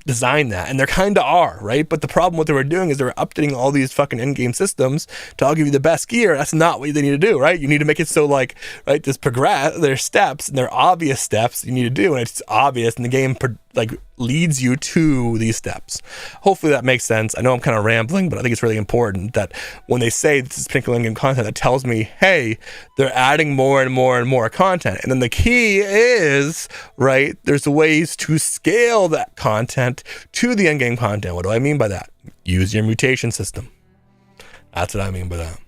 design that, and they kind of are, right? But the problem what they were doing is they were updating all these fucking end-game systems to all give you the best gear. That's not what they need to do, right? You need to make it so like, right, this progress, there's steps and they're obvious steps you need to do, and it's obvious, and the game like leads you to these steps. Hopefully that makes sense. I know I'm kind of rambling, but I think it's really important that when they say this is particular in-game content, that tells me, hey, they're adding more and more and more content. And then the key is, right, there's ways to scale that content to the end-game content. What do I mean by that? Use your mutation system. That's what I mean by that.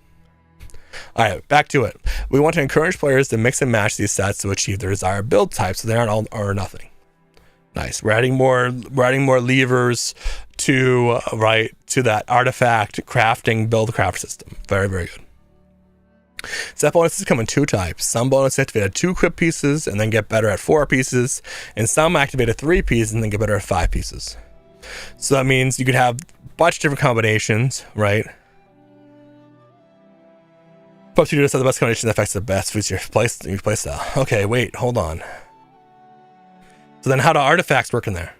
All right, back to it. We want to encourage players to mix and match these sets to achieve their desired build type, so they aren't all or nothing. Nice. We're adding more levers to to that artifact crafting build craft system. Very, very good. Set bonuses come in two types. Some bonuses activate at 2 equip pieces and then get better at 4 pieces, and some activate at 3 pieces and then get better at 5 pieces. So that means you could have a bunch of different combinations, right? Plus you just have the best combination that affects the best foods your play style. Okay, wait, hold on. So then how do artifacts work in there?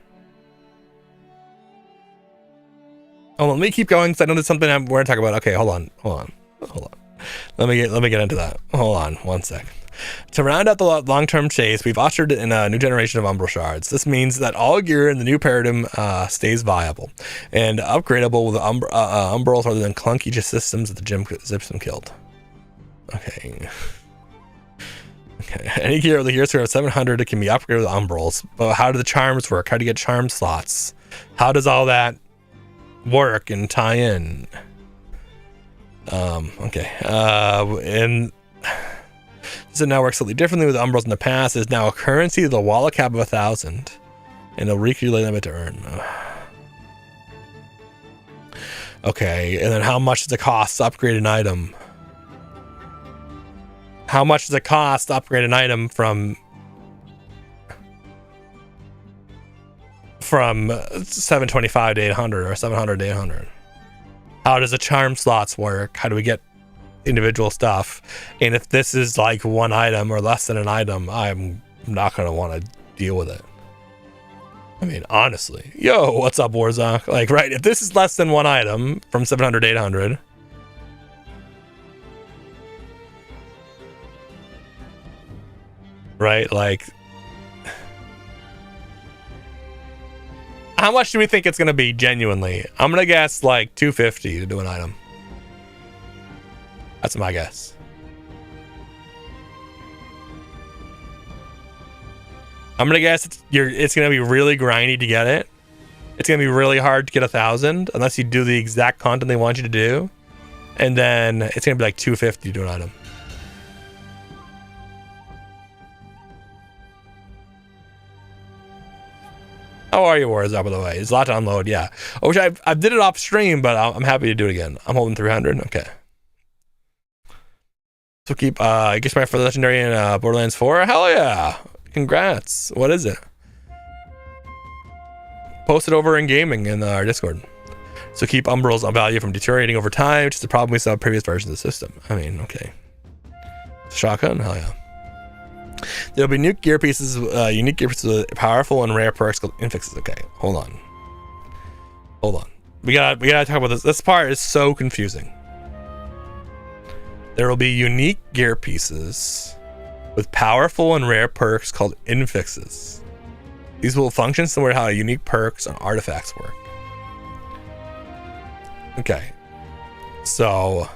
Oh, let me keep going because I know there's something we're going to talk about. Okay, hold on. Let me get into that. Hold on one sec. To round out the long-term chase, we've ushered in a new generation of Umbral Shards. This means that all gear in the new paradigm stays viable and upgradable with Umbrals rather than clunky systems that the Jim Zipson killed. Okay. Any gear with the gear score of 700, it can be upgraded with Umbrals. But how do the charms work? How do you get charm slots? How does all that work and tie in? Okay. And this now works slightly differently with Umbrals in the past. There's now a currency with a wallet cap of 1,000 and a weekly limit to earn. Okay, and then how much does it cost to upgrade an item? How much does it cost to upgrade an item from 725 to 800 or 700 to 800? How does the charm slots work? How do we get individual stuff? And if this is like one item or less than an item, I'm not going to want to deal with it. I mean, honestly. Yo, what's up, Warzok? Like, right, if this is less than one item from 700 to 800... right, like, how much do we think it's gonna be genuinely? I'm gonna guess like 250 to do an item. That's my guess. I'm gonna guess it's gonna be really grindy to get it. It's gonna be really hard to get 1,000 unless you do the exact content they want you to do, And then it's going to be like 250 to do an item. How are you, Warzone, by the way? It's a lot to unload, yeah. I wish I did it off stream, but I'm happy to do it again. I'm holding 300. Okay. So keep, get my for the legendary in Borderlands 4. Hell yeah. Congrats. What is it? Post it over in gaming in our Discord. So keep Umbral's value from deteriorating over time, which is the problem we saw with previous versions of the system. I mean, okay. Shotgun? Hell yeah. There'll be new gear pieces, unique gear pieces with powerful and rare perks called infixes. Okay, hold on. We gotta talk about this. This part is so confusing. There will be unique gear pieces with powerful and rare perks called infixes. These will function similar to how unique perks and artifacts work. Okay. So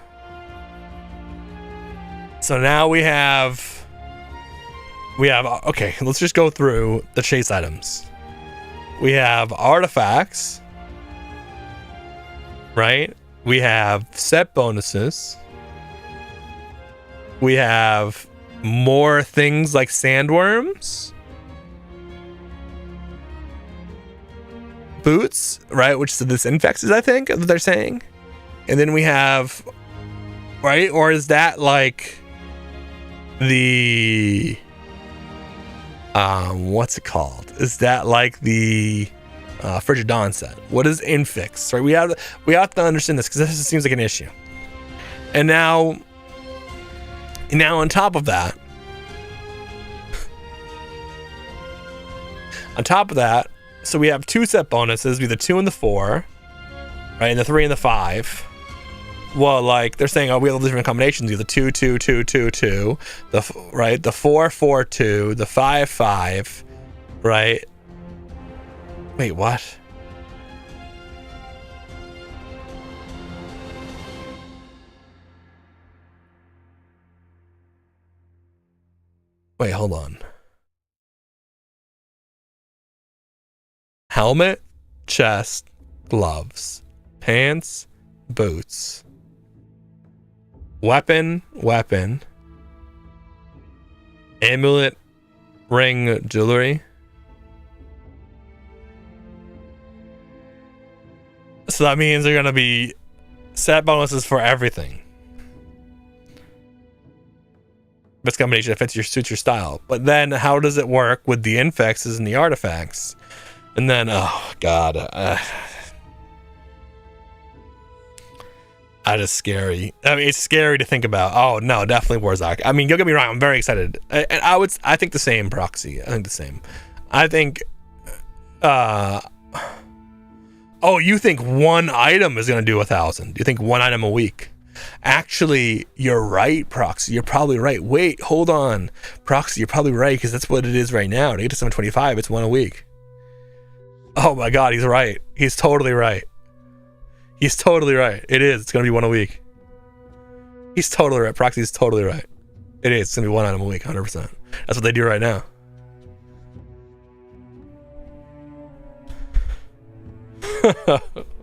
now we have okay, let's just go through the chase items. We have artifacts, right? We have set bonuses. We have more things like sandworms, boots, right? Which is this infixes, I think, that they're saying. And then we have, right? Or is that like the what's it called? Is that like the Frigid Dawn set? What is infix? Right? We have to understand this because this seems like an issue. And now on top of that, so we have two set bonuses, be the 2 and the 4, right? And the 3 and the 5. Well, like they're saying, oh, we have all different combinations. You have the 2, 2, 2, 2, 2, right? The 4, 4, 2, the 5, 5, right? Wait, what? Wait, hold on. Helmet, chest, gloves, pants, boots, weapon, amulet, ring, jewelry. So that means they're gonna be set bonuses for everything. Best combination that suits your style. But then how does it work with the infixes and the artifacts? And then, oh god, that is scary. I mean, it's scary to think about. Oh no, definitely Warzone. I mean, don't get me wrong, I'm very excited. And I think the same, Proxy. I think the same. I think, oh, you think one item is gonna do 1,000? You think one item a week? Actually, you're right, Proxy. You're probably right. Wait, hold on, Proxy. You're probably right because that's what it is right now. To get to 725, it's one a week. Oh my god, he's right. He's totally right. He's totally right. It is. It's gonna be one a week. He's totally right. Proxy's totally right. It is. It's gonna be one item a week, 100%. That's what they do right now.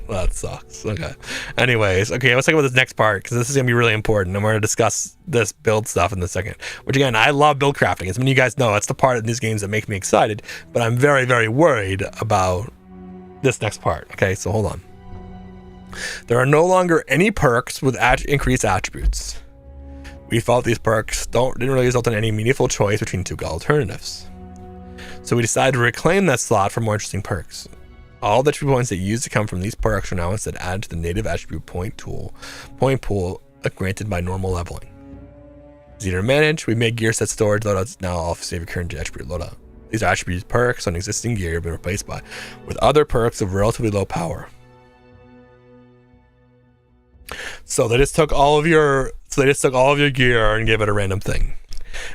That sucks. Okay. Anyways, okay, let's talk about this next part because this is gonna be really important, and we're gonna discuss this build stuff in a second. Which again, I love build crafting. As many of you guys know, that's the part of these games that makes me excited. But I'm very, very worried about this next part. Okay, so hold on. There are no longer any perks with increased attributes. We felt these perks didn't really result in any meaningful choice between two alternatives. So we decided to reclaim that slot for more interesting perks. All the attribute points that used to come from these perks are now instead added to the native attribute point pool granted by normal leveling. Easier to manage, we made gear set storage loadouts now all save your current attribute loadout. These are attribute perks on existing gear have been replaced with other perks of relatively low power. So they just took all of your gear and gave it a random thing.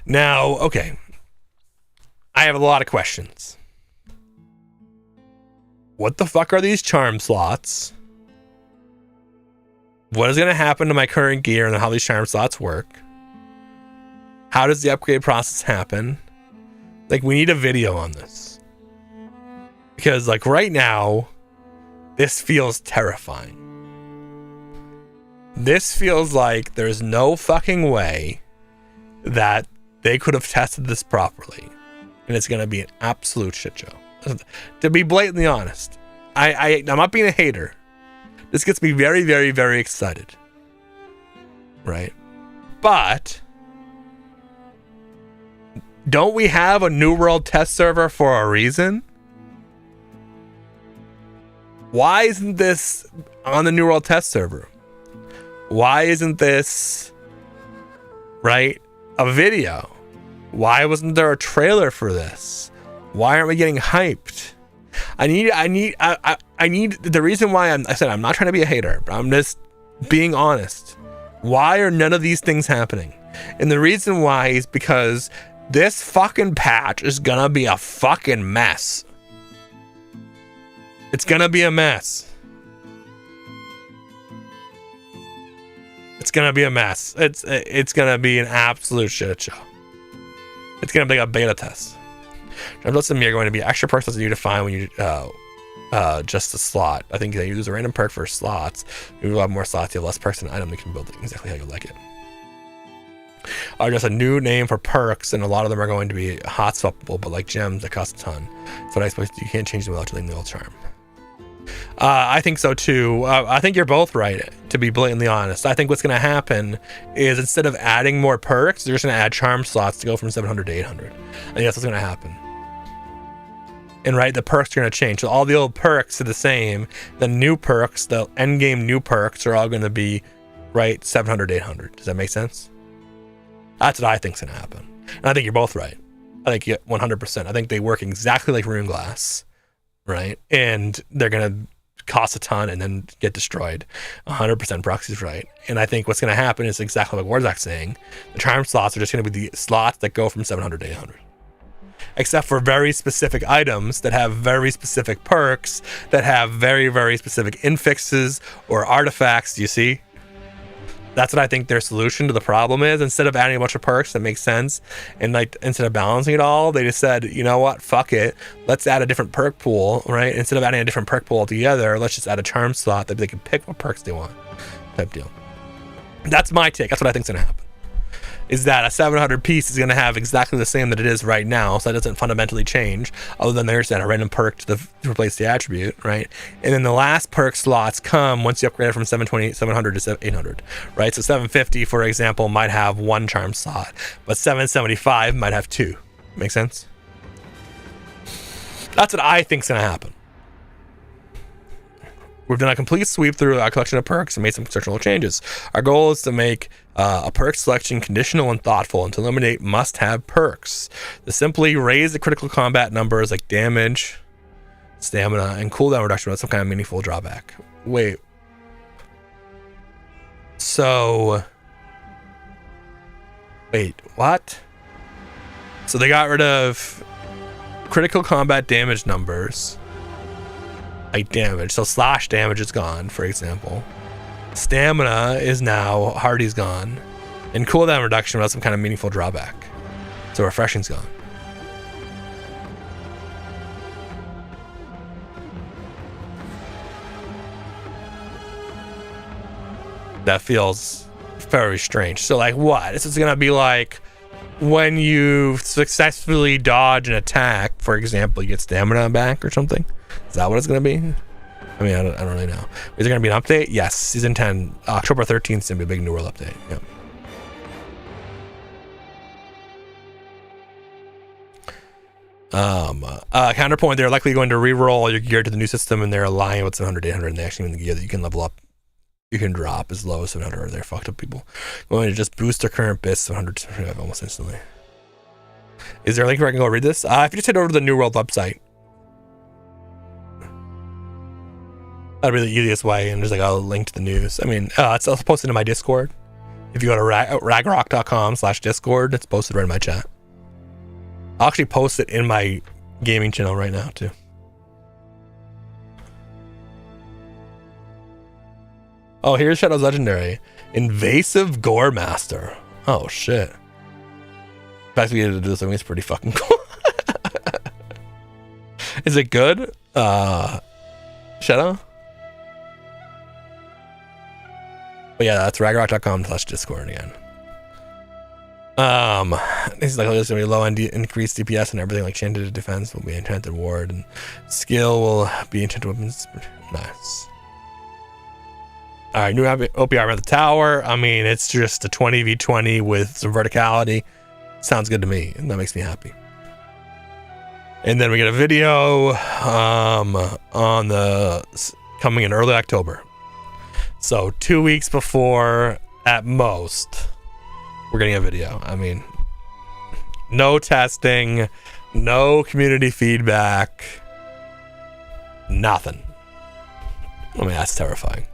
Now, okay. I have a lot of questions. What the fuck are these charm slots? What is going to happen to my current gear and how these charm slots work? How does the upgrade process happen? Like, we need a video on this. Because, like, right now, this feels terrifying. This feels like there's no fucking way that they could have tested this properly, and it's gonna be an absolute shit show. To be blatantly honest, I'm not being a hater. This gets me very, very, very excited, right? But don't we have a New World test server for a reason? Why isn't this on the New World test server? Why isn't this, right, a video? Why wasn't there a trailer for this? Why aren't we getting hyped? I need the reason why I said I'm not trying to be a hater, but I'm just being honest. Why are none of these things happening? And the reason why is because this fucking patch is gonna be a fucking mess. It's gonna be a mess. It's gonna be a mess. It's gonna be an absolute shit show. It's gonna be a beta test. Drops of me are going to be extra perks that you define when you just a slot. I think that you use a random perk for slots. You have more slots, you have less perks and item. You can build it exactly how you like it. Just a new name for perks, and a lot of them are going to be hot swappable, but like gems that cost a ton. So I suppose you can't change them without leaving the old charm. I think so too. I think you're both right, to be blatantly honest. I think what's going to happen is instead of adding more perks, they're just going to add charm slots to go from 700 to 800. I think that's what's going to happen. And right, the perks are going to change. So all the old perks are the same. The new perks, the end game new perks, are all going to be, right, 700 to 800. Does that make sense? That's what I think's going to happen. And I think you're both right. I think you 100%. I think they work exactly like Rune Glass, right? And they're going to cost a ton and then get destroyed. 100% Proxy's right. And I think what's going to happen is exactly like Warzak's saying. The charm slots are just going to be the slots that go from 700 to 800. Except for very specific items that have very specific perks, that have very, very specific infixes or artifacts. Do you see? That's what I think their solution to the problem is. Instead of adding a bunch of perks that make sense, and like instead of balancing it all, they just said, you know what, fuck it, let's add a different perk pool, right? Instead of adding a different perk pool altogether, let's just add a charm slot that they can pick what perks they want, type deal. That's my take. That's what I think's gonna happen. Is that a 700 piece is going to have exactly the same that it is right now, so that doesn't fundamentally change, other than there's that a random perk to replace the attribute, right? And then the last perk slots come once you upgrade it from 700 to 800, right? So 750, for example, might have one charm slot, but 775 might have two. Make sense? That's what I think's going to happen. We've done a complete sweep through our collection of perks and made some structural changes. Our goal is to make a perk selection conditional and thoughtful, and to eliminate must-have perks. To simply raise the critical combat numbers like damage, stamina, and cooldown reduction without some kind of meaningful drawback. Wait. So... Wait, what? So they got rid of critical combat damage numbers. Like damage, so slash damage is gone, for example. Stamina is now, hardy's gone, and cooldown reduction without some kind of meaningful drawback. So refreshing's gone. That feels very strange. So like what? This is gonna be like when you successfully dodge an attack, for example, you get stamina back or something. Is that what it's going to be? I mean, I don't really know. Is there going to be an update? Yes. Season 10, October 13th is going to be a big New World update. Yep. Counterpoint, they're likely going to re-roll your gear to the new system, and they're aligning with 700, 800, and they actually mean the gear that you can level up. You can drop as low as 700, or they're fucked up people. Going to just boost their current bits 700 to almost instantly. Is there a link where I can go read this? If you just head over to the New World website, that'd be the easiest way, and there's like a link to the news. I mean, it's also posted in my Discord. If you go to Rægrok.com/Discord, it's posted right in my chat. I'll actually post it in my gaming channel right now too. Oh, here's Shadow's Legendary. Invasive Gore Master. Oh shit. The fact we get to do this, I mean, it's pretty fucking cool. Is it good? Shadow? But yeah, that's Rægrok.com/Discord again. This is like there's gonna be low end increased DPS and everything. Like enchanted defense will be enchanted ward, and skill will be enchanted weapons. Nice. All right, new OPR at the tower. I mean, it's just a 20v20 with some verticality. Sounds good to me, and that makes me happy. And then we get a video on the coming in early October. So 2 weeks before, at most, we're getting a video. I mean, no testing, no community feedback, nothing. I mean, that's terrifying.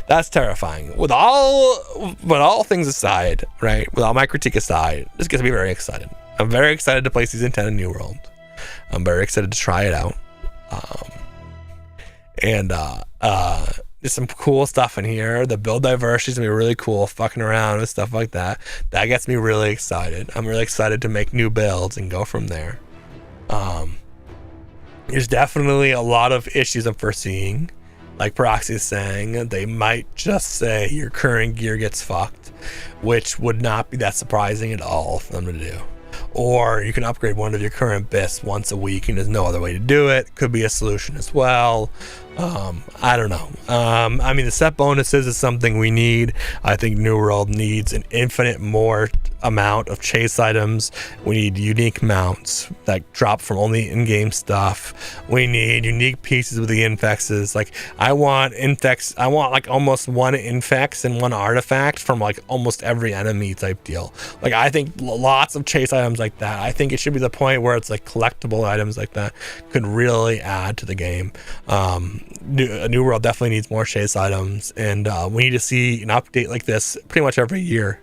That's terrifying. But all things aside, right? With all my critique aside, this gets me very excited. I'm very excited to play Season 10 in New World. I'm very excited to try it out. There's some cool stuff in here. The build diversity is going to be really cool, fucking around with stuff like that. That gets me really excited. I'm really excited to make new builds and go from there. There's definitely a lot of issues I'm foreseeing. Like Proxy is saying, they might just say your current gear gets fucked, which would not be that surprising at all for them to do. Or you can upgrade one of your current bits once a week and there's no other way to do it. Could be a solution as well. I don't know. I mean, the set bonuses is something we need. I think New World needs an infinite more amount of chase items. We need unique mounts that drop from only in-game stuff. We need unique pieces with the infexes. Like I want like almost one infex and one artifact from like almost every enemy type deal. Like I think lots of chase items like that. I think it should be the point where it's like collectible items like that could really add to the game. New World definitely needs more chase items, and we need to see an update like this pretty much every year,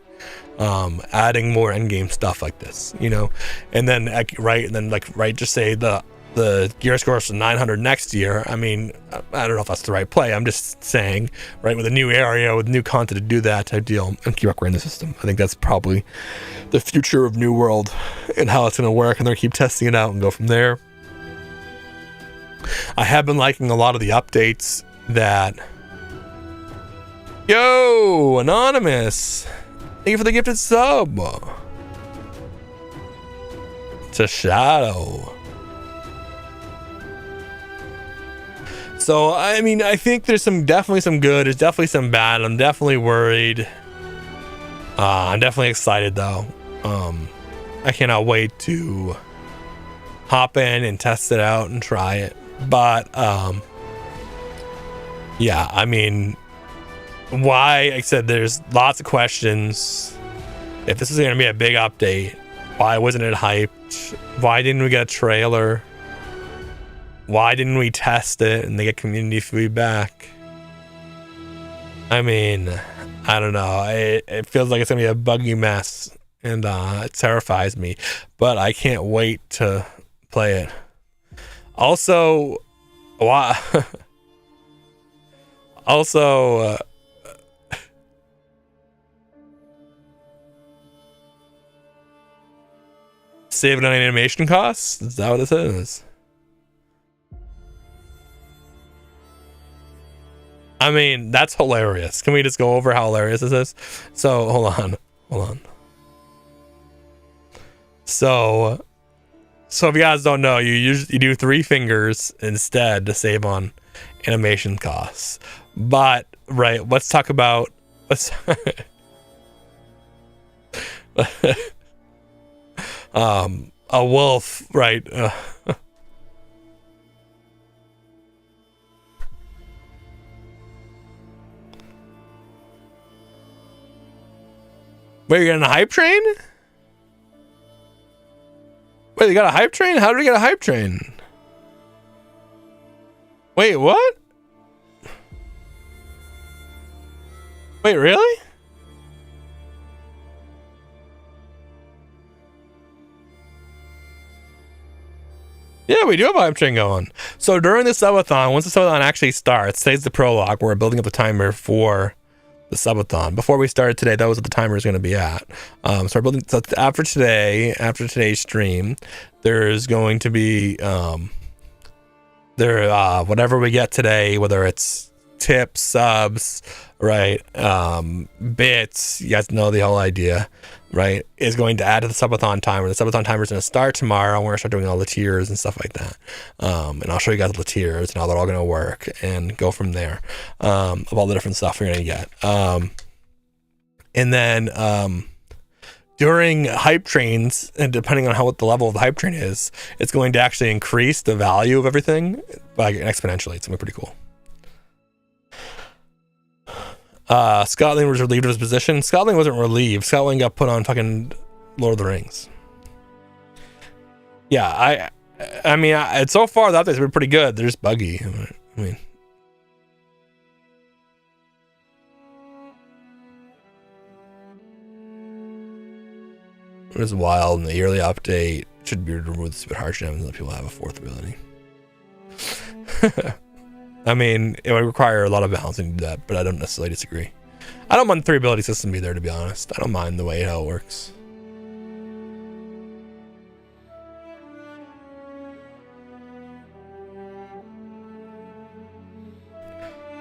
adding more endgame stuff like this, you know. And then just say the gear scores to 900 next year. I mean, I don't know if that's the right play. I'm just saying, right, with a new area, with new content to do that type deal and keep upgrading the system. I think that's probably the future of New World and how it's going to work, and they're going to keep testing it out and go from there. I have been liking a lot of the updates that... Yo, Anonymous! Thank you for the gifted sub! To Shadow. So, I mean, I think there's definitely some good, there's definitely some bad. I'm definitely worried. I'm definitely excited, though. I cannot wait to hop in and test it out and try it. But yeah, I mean, why? Like I said, there's lots of questions. If this is going to be a big update, why wasn't it hyped? Why didn't we get a trailer? Why didn't we test it and they get community feedback? I mean, I don't know. It feels like it's going to be a buggy mess, and it terrifies me. But I can't wait to play it. Also, saving on animation costs? Is that what this is? I mean, that's hilarious. Can we just go over how hilarious this is? So, hold on. So if you guys don't know, you do 3 fingers instead to save on animation costs. But right, let's talk about a wolf, right? Wait, you're getting a hype train? Wait, you got a hype train? How did we get a hype train? Wait, what? Wait, really? Yeah, we do have a hype train going. So during the subathon, once the subathon actually starts, today's the prologue, we're building up the timer for the subathon. Before we started today, that was what the timer is going to be at. So we're building. So after today's stream, there's going to be whatever we get today, whether it's tips, subs, right? Bits. You guys know the whole idea, right? Is going to add to the Subathon timer. The Subathon timer is going to start tomorrow. We're going to start doing all the tiers and stuff like that. And I'll show you guys the tiers and how they're all going to work and go from there. Of all the different stuff you're going to get. And then during hype trains, and depending on what the level of the hype train is, it's going to actually increase the value of everything by exponentially. It's going to be pretty cool. Scotland was relieved of his position. Scotland wasn't relieved. Scotland got put on fucking Lord of the Rings. Yeah, I mean, so far the updates have been pretty good. They're just buggy. I mean, it was wild, and the yearly update should be removed the stupid harsh gems and let people have a fourth ability. I mean, it would require a lot of balancing to do that, but I don't necessarily disagree. I don't mind the 3 ability system either, to be honest. I don't mind the way how it works.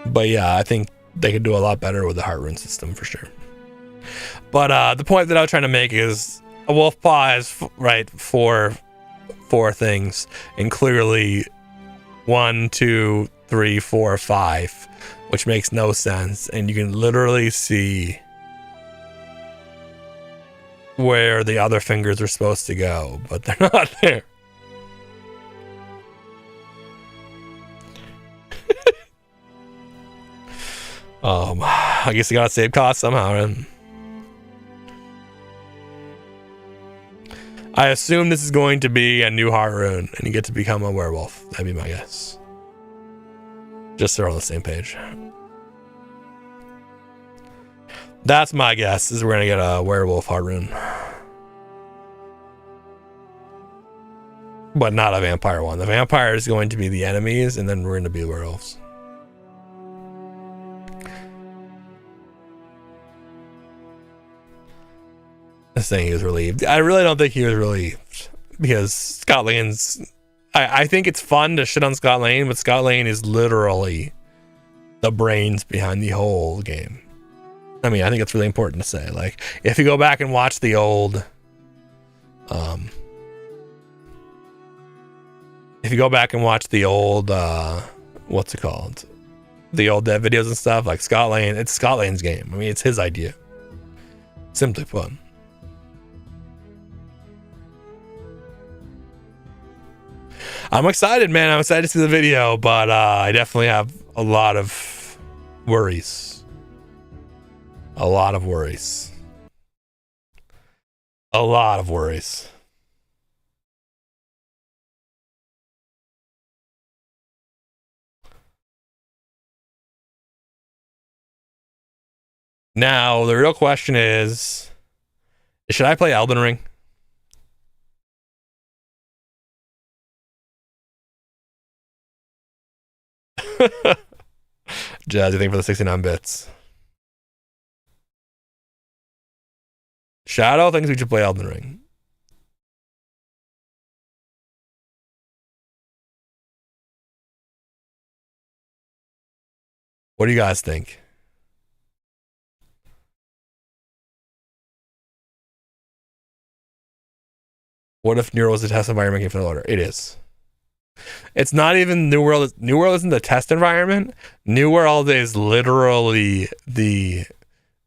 But yeah, I think they could do a lot better with the heart rune system for sure. But the point that I was trying to make is a wolf paw has right four things, and clearly 1, 2, 3, 4, 5, which makes no sense, and you can literally see where the other fingers are supposed to go, but they're not there. I guess you gotta save costs somehow, and I assume this is going to be a new heart rune, and you get to become a werewolf. That'd be my guess. Just so we're on the same page. That's my guess, is we're gonna get a werewolf heart rune. But not a vampire one. The vampire is going to be the enemies, and then we're gonna be werewolves. Saying he was relieved. I really don't think he was relieved, because Scott Lane's I think it's fun to shit on Scott Lane, but Scott Lane is literally the brains behind the whole game. I mean, I think it's really important to say, like, if you go back and watch the old what's it called, the old dev videos and stuff, like Scott Lane, it's Scott Lane's game. I mean, it's his idea, simply put. I'm excited, man. I'm excited to see the video, but I definitely have a lot of worries. A lot of worries. A lot of worries. Now, the real question is, should I play Elden Ring? Jazz, you think for the 69 bits? Shadow thinks we should play Elden Ring. What do you guys think? What if New World is a test environment game for the order? It is. It's not even New World. New World isn't the test environment. New World is literally the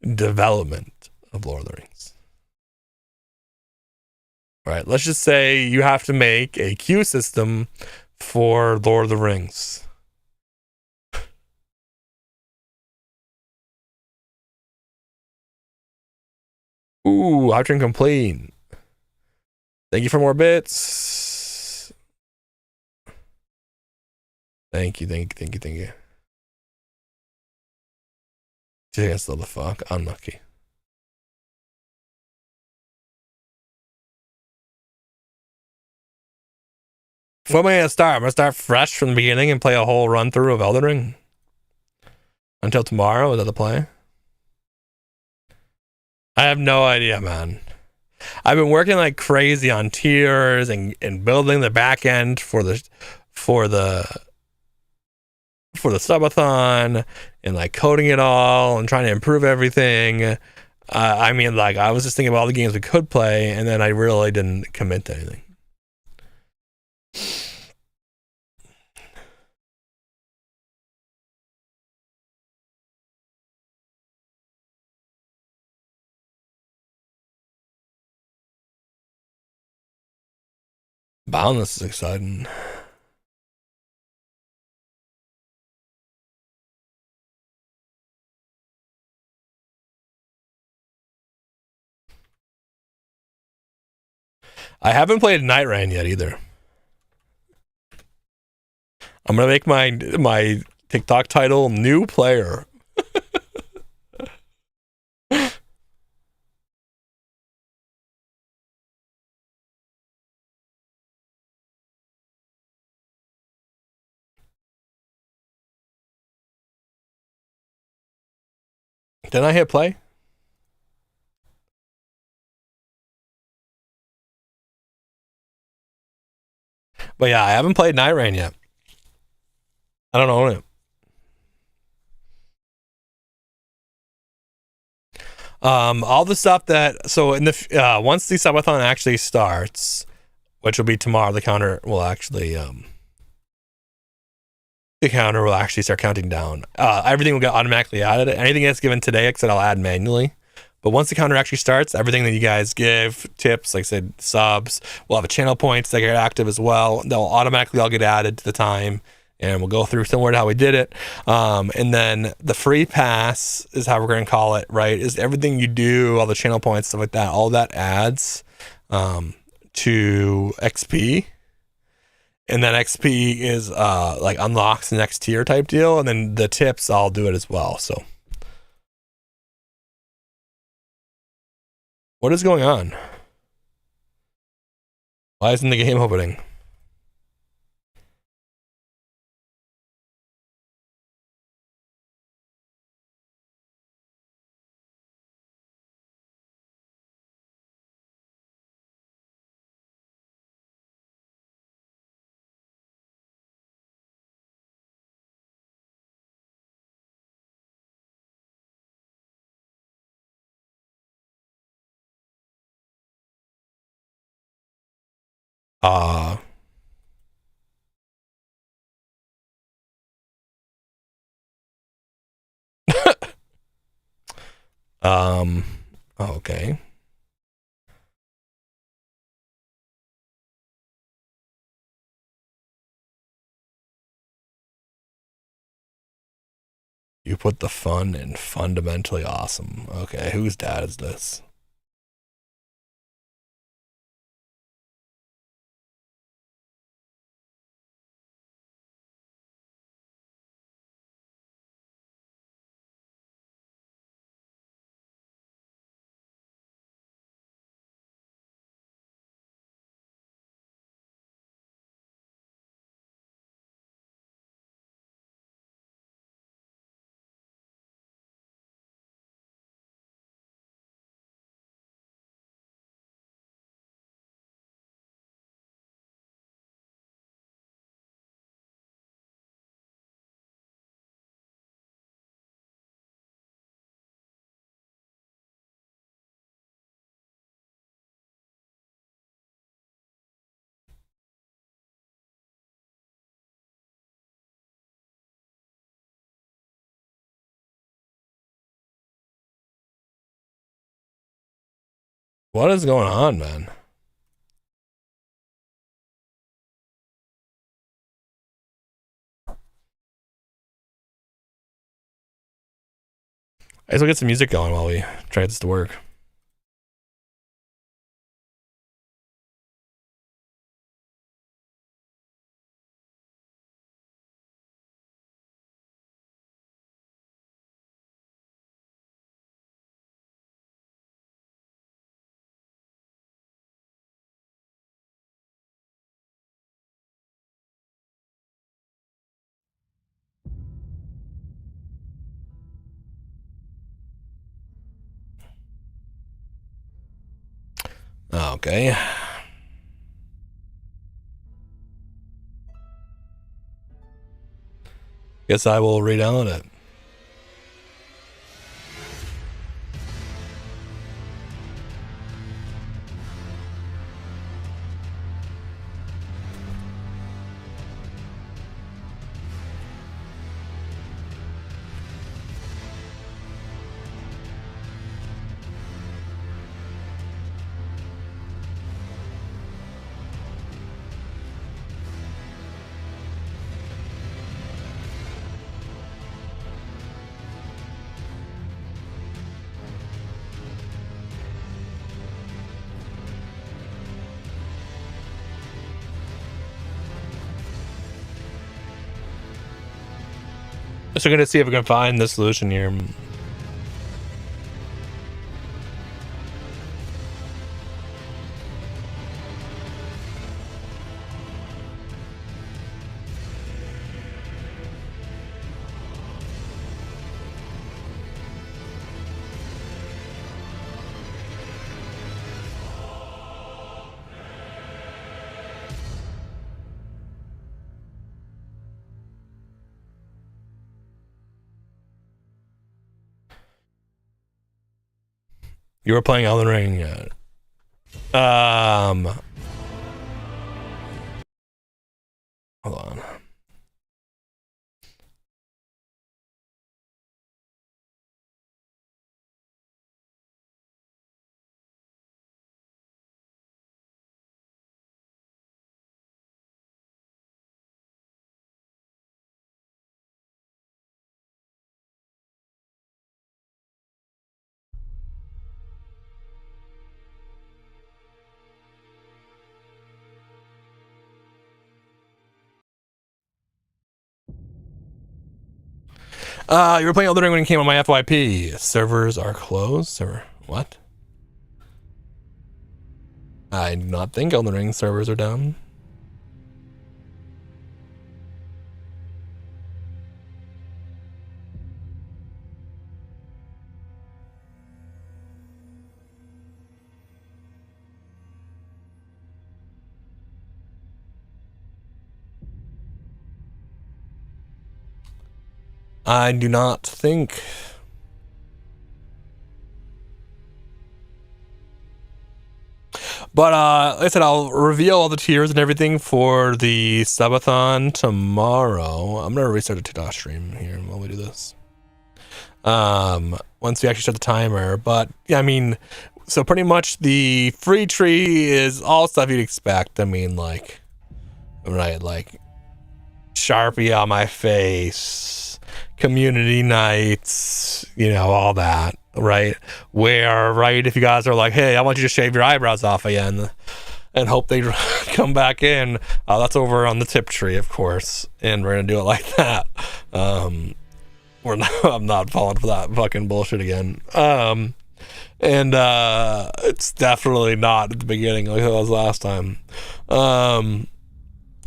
development of Lord of the Rings. All right, let's just say you have to make a queue system for Lord of the Rings. Ooh, option complete. Thank you for more bits. Thank you. Do you think I still the fuck? Unlucky. What am I gonna start? I'm gonna start fresh from the beginning and play a whole run through of Elden Ring until tomorrow. Is that the play? I have no idea, man. I've been working like crazy on tiers and building the back end for the for the subathon and like coding it all and trying to improve everything. I mean, like, I was just thinking about all the games we could play, and then I really didn't commit to anything. Boundless is exciting. I haven't played Night Rain yet either. I'm gonna make my TikTok title "New Player." Didn't I hit play? But yeah, I haven't played Night Rain yet. I don't own it. All the stuff that in the once the subathon actually starts, which will be tomorrow, the counter will actually start counting down. Everything will get automatically added. Anything that's given today, except I'll add manually. But once the counter actually starts, everything that you guys give, tips, like I said, subs, we'll have a channel points that get active as well. They'll automatically all get added to the time, and we'll go through similar to how we did it. And then the free pass is how we're going to call it, right? Is everything you do, all the channel points, stuff like that, all that adds to XP. And then XP is like unlocks the next tier type deal, and then the tips, I'll do it as well. So what is going on? Why isn't the game opening? Okay. You put the fun in fundamentally awesome. Okay, whose dad is this? What is going on, man? I guess we'll get some music going while we try this to work. Okay. Guess I will re-download it. So we're gonna see if we can find the solution here. You were playing Elden Ring. Hold on. You were playing Elden Ring when it came on my FYP. Servers are closed, or what? I do not think Elden Ring servers are down. I do not think. But like I said, I'll reveal all the tiers and everything for the Subathon tomorrow. I'm gonna restart the 2 stream here while we do this. Once we actually start the timer. But yeah, I mean, so pretty much the free tree is all stuff you'd expect. I mean, like, right, like Sharpie on my face, community nights, you know, all that, right? Where, right, if you guys are like, hey, I want you to shave your eyebrows off again and hope they come back in, that's over on the tip tree, of course, and we're gonna do it like that. I'm not falling for that fucking bullshit again. And it's definitely not at the beginning like it was last time.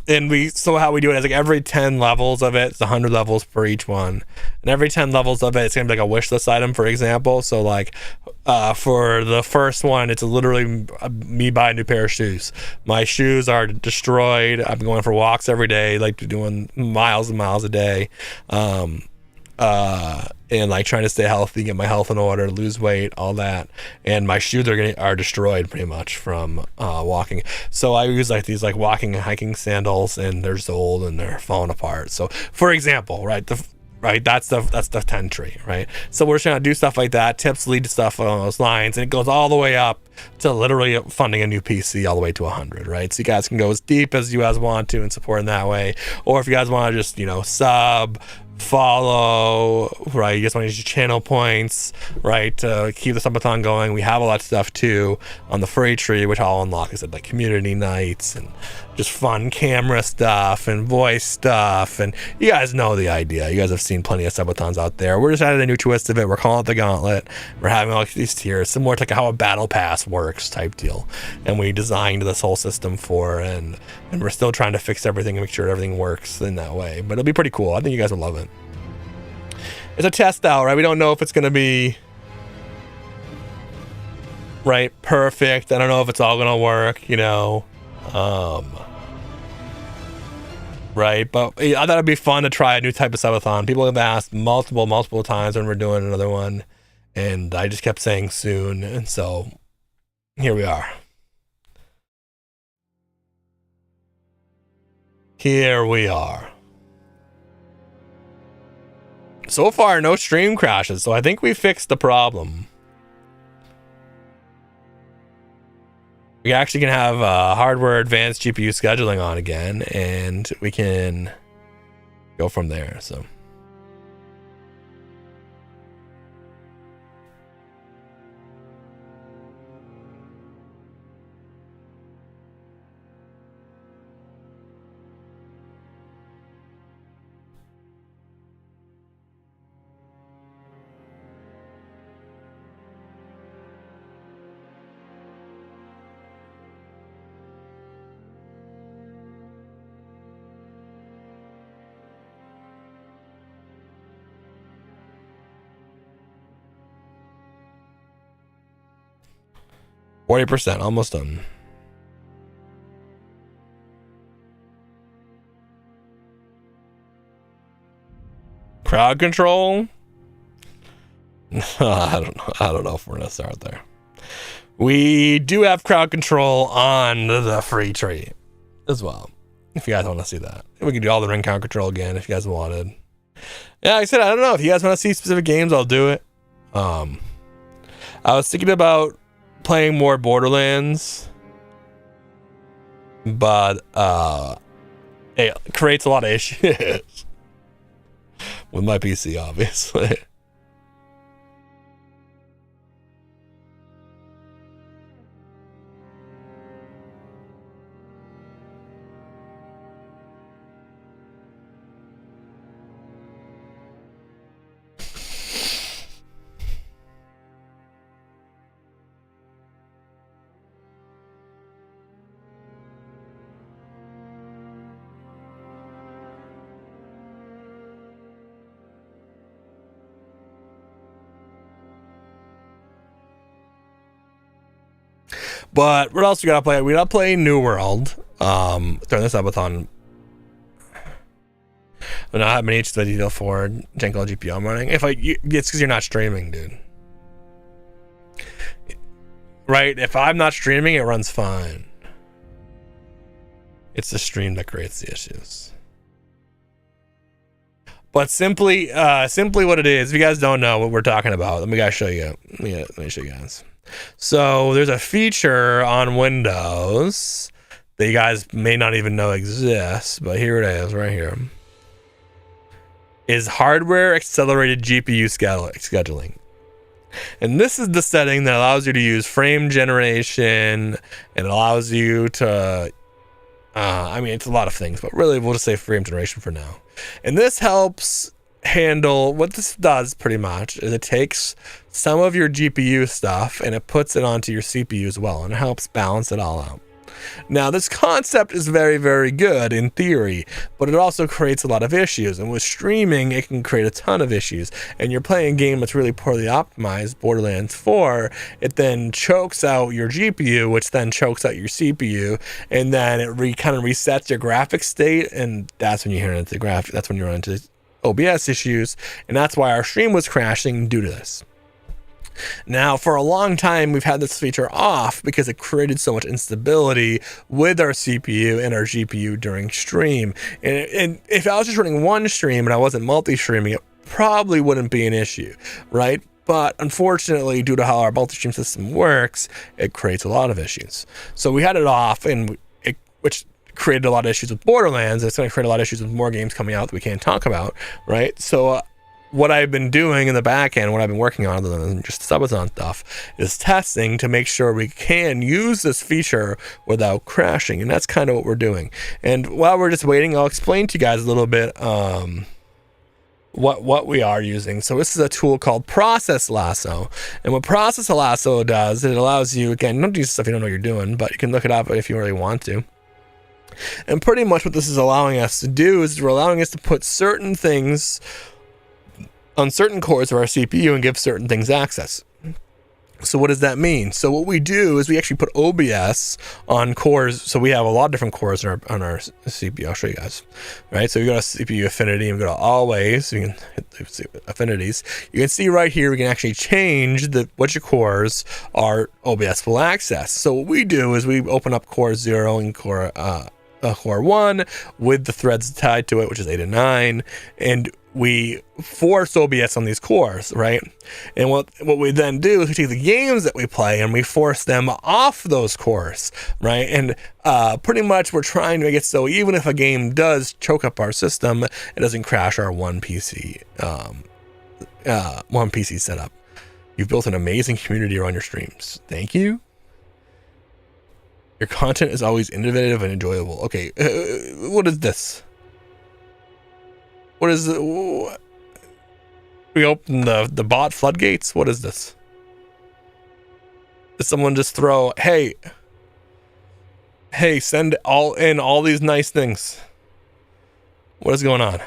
And how we do it is like every 10 levels of it, it's 100 levels for each one. And every 10 levels of it, it's gonna be like a wish list item, for example. So like for the first one, it's literally me buying a new pair of shoes. My shoes are destroyed. I've been going for walks every day, like doing miles and miles a day. And like trying to stay healthy, get my health in order, lose weight, all that. And my shoes are destroyed pretty much from walking. So I use like these like walking and hiking sandals, and they're just old and they're falling apart. So for example, right, that's the 10 tree, right? So we're just gonna do stuff like that. Tips lead to stuff along those lines, and it goes all the way up to literally funding a new PC all the way to 100, right? So you guys can go as deep as you guys want to and support in that way. Or if you guys want to just, you know, sub, follow, right, you just want to use your channel points, right, to keep the subathon going. We have all that stuff too on the free tree, which I'll unlock. I said, like community nights and just fun camera stuff and voice stuff, and you guys know the idea. You guys have seen plenty of subathons out there. We're just adding a new twist of it. We're calling it the Gauntlet. We're having all these tiers, similar to like how a battle pass works type deal, and we designed this whole system for, and we're still trying to fix everything and make sure everything works in that way. But it'll be pretty cool. I think you guys will love it. It's a test out, right? We don't know if it's going to be right perfect. I don't know if it's all going to work, you know. right? But I thought it'd be fun to try a new type of subathon. People have asked multiple times when we're doing another one, and I just kept saying soon, and so here we are. Here we are. So far, no stream crashes, so I think we fixed the problem. We actually can have hardware advanced GPU scheduling on again, and we can go from there. So. %, almost done. Crowd control? I don't know if we're gonna start there. We do have crowd control on the free tree as well. If you guys want to see that, we can do all the ring count control again if you guys wanted. Yeah, like I said, I don't know if you guys want to see specific games, I'll do it. I was thinking about playing more Borderlands, but it creates a lot of issues with my PC, obviously. But what else we gotta play? We gotta play New World during this subathon. I don't have many HDD detail for Janko GPU I'm running. It's because you're not streaming, dude. Right? If I'm not streaming, it runs fine. It's the stream that creates the issues. But simply what it is, if you guys don't know what we're talking about, let me show you. Let me show you guys. So there's a feature on Windows that you guys may not even know exists, but here it is right here. Is hardware accelerated GPU scheduling. And this is the setting that allows you to use frame generation, and allows you to it's a lot of things, but really we'll just say frame generation for now. And this helps handle, what this does pretty much is it takes some of your GPU stuff and it puts it onto your CPU as well, and it helps balance it all out. Now, this concept is very, very good in theory, but it also creates a lot of issues. And with streaming, it can create a ton of issues. And you're playing a game that's really poorly optimized, Borderlands 4, it then chokes out your GPU, which then chokes out your CPU, and then it kind of resets your graphics state, and that's when you run into that's when you run into OBS issues, and that's why our stream was crashing due to this. Now, for a long time, we've had this feature off because it created so much instability with our CPU and our GPU during stream. And if I was just running one stream and I wasn't multi-streaming, it probably wouldn't be an issue, right? But unfortunately, due to how our multi-stream system works, it creates a lot of issues. So we had it off, and which created a lot of issues with Borderlands. It's going to create a lot of issues with more games coming out that we can't talk about, right? So what I've been doing in the back end, what I've been working on, other than just Subathon stuff, is testing to make sure we can use this feature without crashing, and that's kind of what we're doing. And while we're just waiting, I'll explain to you guys a little bit what we are using. So this is a tool called Process Lasso, and what Process Lasso does, it allows you, again, don't do stuff you don't know what you're doing, but you can look it up if you really want to. And pretty much what this is allowing us to do is we're allowing us to put certain things on certain cores of our CPU and give certain things access. So what does that mean? So what we do is we actually put OBS on cores. So we have a lot of different cores on our CPU. I'll show you guys. Right. So we go to CPU affinity and we go to always. So you can hit the affinities. You can see right here we can actually change which cores are OBS will access. So what we do is we open up core 0 and core 1 with the threads tied to it, which is 8 and 9, and we force OBS on these cores, right? And what we then do is we take the games that we play and we force them off those cores, right? And pretty much we're trying to make it so even if a game does choke up our system, it doesn't crash our one PC setup. You've built an amazing community around your streams. Thank you. Your content is always innovative and enjoyable. Okay, what is this? What is it? We open the bot floodgates? What is this? Did someone just throw, hey, send all these nice things? What is going on?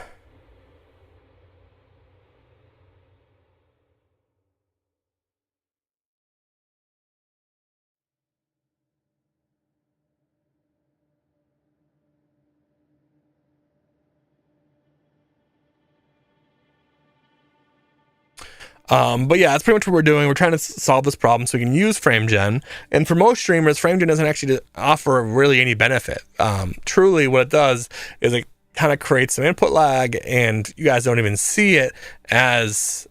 But yeah, that's pretty much what we're doing. We're trying to solve this problem so we can use FrameGen. And for most streamers, FrameGen doesn't actually offer really any benefit. Truly, what it does is it kind of creates some input lag, and you guys don't even see it as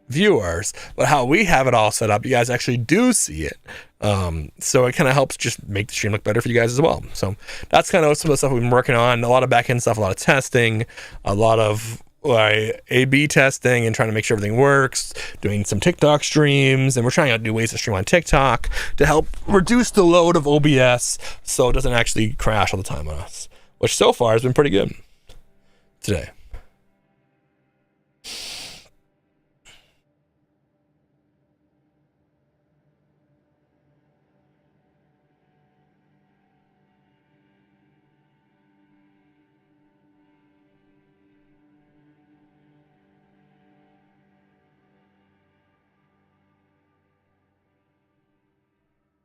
viewers. But how we have it all set up, you guys actually do see it. So it kind of helps just make the stream look better for you guys as well. So that's kind of some of the stuff we've been working on. A lot of back-end stuff, a lot of testing, a lot of A/B testing and trying to make sure everything works, doing some TikTok streams, and we're trying out new ways to stream on TikTok to help reduce the load of OBS so it doesn't actually crash all the time on us, which so far has been pretty good today.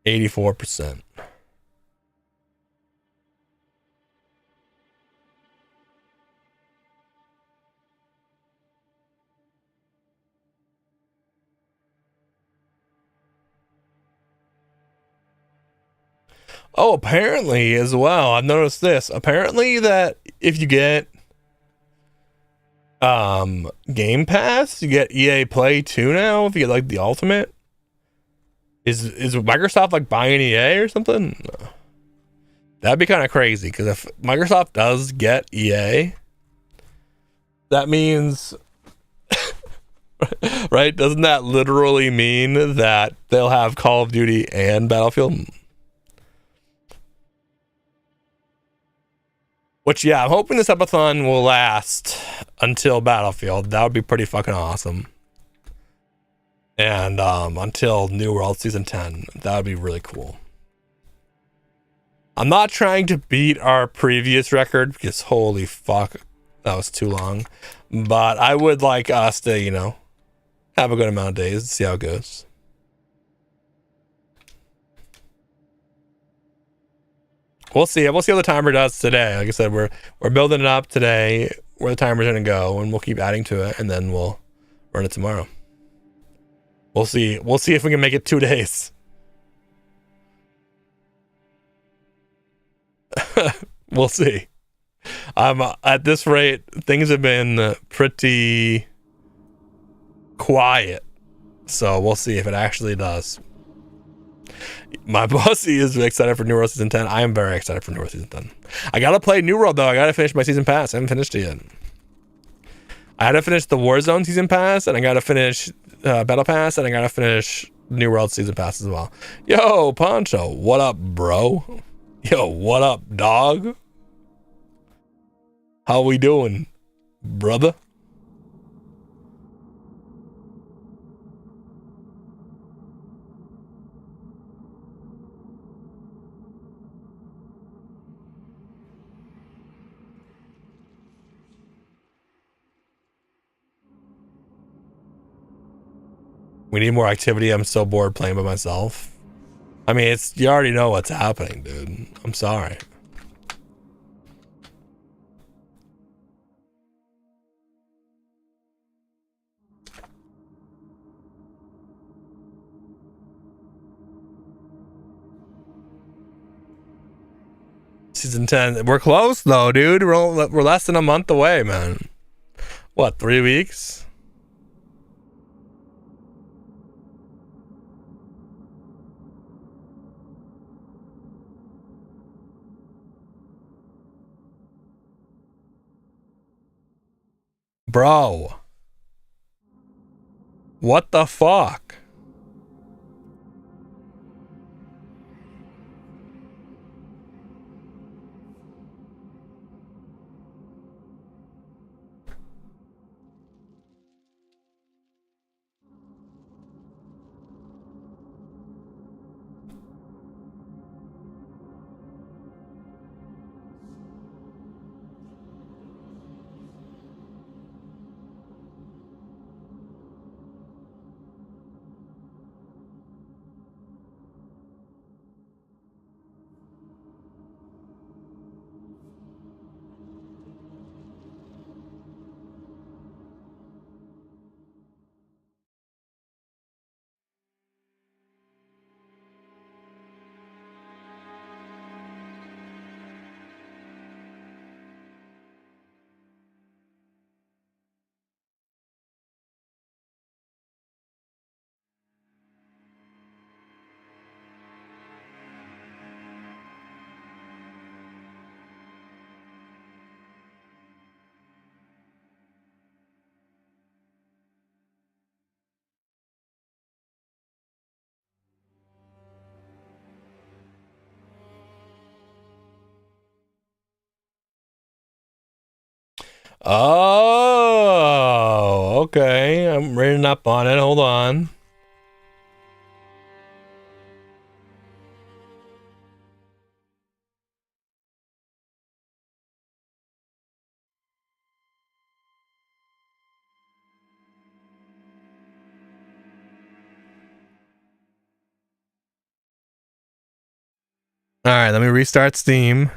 %. Oh, apparently as well, I've noticed this. Apparently that if you get Game Pass, you get EA Play 2 now, if you get like the Ultimate. Is Microsoft like buying EA or something? That'd be kind of crazy, because if Microsoft does get EA, that means right? Doesn't that literally mean that they'll have Call of Duty and Battlefield? Which, yeah, I'm hoping this Subathon will last until Battlefield. That would be pretty fucking awesome. And until New World Season 10. That would be really cool. I'm not trying to beat our previous record, because holy fuck, that was too long. But I would like us to, you know, have a good amount of days and see how it goes. We'll see. We'll see how the timer does today. Like I said, we're building it up today where the timer's gonna go, and we'll keep adding to it, and then we'll run it tomorrow. We'll see. We'll see if we can make it 2 days. We'll see. At this rate, things have been pretty quiet, so we'll see if it actually does. My bossy is excited for New World Season 10. I am very excited for New World Season 10. I gotta play New World though. I gotta finish my season pass. I haven't finished it yet. I had to finish the Warzone season pass, and I gotta finish Battle Pass, and I gotta finish New World season pass as well. Yo, Poncho, what up, bro? Yo, what up, dog? How we doing, brother? We need more activity. I'm so bored playing by myself. I mean, it's you already know what's happening, dude. I'm sorry. Season 10. We're close though, dude. We're less than a month away, man. What, 3 weeks? Bro. What the fuck? Oh, okay. I'm reading up on it. Hold on. All right, let me restart Steam.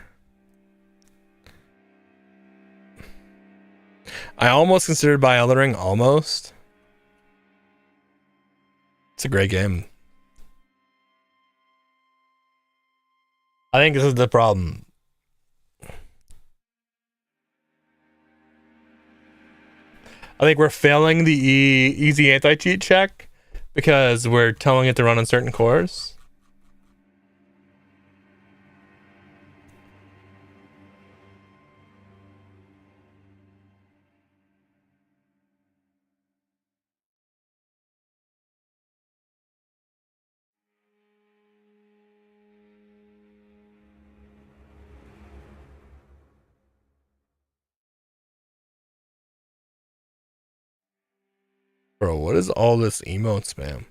I almost considered by Elden Ring. Almost. It's a great game. I think this is the problem. I think we're failing the easy anti-cheat check because we're telling it to run on certain cores. Bro, what is all this emote spam?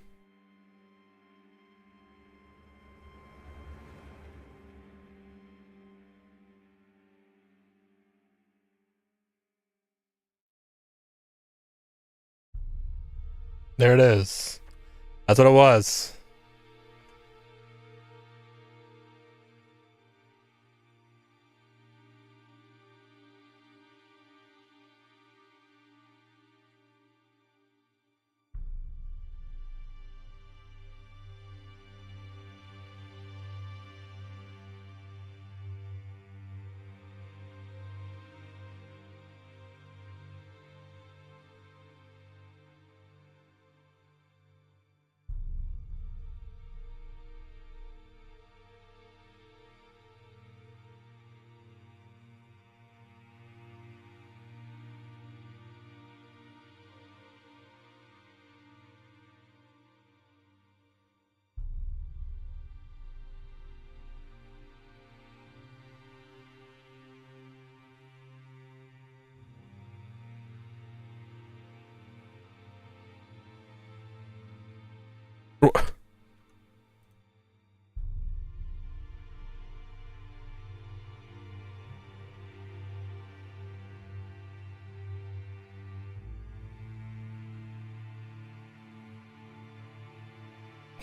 There it is. That's what it was.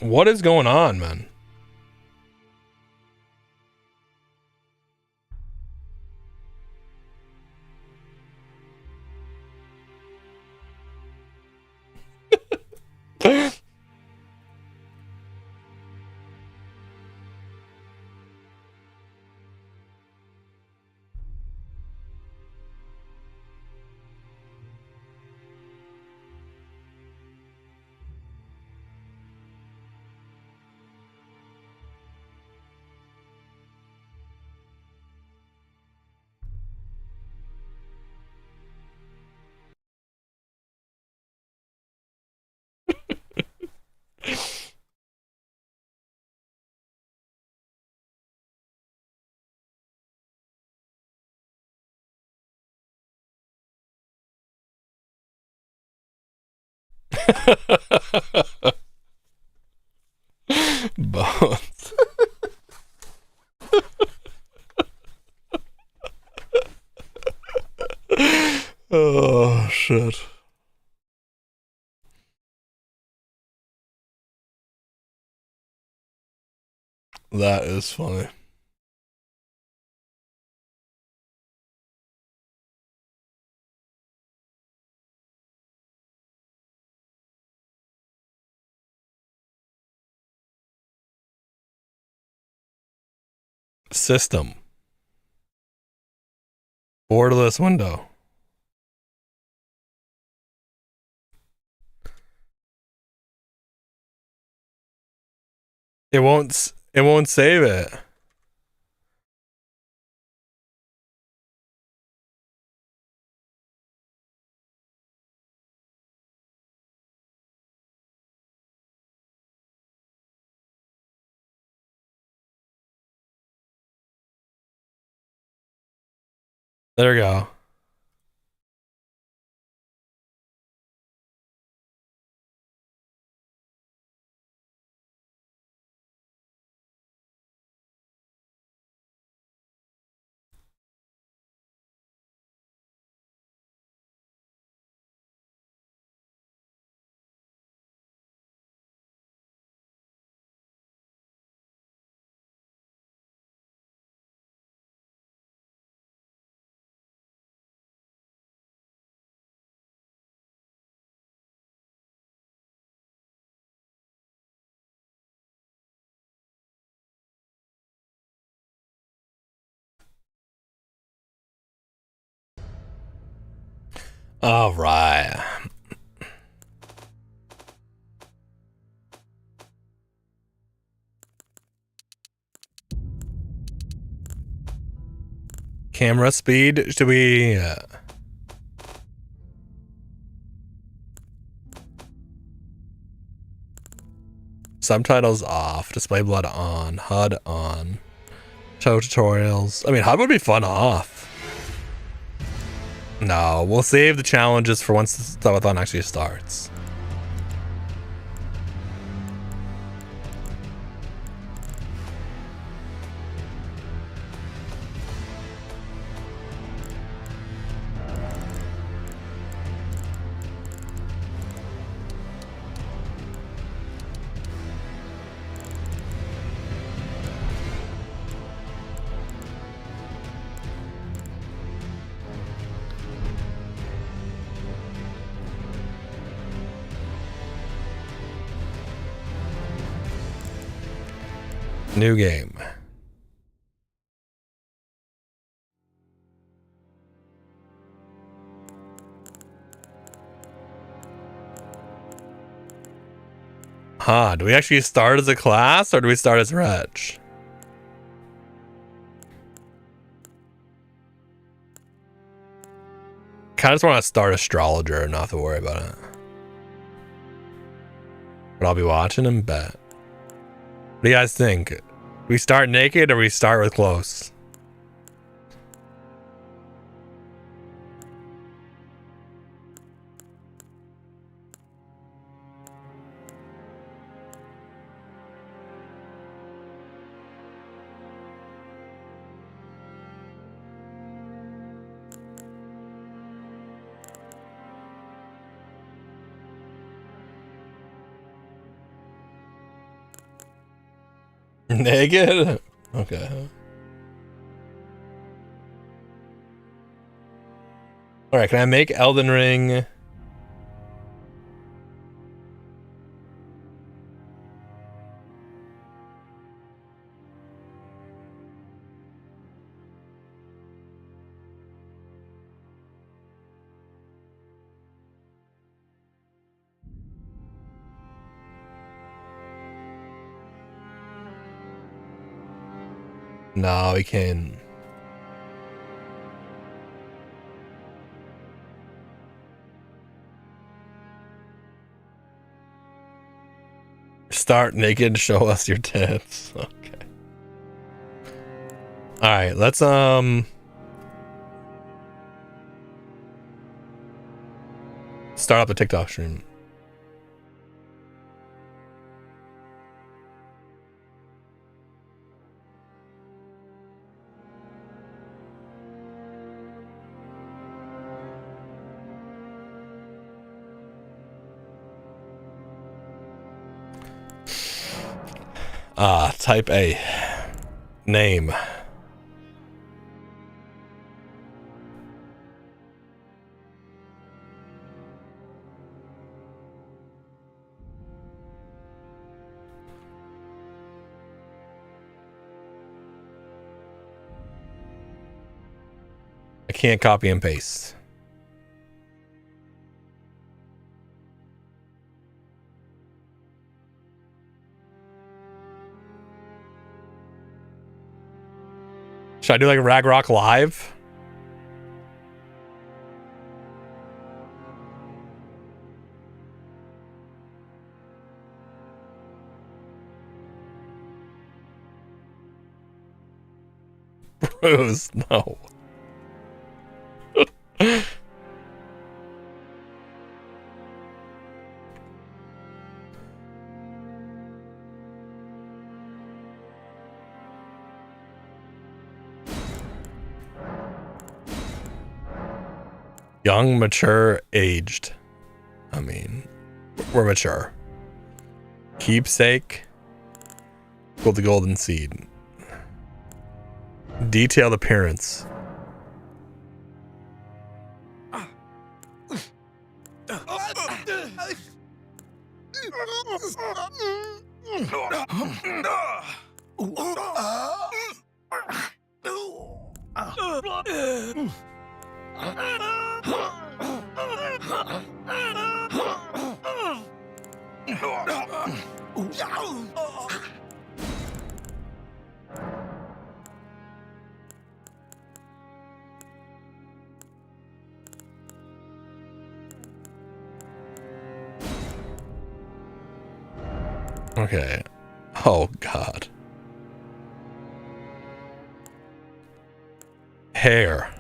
What is going on, man? Bones. Oh shit. That is funny. System. Borderless window. It won't save it. There we go. All right. Camera speed. Should we? Subtitles off. Display blood on. HUD on. Show tutorials. I mean, HUD would be fun off. No, we'll save the challenges for once the Subathon actually starts. New game. Huh, do we actually start as a class or do we start as Reg? Kind of just want to start astrologer and not have to worry about it. But I'll be watching and bet. What do you guys think? We start naked or we start with clothes? Naked? Okay. Alright, can I make Elden Ring? No, we can't. Start naked, show us your tits. Okay. Alright, let's start up the TikTok stream. Type A. Name. I can't copy and paste. Should I do like Rægrok live? Bruce, no. Young, mature, aged. I mean, we're mature. Keepsake. Equal to golden seed. Detailed appearance. Okay. Oh, God. Hair.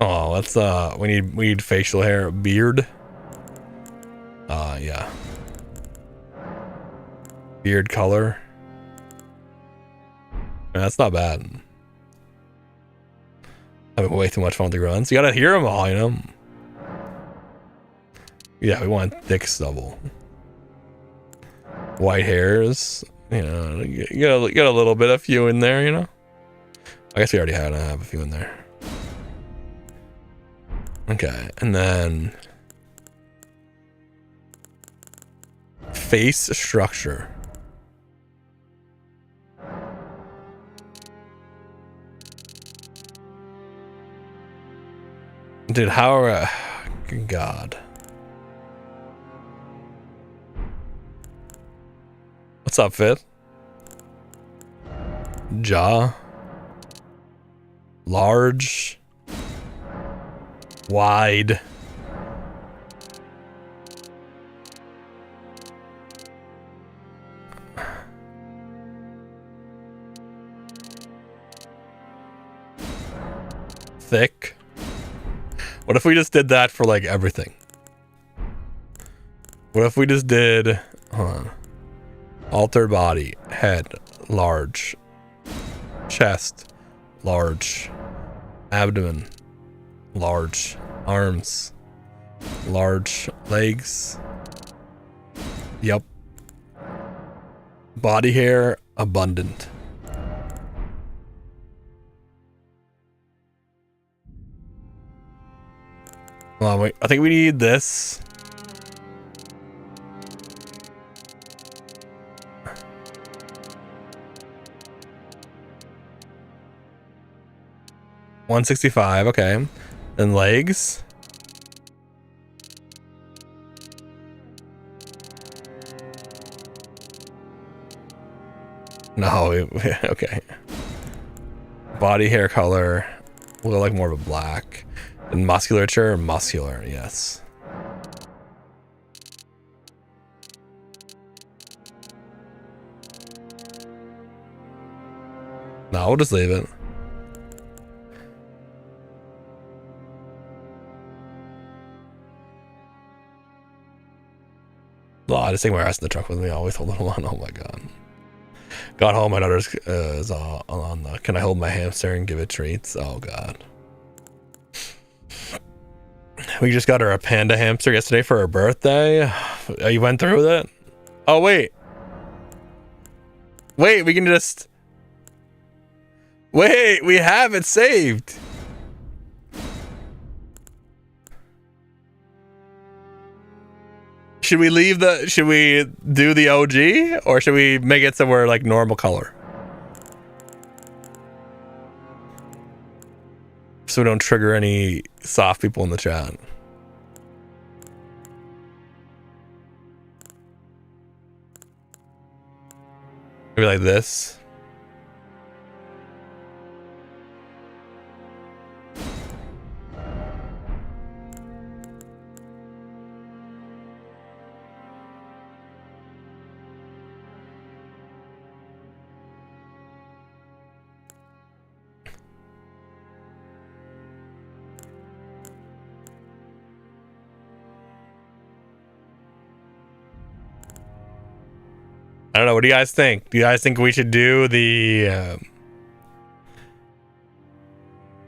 Oh, let's we need facial hair, beard. Yeah. Beard color. That's not bad. Having way too much fun with the grunts. You gotta hear them all, you know. Yeah, we want thick stubble. White hairs. You know, you got a little bit, a few in there, you know. I guess we already have a few in there. Okay, and then face structure. Dude, how are God. What's up, Fifth? Jaw. Large. Wide. Thick. What if we just did that for like everything? What if we just did, hold on. Altered body, head, large. Chest, large. Abdomen, large. Arms, Large legs. Yep. Body hair abundant. Hold on, wait. I think we need this. $165, okay. And legs. No, okay. Body hair color. We'll like more of a black. And musculature, muscular, yes. No, we'll just leave it. Oh, I just take my ass in the truck with me always. Hold on, oh my god. Got home, my daughter's is on the, can I hold my hamster and give it treats? Oh god. We just got her a panda hamster yesterday for her birthday. You went through with it? Oh wait. Wait, we can just... Wait, we have it saved. Should we leave the... Should we do the OG? Or should we make it so we're like normal color? So we don't trigger any soft people in the chat. Maybe like this. I don't know. What do you guys think? Do you guys think we should do the...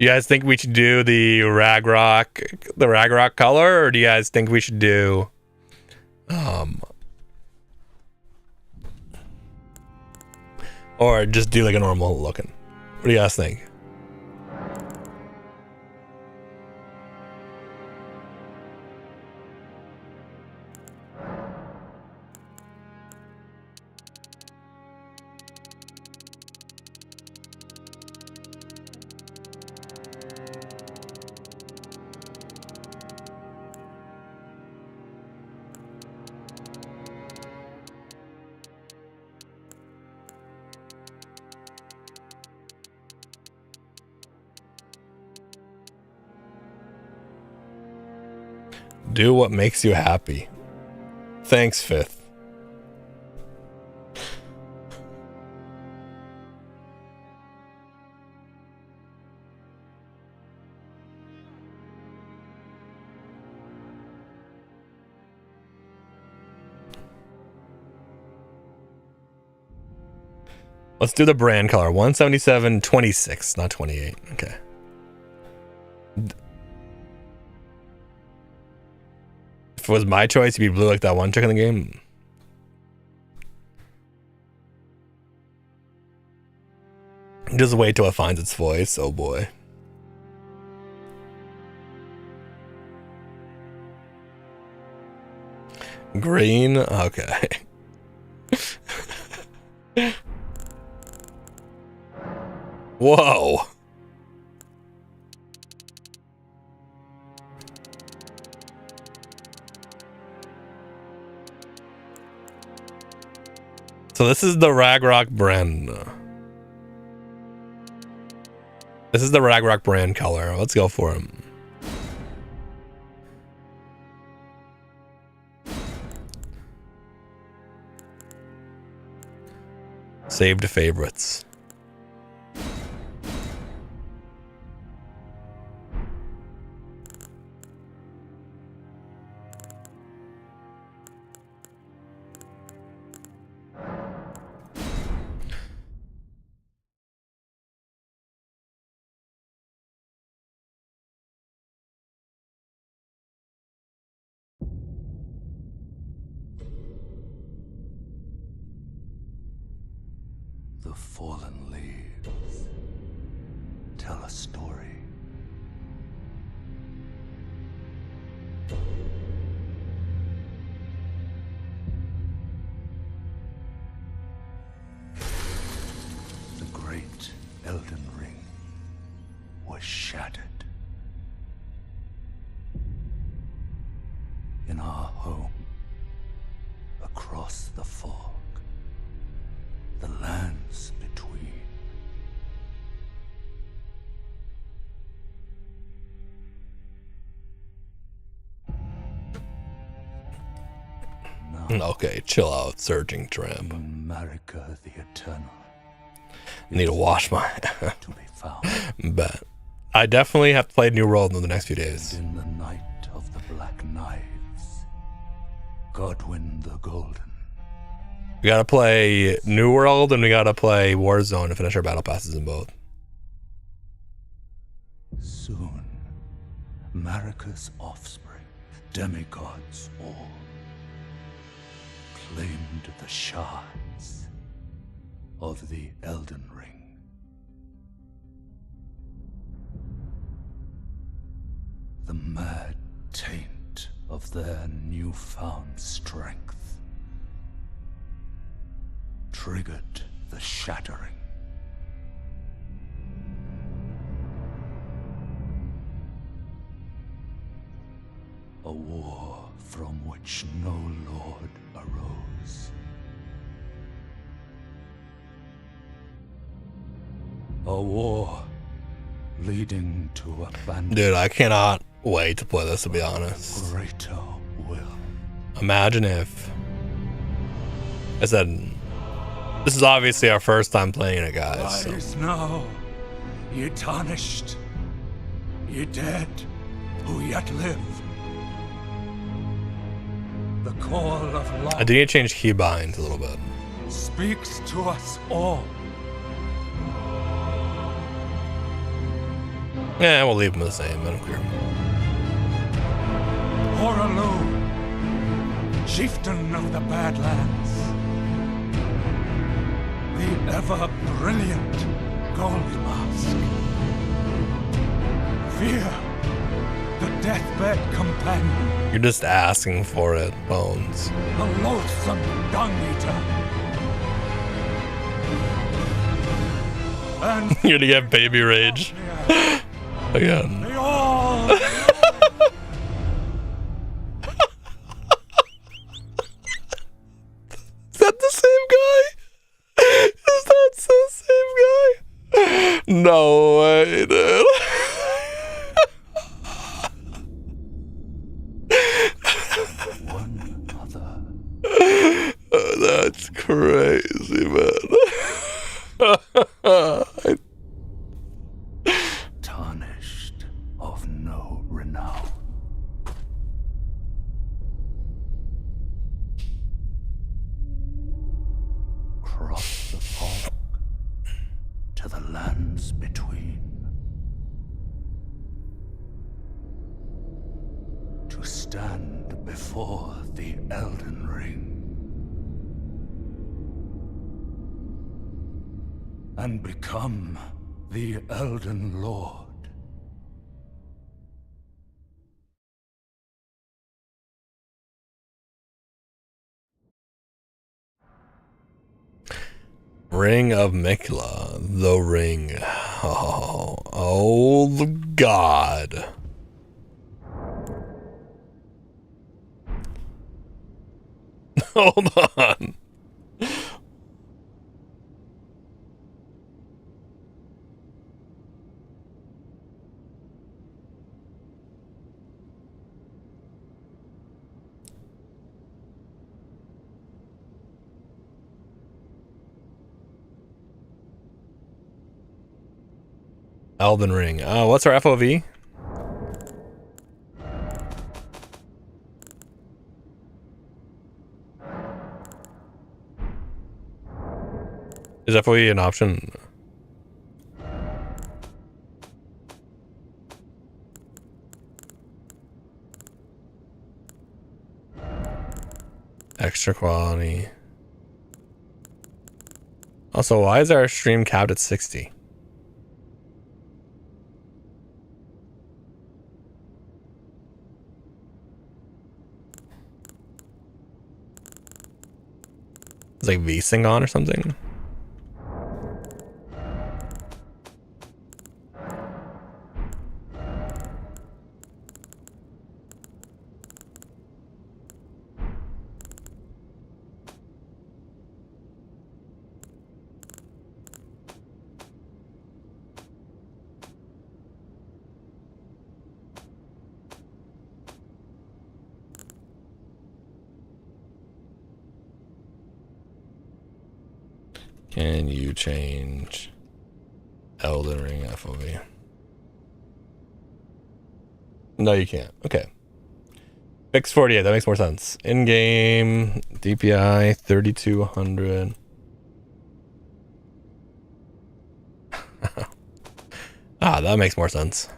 you guys think we should do the Rægrok color, or do you guys think we should do... or just do like a normal looking? What do you guys think? Do what makes you happy. Thanks, Fifth. Let's do the brand color. 177.26, not 28. Okay. If it was my choice, it'd be blue like that one chick in the game. Just wait till it finds its voice. Oh boy. Green? Okay. Whoa. So this is the Rægrok brand. This is the Rægrok brand color. Let's go for him. Save to favorites. The fallen leaves tell a story. The great Elden Ring was shattered. In our home, across the fog, the lands between. Okay, chill out, surging tramp. America the Eternal. Need to wash my To be found. bet. I definitely have to play New World in the next few days. In the night of the Black Knives, Godwyn the Golden. We gotta play New World and we gotta play Warzone to finish our battle passes in both. Soon, Marika's offspring, demigods all, claimed the shards of the Elden Ring. The mad taint of their newfound strength triggered the shattering. A war from which no lord arose. A war leading to abandonment. Dude, I cannot wait to play this, to be honest. Greater will. Imagine if I said, this is obviously our first time playing it, guys. So. Rise now, ye tarnished, ye dead, who yet live. The call of law I do need to change keybinds a little bit. speaks to us all. Yeah, we'll leave them the same. I don't care. Horalu, chieftain of the Badlands, the ever-brilliant Gold Mask, Fear, the deathbed companion, You're just asking for it, Bones. the loathsome dung-eater, and You're gonna get baby rage again. they all Is that the same guy? Is that the same guy? No way, dude. one other. Oh, that's crazy, man. Tarnished of no renown. Cross the fog to the lands between. To stand before the Elden Ring. And become the Elden Lord. Ring of Mikla, the ring. Oh, God. Hold on. Elden Ring. What's our FOV? Is FOE an option? Extra quality. Also, why is our stream capped at 60? It's like VSync on or something. Can you change Elden Ring FOV? No, you can't. Okay. Fix 48. That makes more sense. In-game DPI 3200. That makes more sense.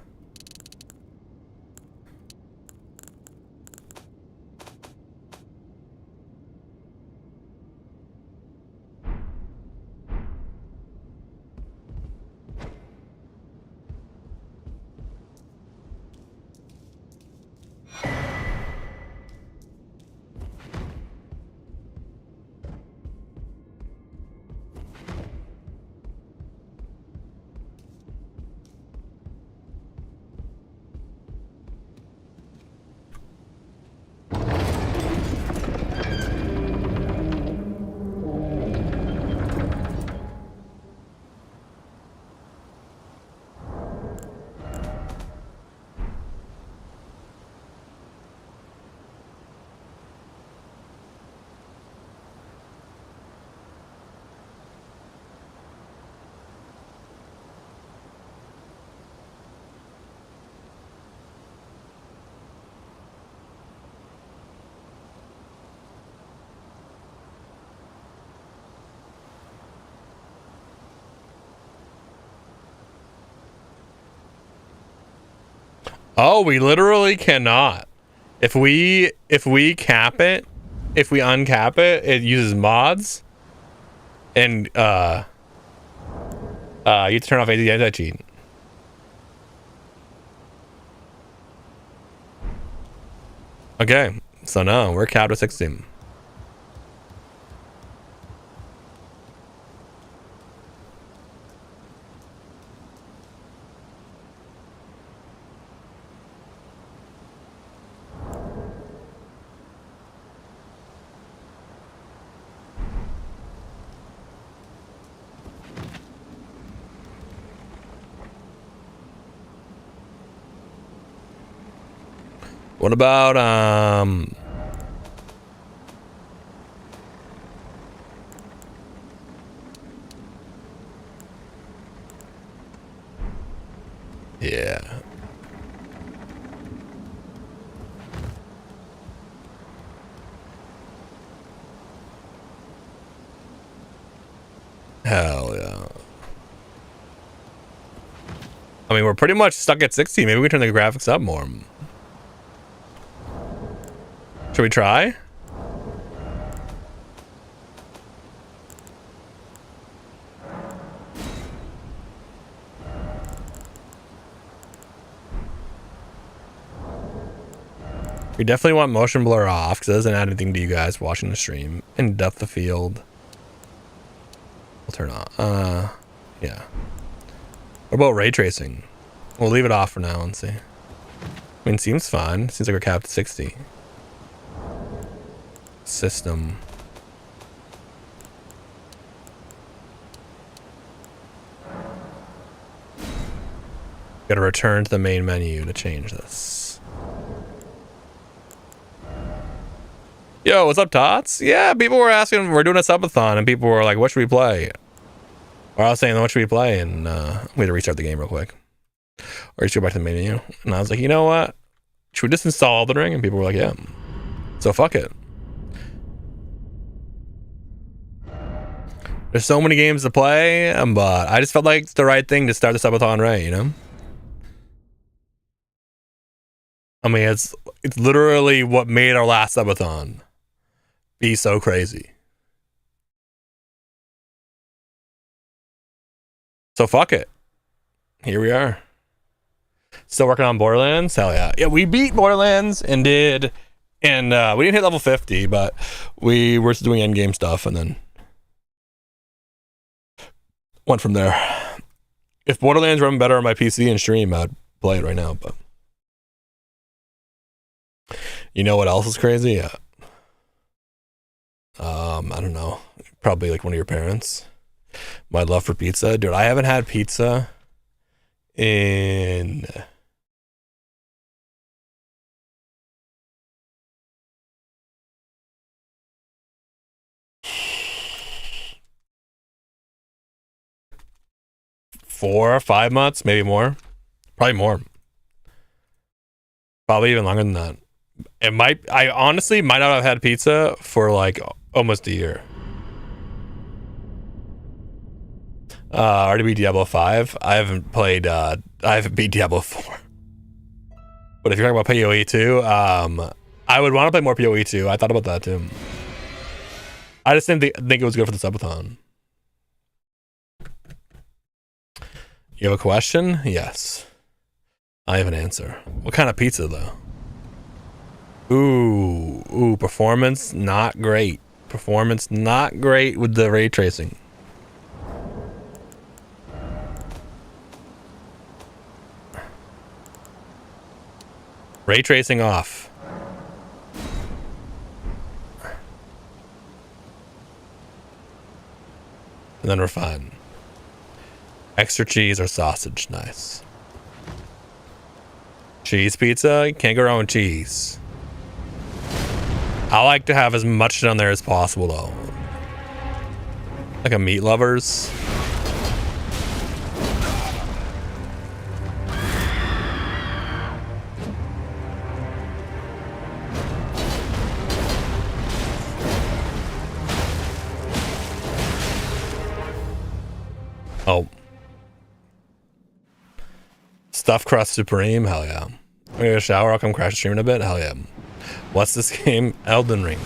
Oh, we literally cannot. If we cap it, if we uncap it, it uses mods. And you have to turn off the anti-cheat. Okay, so no, we're capped at 16. What about yeah. Hell yeah. I mean, we're pretty much stuck at 60. Maybe we can turn the graphics up more. Should we try? We definitely want motion blur off because it doesn't add anything to you guys watching the stream. And depth of field. We'll turn on. Yeah. What about ray tracing? We'll leave it off for now and see. I mean, seems fine. Seems like we're capped at 60. System. Gotta return to the main menu to change this. Yo, what's up, Tots? Yeah, people were asking, we're doing a subathon, and people were like, what should we play? Or I was saying, what should we play? And we had to restart the game real quick. Or just go back to the menu. And I was like, you know what? Should we just install Elden Ring? And people were like, yeah. So fuck it. There's so many games to play, but I just felt like it's the right thing to start the subathon right, you know? I mean, it's literally what made our last subathon be so crazy. So fuck it. Here we are. Still working on Borderlands? Hell yeah. Yeah, we beat Borderlands and we didn't hit level 50, but we were doing endgame stuff and then went from there. If Borderlands run better on my PC and stream, I'd play it right now, but you know what else is crazy? I don't know. Probably like one of your parents. My love for pizza. Dude, I haven't had pizza in four or 5 months, maybe more. Probably more. Probably even longer than that. I honestly might not have had pizza for like almost a year. Already beat Diablo 5. I haven't beat Diablo 4. But if you're talking about PoE 2, I would want to play more PoE 2. I thought about that too. I just didn't think it was good for the Subathon. You have a question? Yes. I have an answer. What kind of pizza though? Ooh, performance not great. Performance not great with the ray tracing. Ray tracing off. And then we're fine. Extra cheese or sausage, nice. Cheese pizza, can't go wrong with cheese. I like to have as much on there as possible though. Like a meat lovers. Oh. Stuffed crust supreme? Hell yeah. I'm gonna get a shower, I'll come crash the stream in a bit? Hell yeah. What's this game? Elden Ring.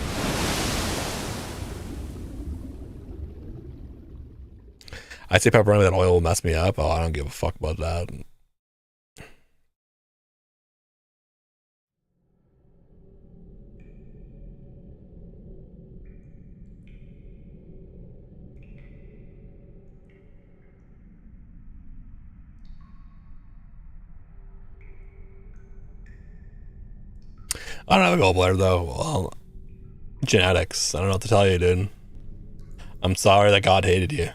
I say pepperoni, that oil will mess me up. Oh, I don't give a fuck about that. I don't have a gallbladder though. Well, genetics. I don't know what to tell you, dude. I'm sorry that God hated you.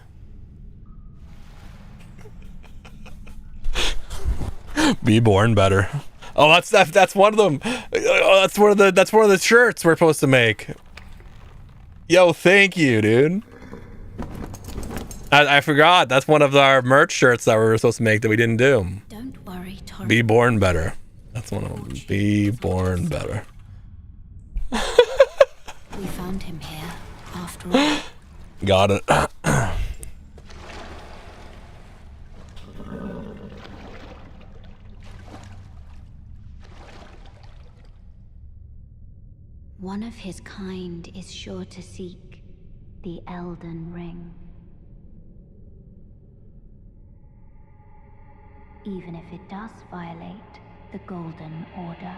Be born better. Oh, that's one of them. Oh, that's one of the shirts we're supposed to make. Yo, thank you, dude. I forgot. That's one of our merch shirts that we were supposed to make that we didn't do. Don't worry, Tori. Be born better. That's one of them. Be born better. We found him here, after all. Got it. One of his kind is sure to seek the Elden Ring. Even if it does violate the Golden Order.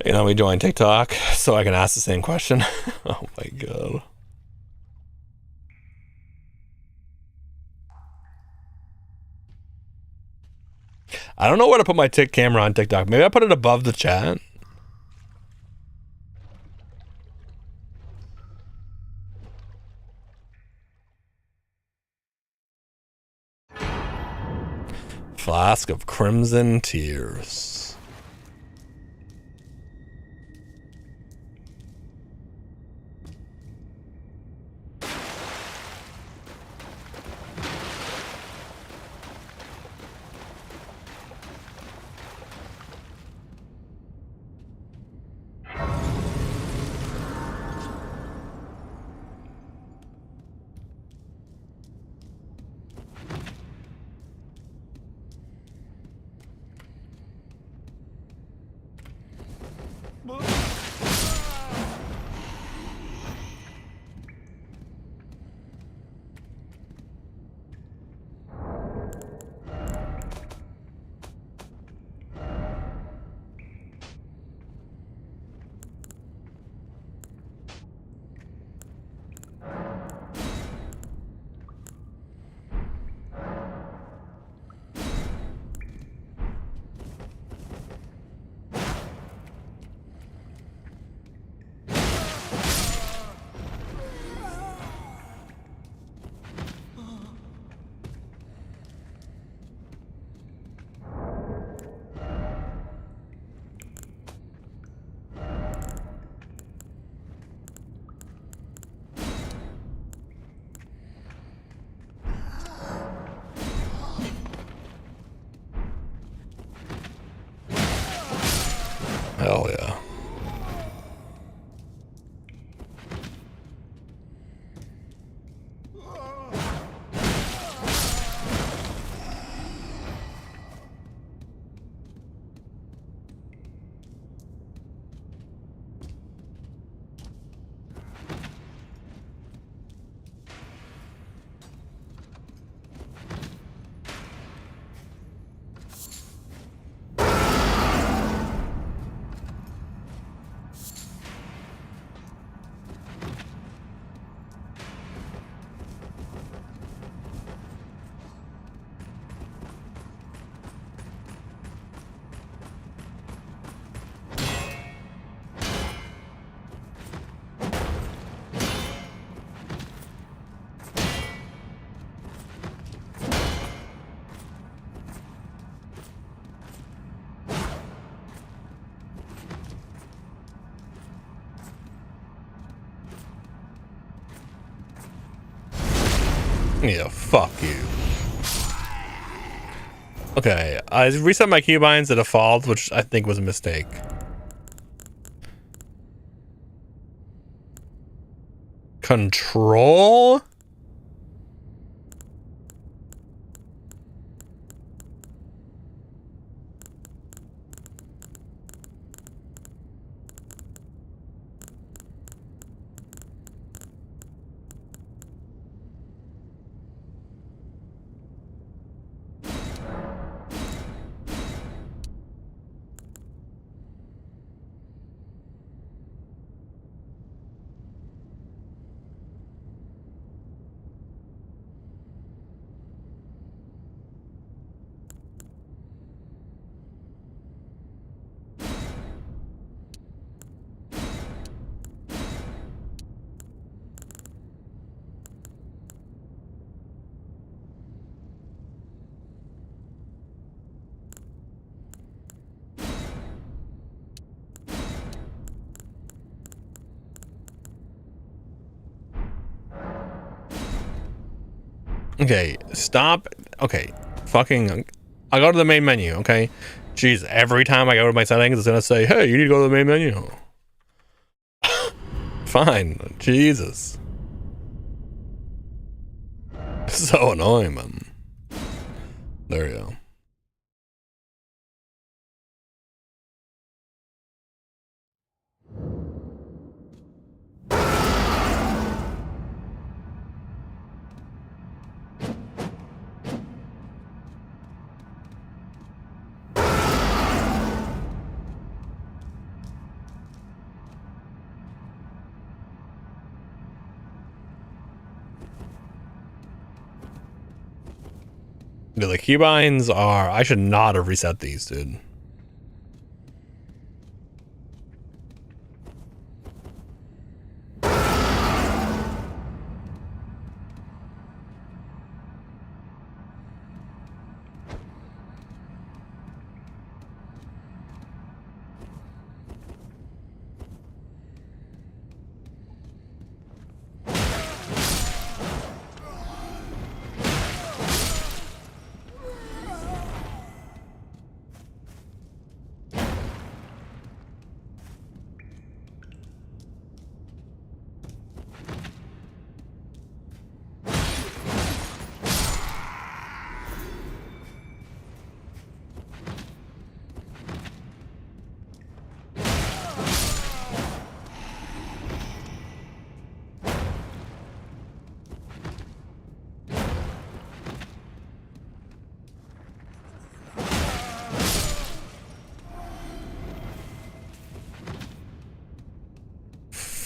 You know, we joined TikTok so I can ask the same question. Oh my god. I don't know where to put my camera on TikTok. Maybe I put it above the chat. Flask of Crimson Tears. Hell yeah. Yeah, fuck you. Okay, I reset my keybinds to default, which I think was a mistake. Control? Okay, stop. Okay, fucking. I go to the main menu, okay? Jeez, every time I go to my settings, it's gonna say, hey, you need to go to the main menu. Fine, Jesus. So annoying, man. There you go. Dude, the keybinds are... I should not have reset these, dude.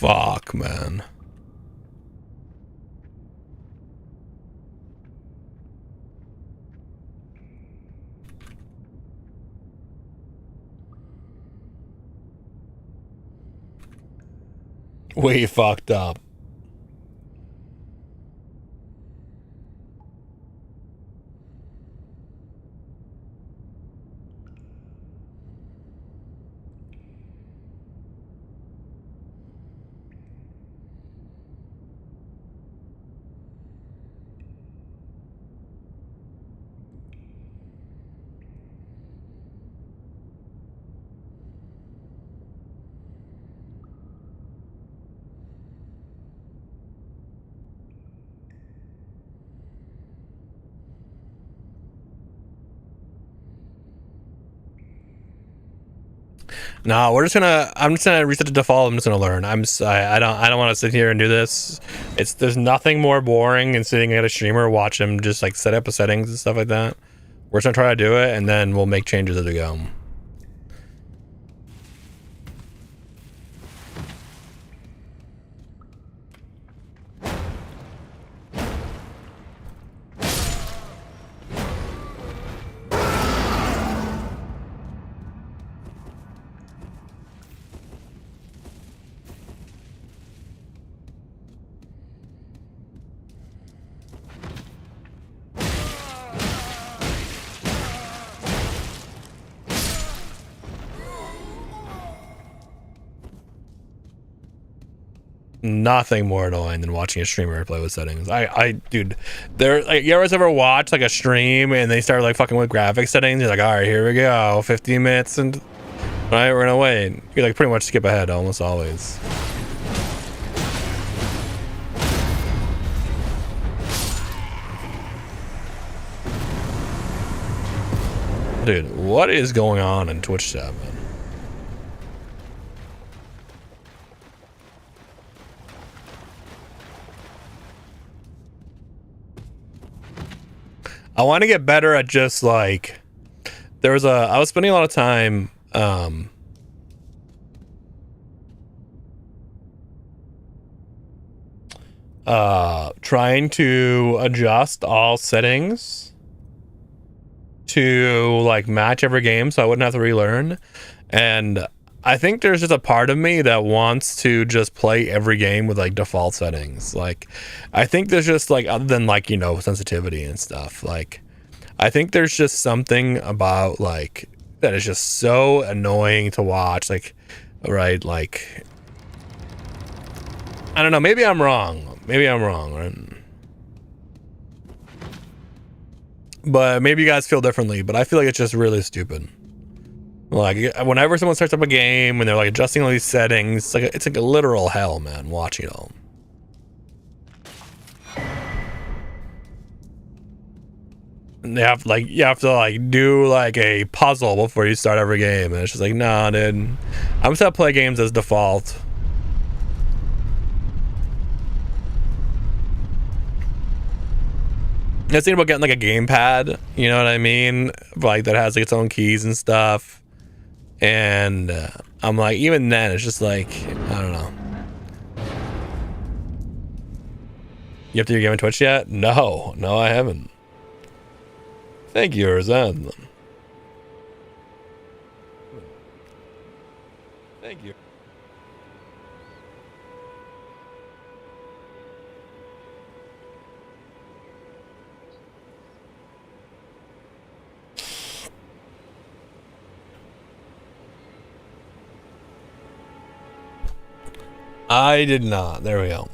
Fuck, man. We fucked up. No, I'm just gonna reset the default. I'm just gonna learn. I don't want to sit here and do this. There's nothing more boring than sitting at a streamer, watch him just like set up the settings and stuff like that. We're just gonna try to do it, and then we'll make changes as we go. Nothing more annoying than watching a streamer play with settings. Dude, there, like, you ever watch like a stream and they start like fucking with graphic settings? You're like, all right, here we go, 15 minutes, and all right, we're gonna wait. You like pretty much skip ahead almost always. Dude, what is going on in Twitch chat, man? I want to get better at just like, I was spending a lot of time trying to adjust all settings to like match every game so I wouldn't have to relearn. And I think there's just a part of me that wants to just play every game with like default settings. Like, I think there's just like, other than like, you know, sensitivity and stuff, like, I think there's just something about like, that is just so annoying to watch. Like, right? Like, I don't know. Maybe I'm wrong. Right? But maybe you guys feel differently, but I feel like it's just really stupid. Like, whenever someone starts up a game and they're like adjusting all these settings, it's like a literal hell, man, watching it all. And you have to like do like a puzzle before you start every game, and it's just like, nah, dude, I'm just gonna play games as default. I was thinking about getting like a gamepad, you know what I mean? Like, that has like its own keys and stuff. And I'm like, even then, it's just like, I don't know. You have to do your game on Twitch yet? No, I haven't. Thank you, Razan. Thank you. I did not. There we go.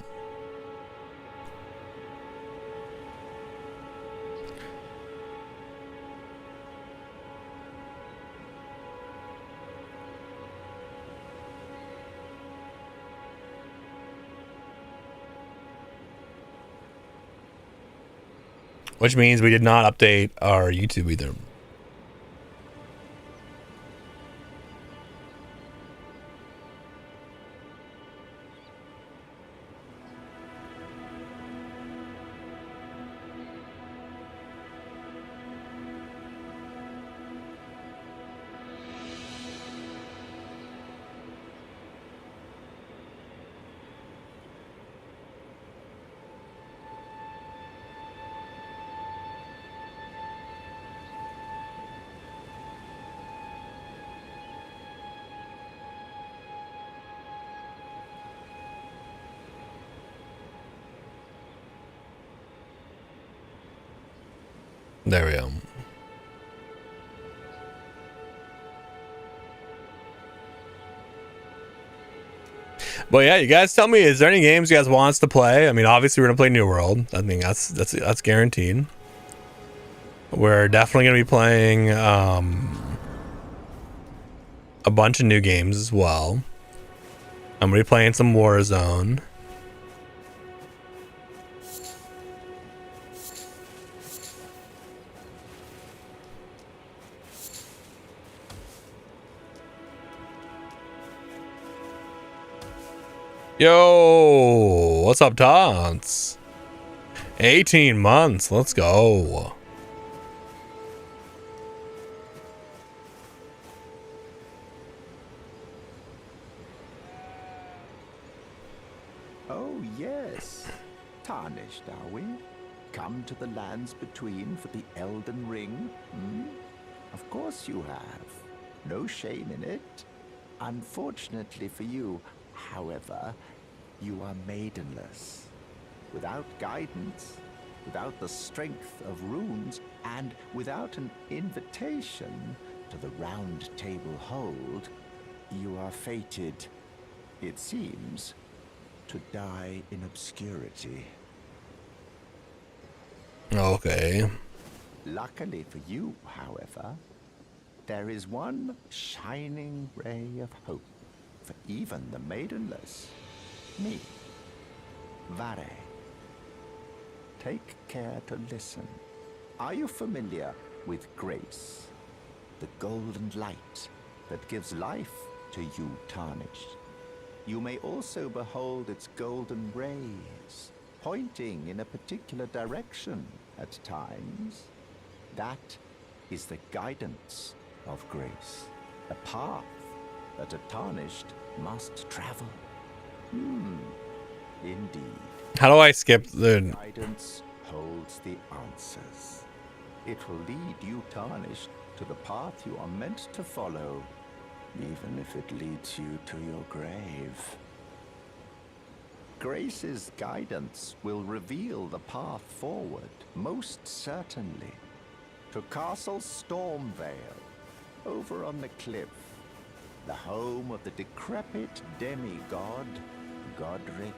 Which means we did not update our YouTube either. There we go. But yeah, you guys tell me, is there any games you guys want us to play? I mean, obviously we're gonna play New World. I think that's guaranteed. We're definitely gonna be playing a bunch of new games as well. I'm gonna be playing some Warzone. Yo, what's up, Tots? 18 months. Let's go. Oh, yes. Tarnished, are we? Come to the lands between for the Elden Ring? Hmm? Of course you have. No shame in it. Unfortunately for you, however, you are maidenless. Without guidance, without the strength of runes, and without an invitation to the Round Table Hold, you are fated, it seems, to die in obscurity. Okay. Luckily for you, however, there is one shining ray of hope for even the maidenless. Me. Vare. Take care to listen. Are you familiar with grace? The golden light that gives life to you tarnished. You may also behold its golden rays, pointing in a particular direction at times. That is the guidance of grace, a path that a tarnished must travel. Indeed. How do I skip the... Guidance holds the answers. It will lead you tarnished to the path you are meant to follow, even if it leads you to your grave. Grace's guidance will reveal the path forward, most certainly, to Castle Stormvale, over on the cliff, the home of the decrepit demigod, Godric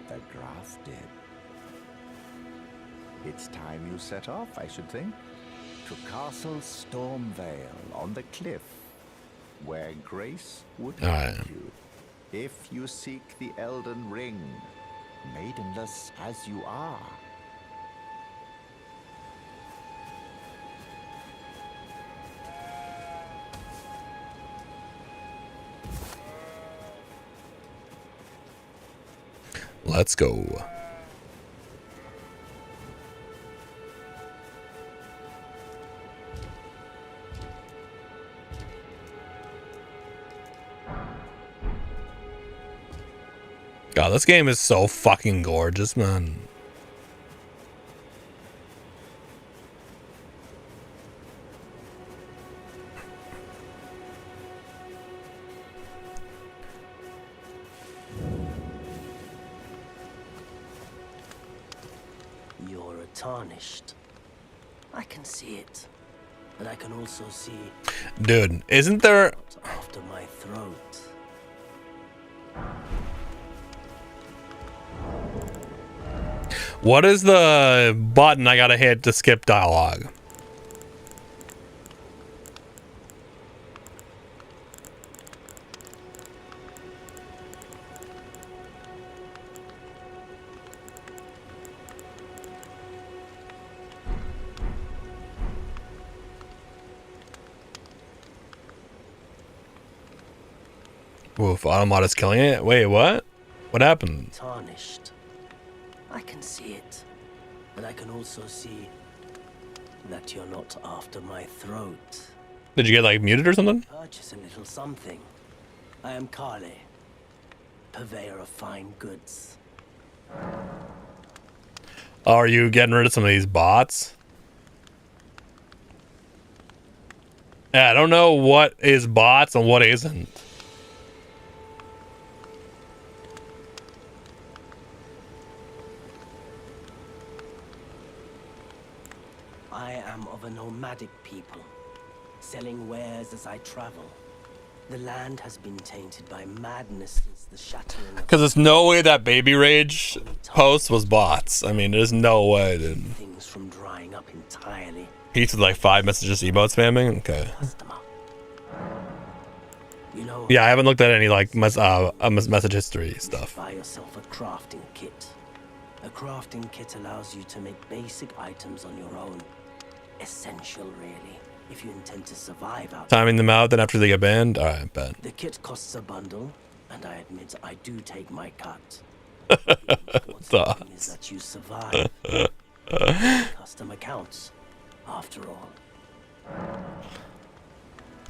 the Grafted. It's time you set off, I should think, to Castle Stormvale on the cliff, where Grace would lead you. If you seek the Elden Ring, maidenless as you are. Let's go. God, this game is so fucking gorgeous, man. You're tarnished. I can see it. But I can also see... Dude, isn't there... after my throat. What is the button I gotta hit to skip dialogue? Oof, Automata's killing it? Wait, what? What happened? Tarnished. I can see it. But I can also see that you're not after my throat. Did you get like muted or something? Purchase a little something. I am Kale, purveyor of fine goods. Oh, are you getting rid of some of these bots? Yeah, I don't know what is bots and what isn't. I am of a nomadic people, selling wares as I travel. The land has been tainted by madness since the shattering of... Because there's no way that Baby Rage post was bots. I mean, there's no way, dude. Things from drying up entirely. He's with like 5 messages emote spamming? Okay. Customer. You know, Yeah, I haven't looked at any like message history stuff. buy yourself a crafting kit. A crafting kit allows you to make basic items on your own. Essential, really, if you intend to survive out. Timing them out, then after they get banned? Alright, bet. The kit costs a bundle, and I admit I do take my cut. The important thing is that you survive. Custom accounts, after all.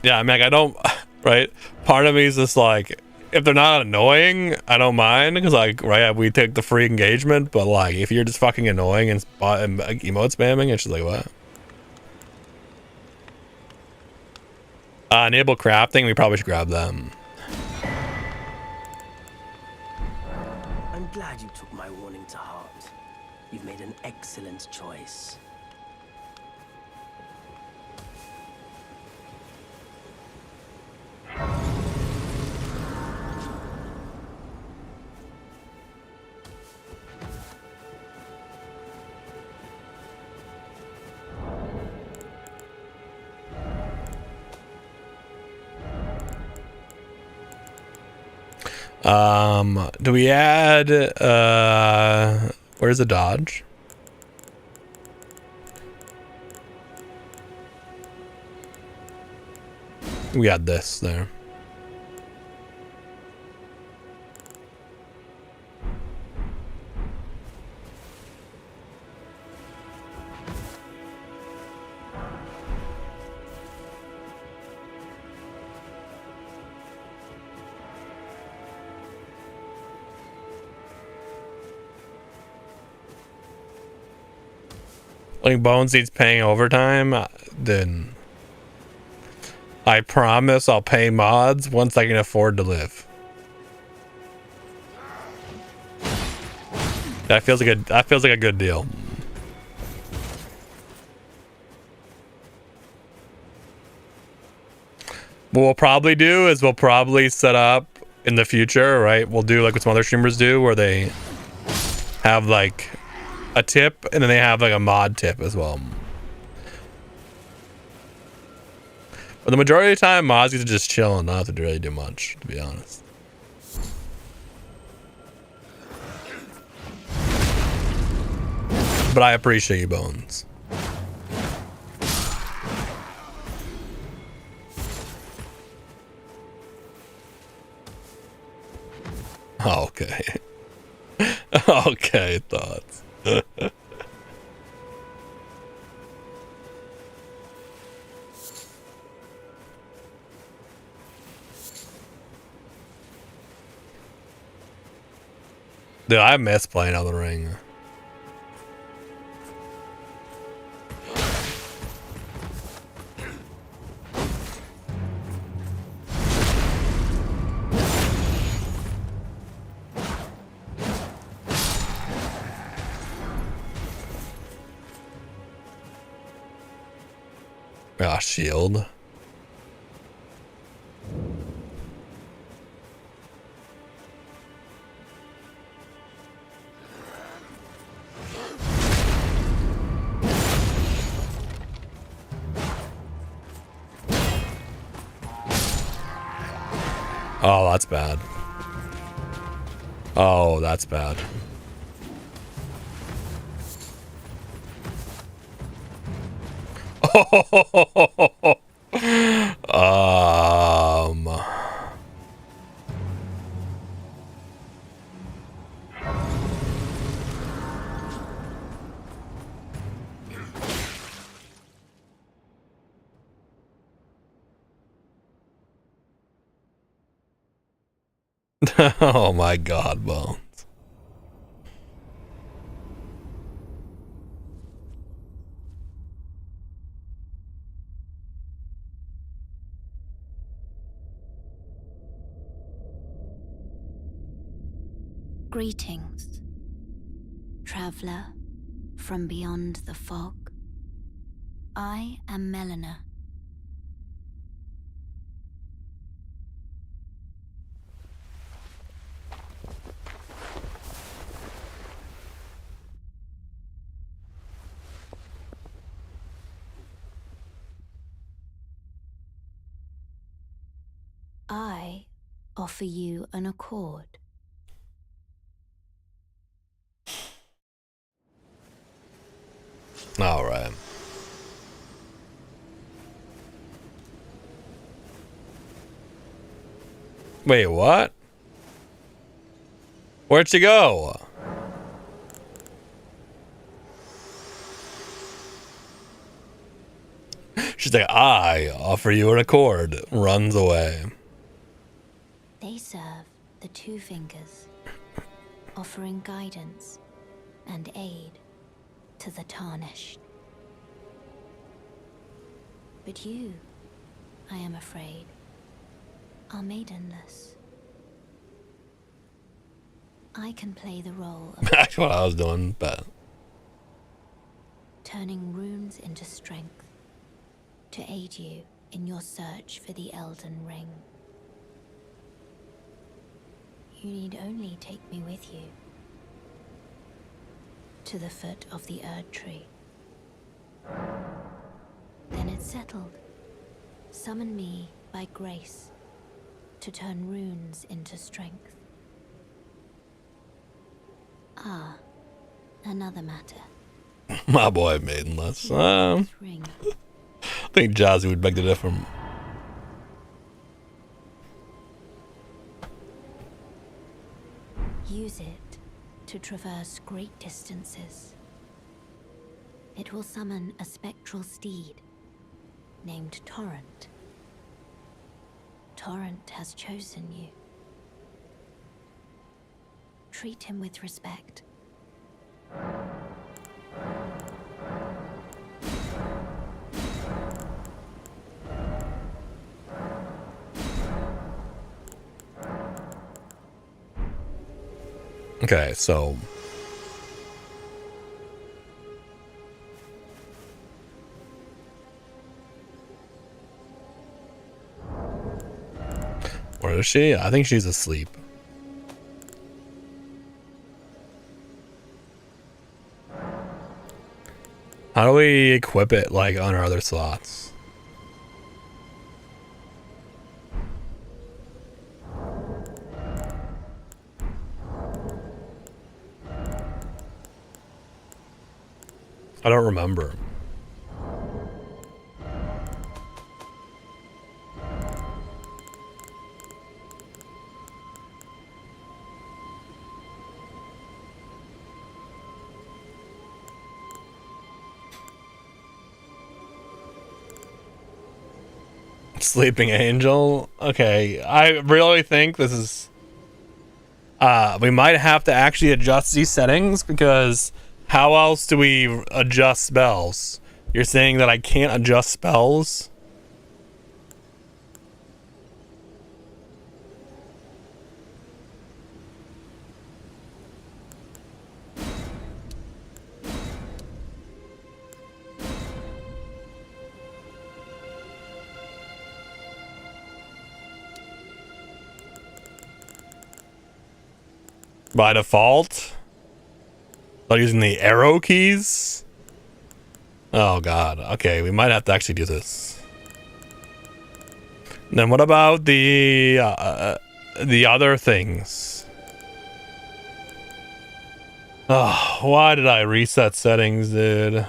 Yeah, I mean, like, I don't, right? Part of me is just like, if they're not annoying, I don't mind, because, like, right, we take the free engagement, but, like, if you're just fucking annoying and emote spamming, it's just like, what? Enable crafting, we probably should grab them. I'm glad you took my warning to heart. You've made an excellent choice. Do we add, where's the dodge? We add this there. Like Bones needs paying overtime, then I promise I'll pay mods once I can afford to live. That feels like a good deal. What we'll probably do is we'll probably set up in the future, right? We'll do like what some other streamers do, where they have like a tip and then they have like a mod tip as well. But the majority of the time, mods get to just chill and not have to really do much, to be honest. But I appreciate you, Bones. Okay. Okay, thoughts. Dude, I miss playing Elden Ring. Ah, shield. Oh, that's bad. Oh, that's bad. Oh my God, Bones. Greetings, traveler from beyond the fog. I am Melina. I offer you an accord. All right. Wait, what? Where'd she go? She's like, I offer you an accord. Runs away. They serve the Two Fingers, offering guidance and aid to the Tarnished. But you, I am afraid, are maidenless. I can play the role of That's what I was doing, but turning runes into strength to aid you in your search for the Elden Ring. You need only take me with you to the foot of the Erd Tree. Then it's settled. Summon me by grace to turn runes into strength. Ah, another matter. my boy maidenless. Ring. I think Jazzy would beg to differ. Use it to traverse great distances. It will summon a spectral steed named Torrent. Torrent has chosen you. Treat him with respect. Okay, so where is she? I think she's asleep. How do we equip it like on our other slots? I don't remember. Sleeping Angel. Okay, I really think this is we might have to actually adjust these settings, because how else do we adjust spells? You're saying that I can't adjust spells? By default? Not using the arrow keys? Oh god. Okay, we might have to actually do this. Then what about the other things? Oh, why did I reset settings, dude?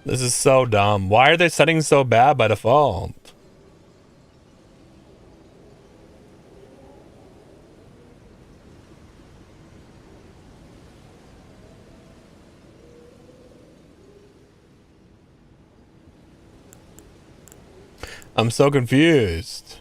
This is so dumb. Why are they setting so bad by default? I'm so confused.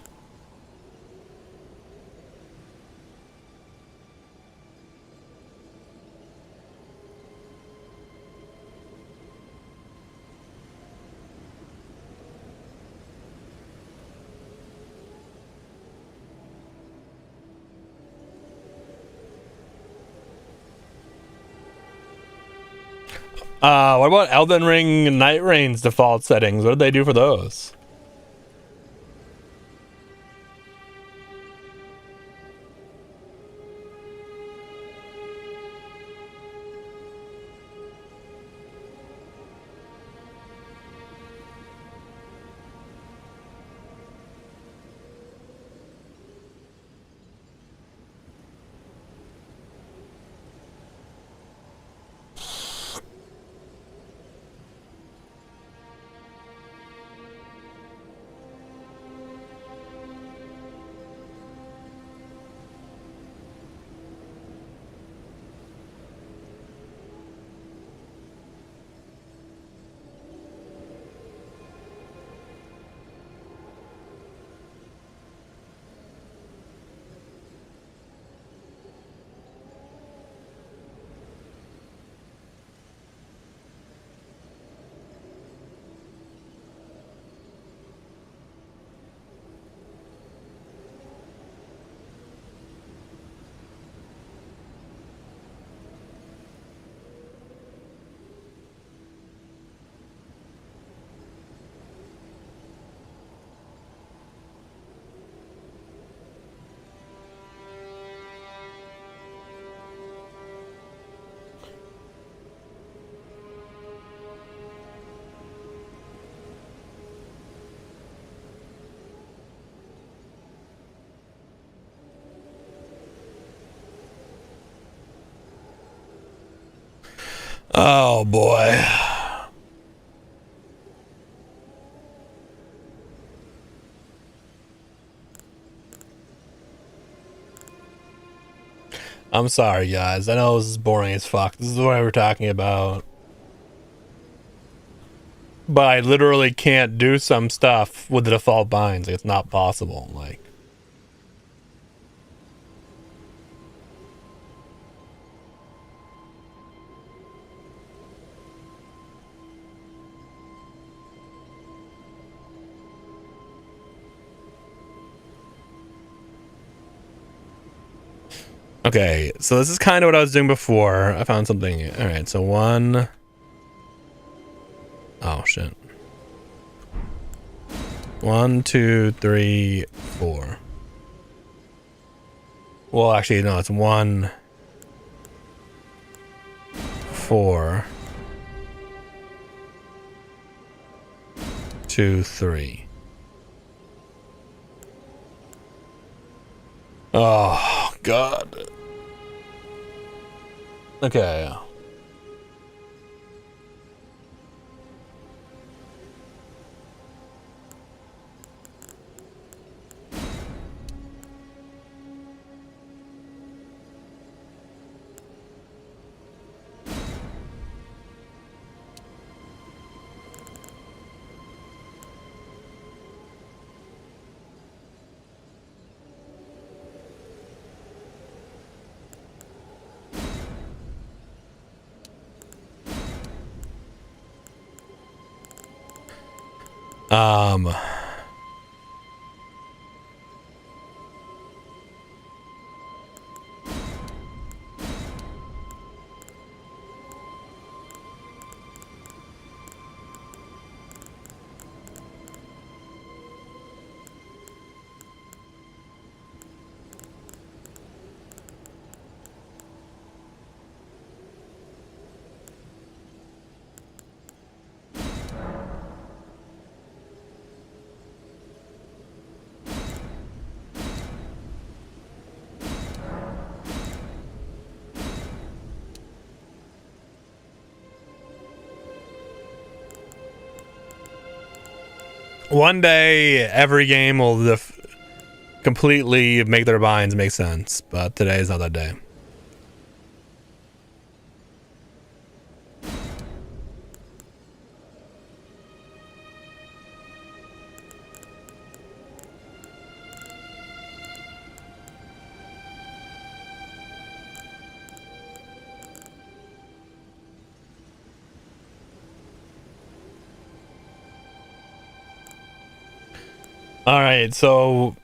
What about Elden Ring Night Rain's default settings? What did they do for those? Oh boy. I'm sorry, guys. I know this is boring as fuck. This is what we're talking about. But I literally can't do some stuff with the default binds. Like, it's not possible. Like, okay, so this is kind of what I was doing before. I found something. All right, so one. Oh shit. 1, 2, 3, 4. Well, actually, no, it's 1, 4, 2, 3. Oh God. Okay. Um. One day, every game will completely make their binds make sense, but today is not that day. All right, so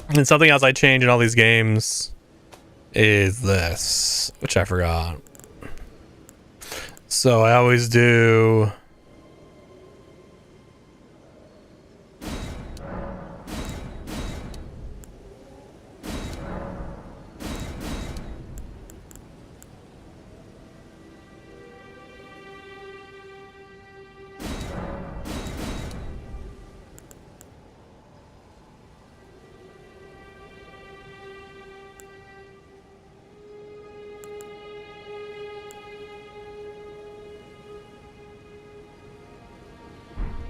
and something else I change in all these games is this, which I forgot. So I always do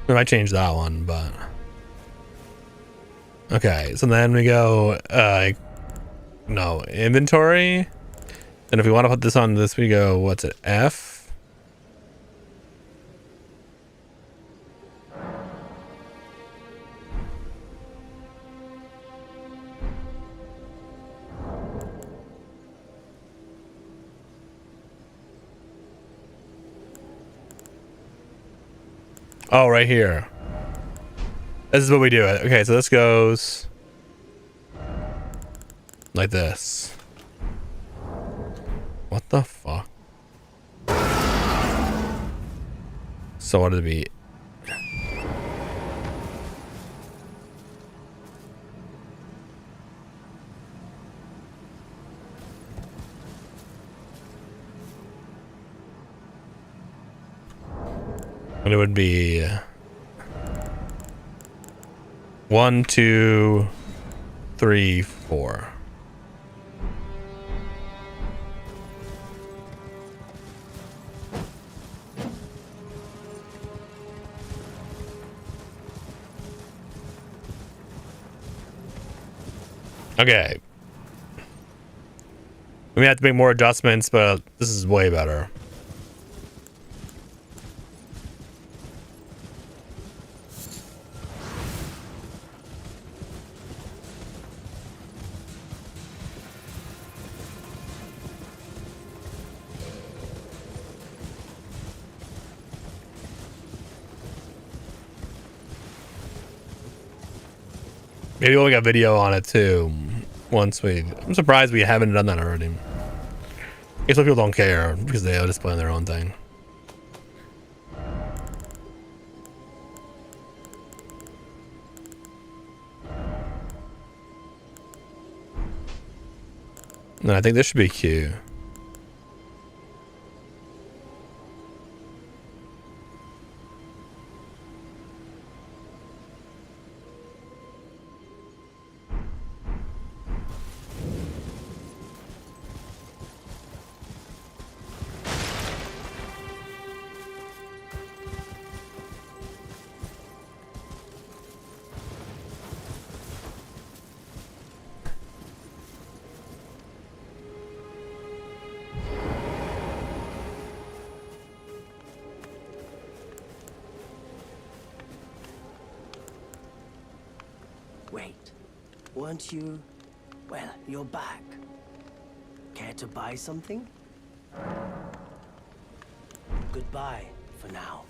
I might change that one, but okay. So then we go, no, inventory. And if we want to put this on this, we go, what's it, F? Oh, right here. This is what we do it. Okay, so this goes like this. What the fuck? So what did it be? And it would be 1, 2, 3, 4. Okay. We may have to make more adjustments, but this is way better. Maybe we'll make a video on it too. I'm surprised we haven't done that already. I guess some people don't care because they just play on their own thing. No, I think this should be cute. Wait, weren't you... Well, you're back. Care to buy something? Goodbye for now.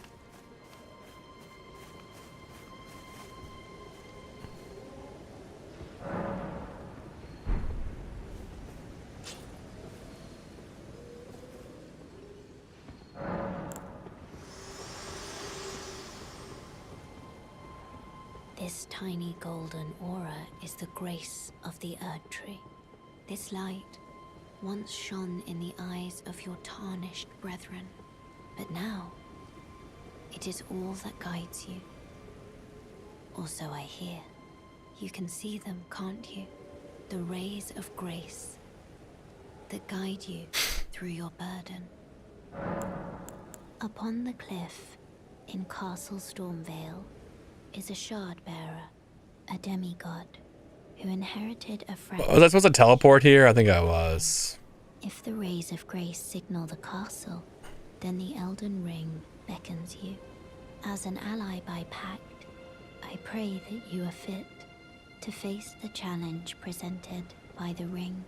This tiny golden aura is the grace of the Erd Tree. This light once shone in the eyes of your tarnished brethren, but now it is all that guides you. Or so I hear. You can see them, can't you? The rays of grace that guide you through your burden. Upon the cliff in Castle Stormvale is a shard bearer, a demigod, who inherited a fragment. Was I supposed to teleport here? I think I was. If the rays of grace signal the castle, then the Elden Ring beckons you. As an ally by pact, I pray that you are fit to face the challenge presented by the ring.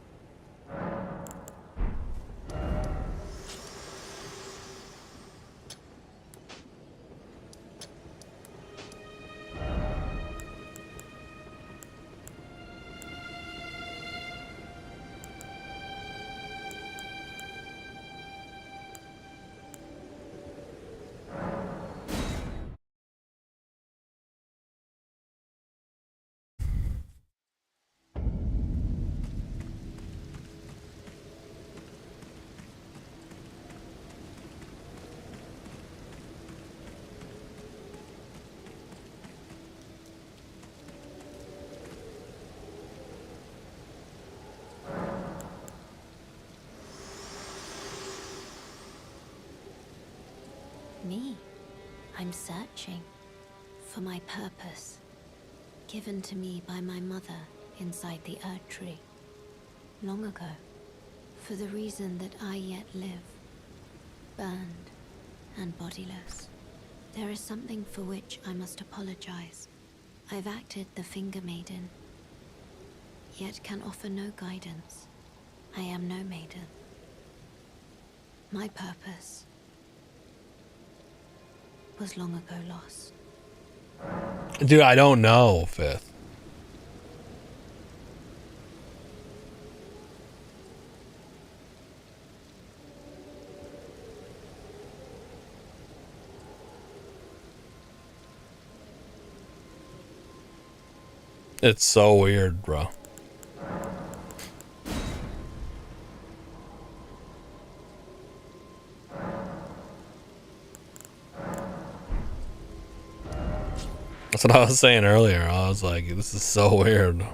Me? I'm searching for my purpose, given to me by my mother inside the Erd Tree, long ago, for the reason that I yet live, burned and bodiless. There is something for which I must apologize. I've acted the Finger Maiden, yet can offer no guidance. I am no maiden. My purpose was long ago lost. Dude, I don't know, Fifth. It's so weird, bro. That's what I was saying earlier. I was like, this is so weird.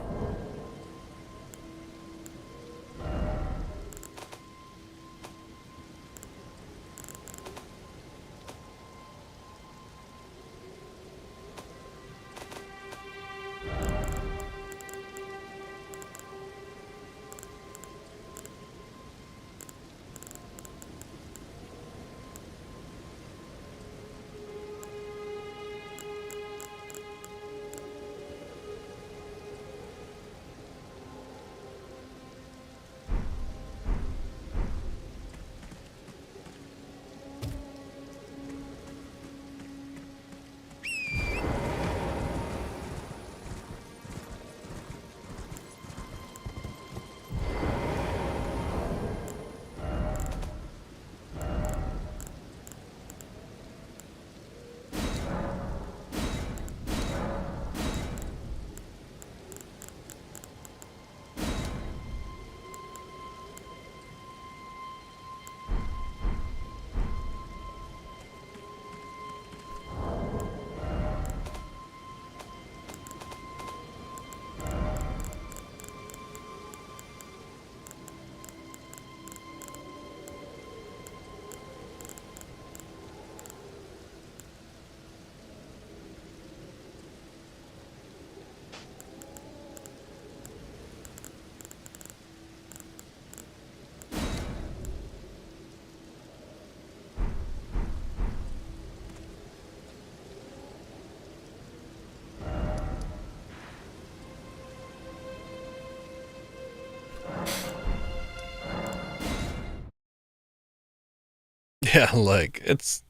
Yeah, like, it's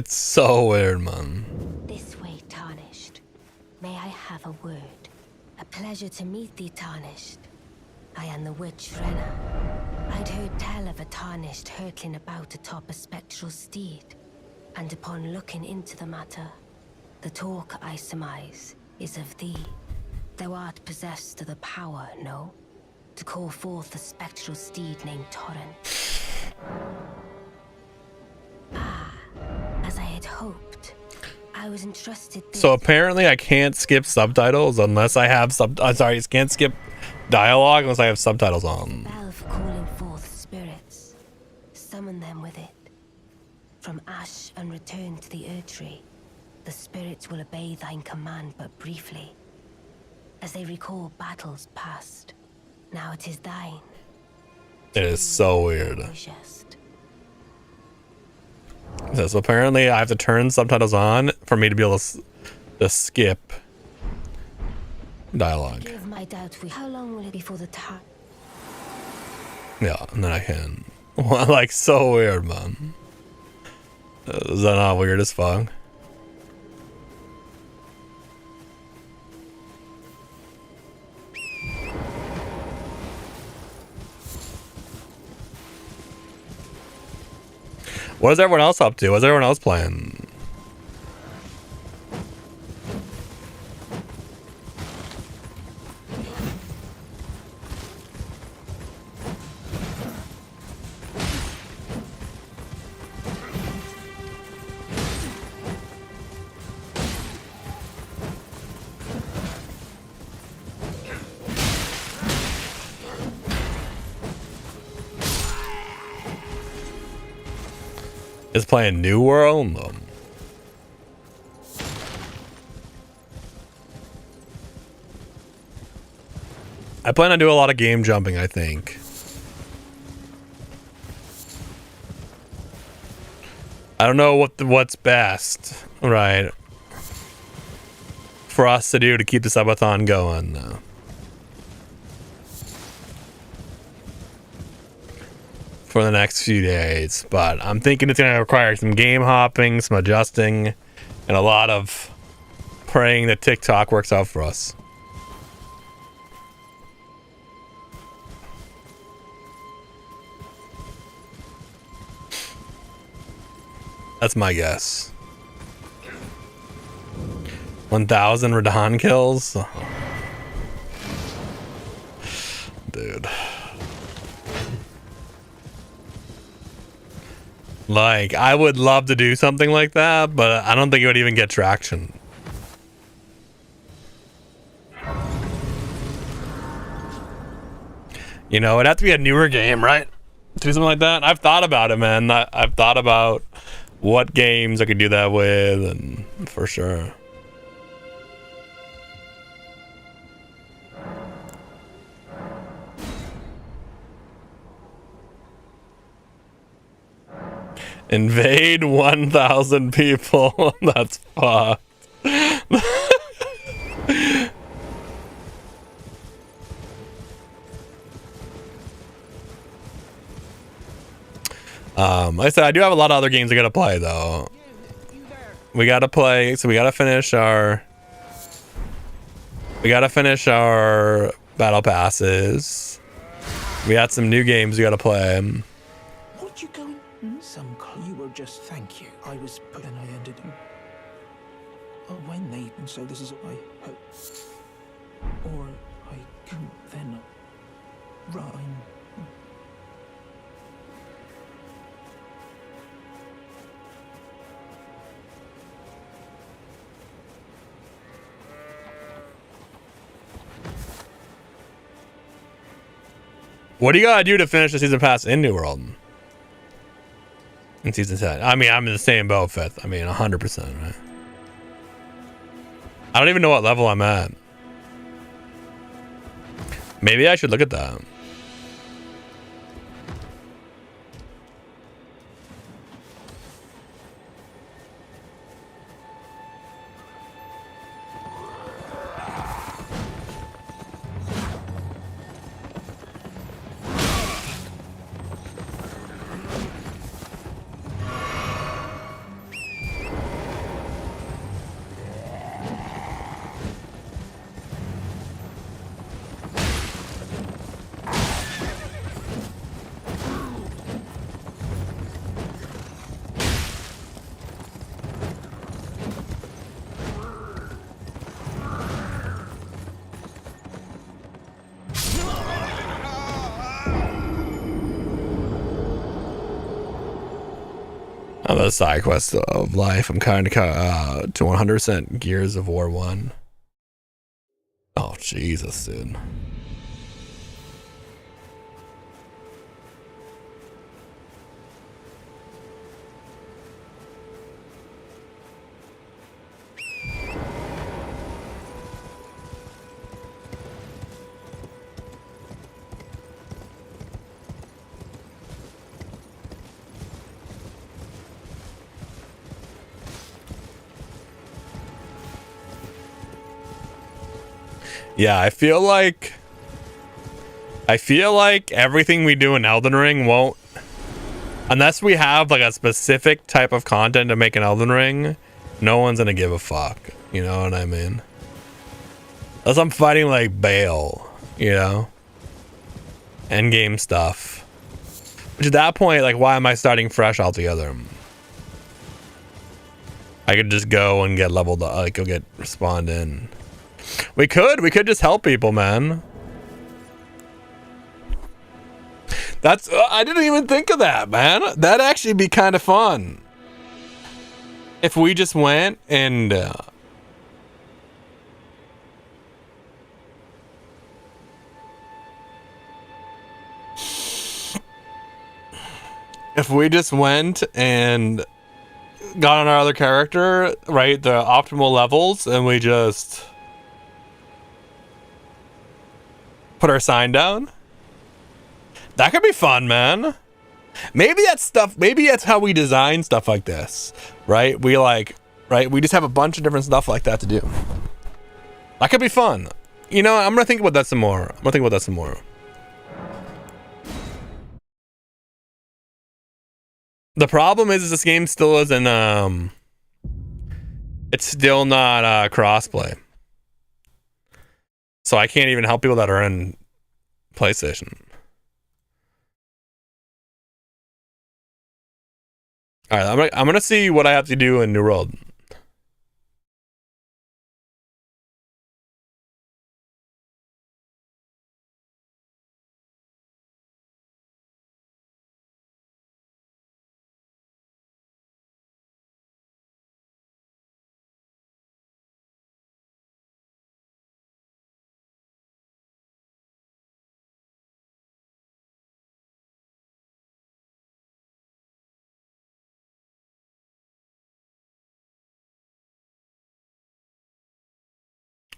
so weird, man. This way, Tarnished. May I have a word? A pleasure to meet thee, Tarnished. I am the witch Renna. I'd heard tell of a Tarnished hurtling about atop a spectral steed, and upon looking into the matter, the talk, I surmise, is of thee. Thou art possessed of the power, no? To call forth a spectral steed named Torrent. As I had hoped, I was entrusted. So apparently I can't skip subtitles unless I have I can't skip dialogue unless I have subtitles on. Bell for calling forth spirits. Summon them with it. From ash and return to the Erdtree, the spirits will obey thine command but briefly, as they recall battles past. Now it is thine. It is so weird. Wishes. So apparently I have to turn subtitles on for me to be able to skip dialogue. Give my doubt. How long will it be for the time? Yeah, and then I can. Like, so weird, man. Is that not weird as fuck? What is everyone else up to? What's everyone else playing? Is playing New World? I plan on doing a lot of game jumping, I think. I don't know what's best, right, for us to do to keep the subathon going, though. For the next few days, but I'm thinking it's going to require some game hopping, some adjusting, and a lot of praying that TikTok works out for us. That's my guess. 1,000 Radon kills? Dude. Like, I would love to do something like that, but I don't think it would even get traction. You know, it'd have to be a newer game, right? To do something like that. I've thought about it, man. I've thought about what games I could do that with, and for sure. Invade 1,000 people. That's fucked. Like I said, I do have a lot of other games I gotta play though. We gotta play, so we gotta finish our battle passes. We got some new games we gotta play. What you going? Some clue. You were just thank you. I was put and I ended up. Oh, when they and so this is what I hope. Or I can then rhyme. What do you gotta do to finish the season pass in New World? In season 10. I mean, I'm in the same boat, Fifth. I mean, 100%, right? I don't even know what level I'm at. Maybe I should look at that. On the side quest of life, I'm kind of to 100% Gears of War 1. Oh, Jesus, dude. Yeah, I feel like everything we do in Elden Ring won't, unless we have like a specific type of content to make an Elden Ring, no one's gonna give a fuck. You know what I mean? Unless I'm fighting like Bale, you know, endgame stuff. Which at that point, like, why am I starting fresh altogether? I could just go and get leveled up, like, go get spawned in. We could just help people, man. That's I didn't even think of that, man. That'd actually be kind of fun if we just went and got on our other character, right, the optimal levels, and we just put our sign down. That could be fun, man. Maybe that's how we design stuff like this, right? We just have a bunch of different stuff like that to do. That could be fun. You know, I'm gonna think about that some more. The problem is this game still isn't it's still not crossplay. So I can't even help people that are in PlayStation. All right, I'm gonna see what I have to do in New World.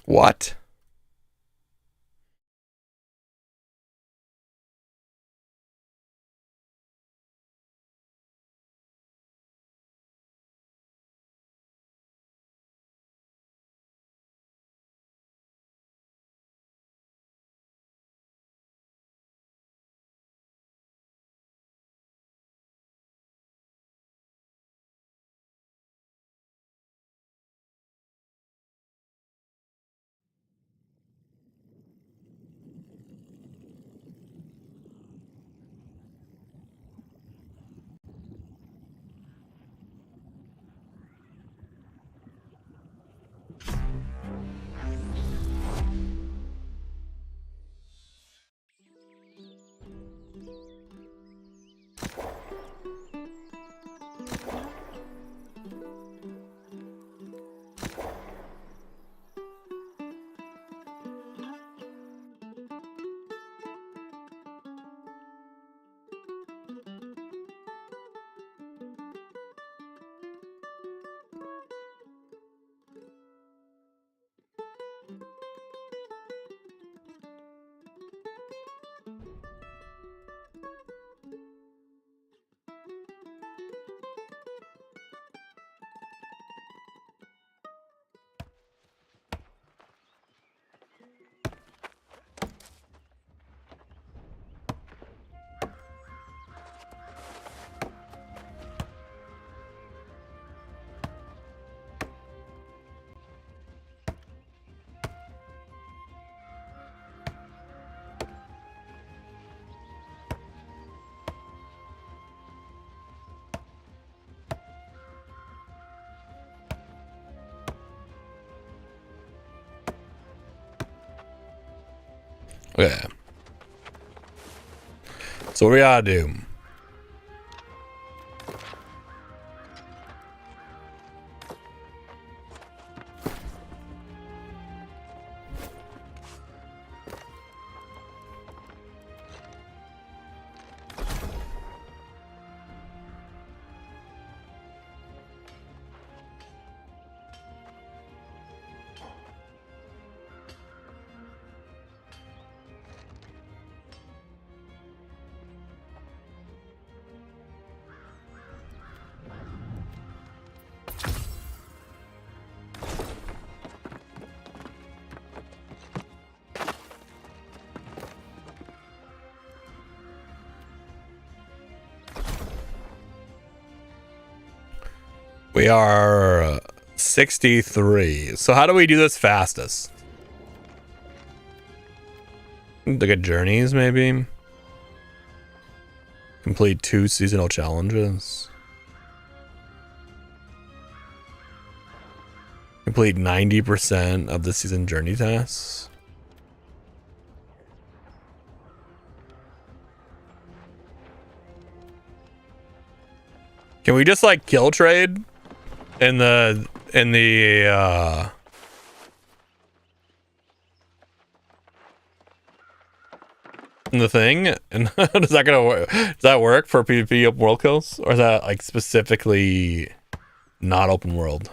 What? Okay. So what we gotta do? We are 63. So how do we do this fastest? Look at journeys, maybe. Complete 2 seasonal challenges. Complete 90% of the season journey tasks. Can we just like kill trade in the thing? And does that gonna work? Does that work for PvP open world kills, or is that like specifically not open world?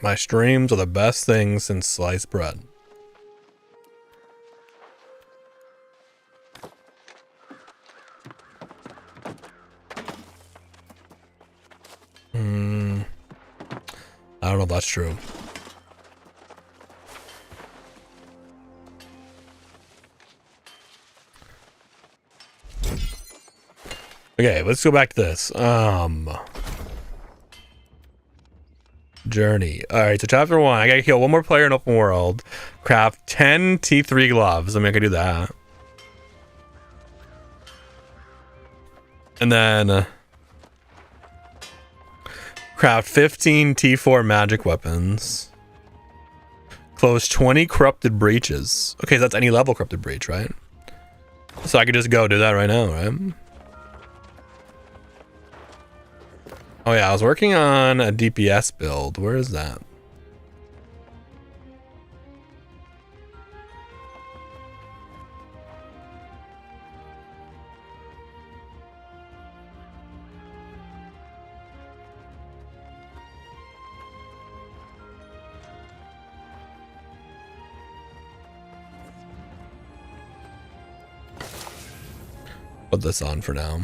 My streams are the best thing since sliced bread. I don't know if that's true. Okay, let's go back to this. Journey. Alright, so chapter 1. I gotta kill one more player in open world. Craft 10 T3 gloves. I mean, I could do that. And then craft 15 T4 magic weapons. Close 20 corrupted breaches. Okay, so that's any level corrupted breach, right? So I could just go do that right now, right? Oh yeah, I was working on a DPS build. Where is that? Put this on for now.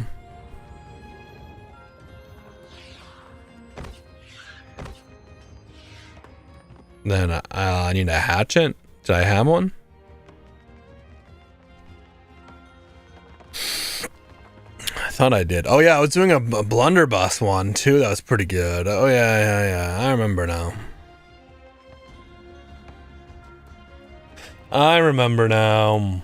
Then I need a hatchet. Did I have one? I thought I did. Oh yeah, I was doing a blunderbuss one too. That was pretty good. Oh yeah. I remember now. I remember now.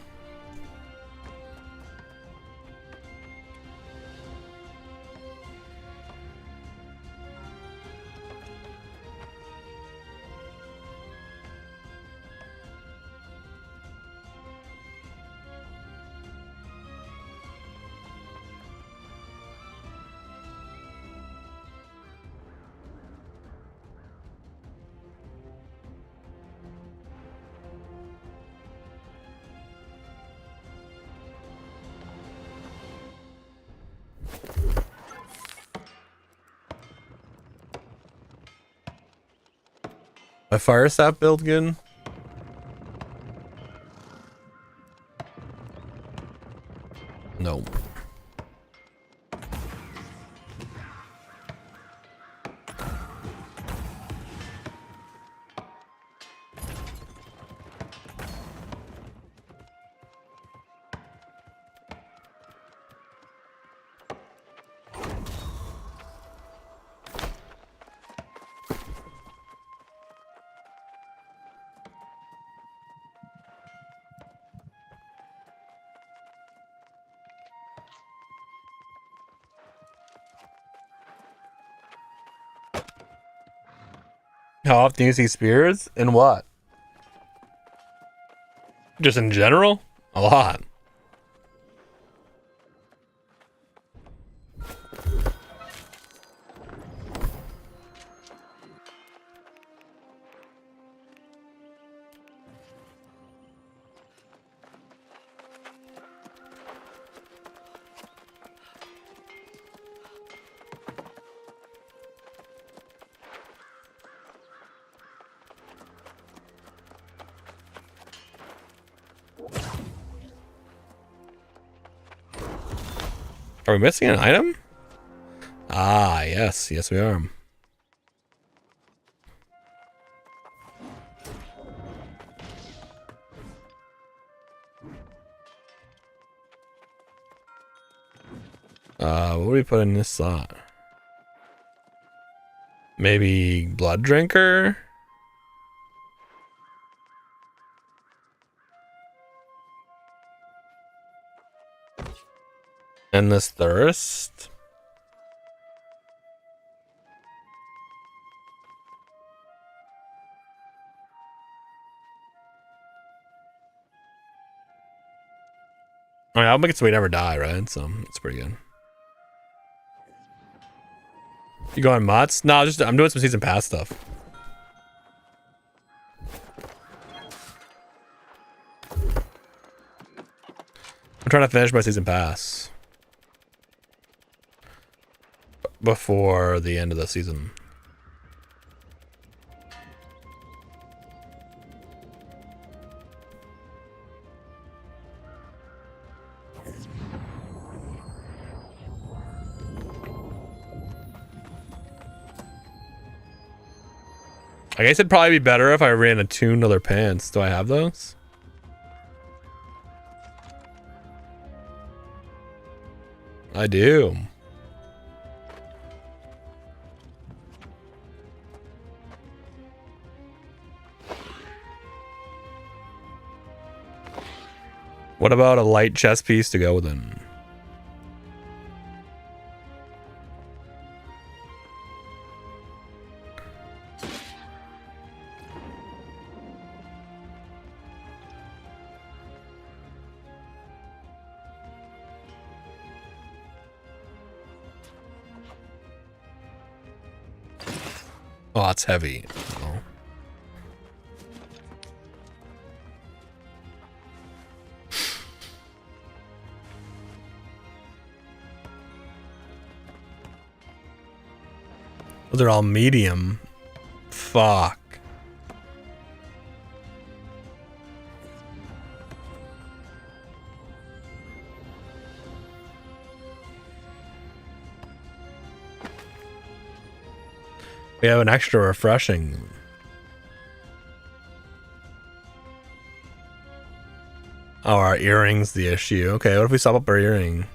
My fire staff build good? No. How often do you see spears? In what? Just in general? A lot. Are we missing an item? Ah, yes. Yes, we are. What do we put in this slot? Maybe blood drinker? Endless thirst? I mean, I'll make it so we never die, right? So it's pretty good. You going mods? No, I'm doing some season pass stuff. I'm trying to finish my season pass before the end of the season. I guess it'd probably be better if I ran attuned other pants. Do I have those? I do. What about a light chest piece to go with it? Oh, it's heavy. Oh. Those are all medium. Fuck. We have an extra refreshing. Oh, our earring's the issue. Okay, what if we swap up our earring?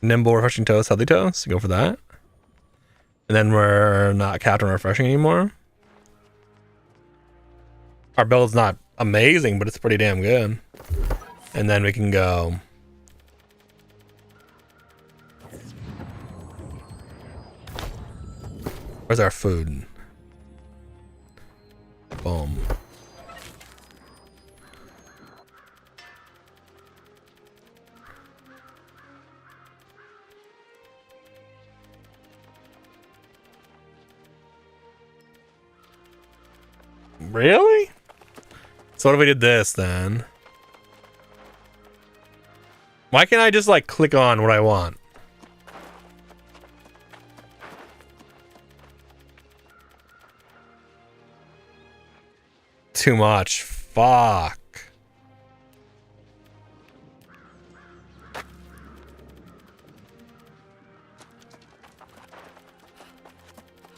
Nimble, refreshing toast, healthy toast. Go for that. And then we're not Captain Refreshing anymore. Our build's not amazing, but it's pretty damn good. And then we can go. Where's our food? Boom. Really? So what if we did this then? Why can't I just like click on what I want? Too much. Fuck.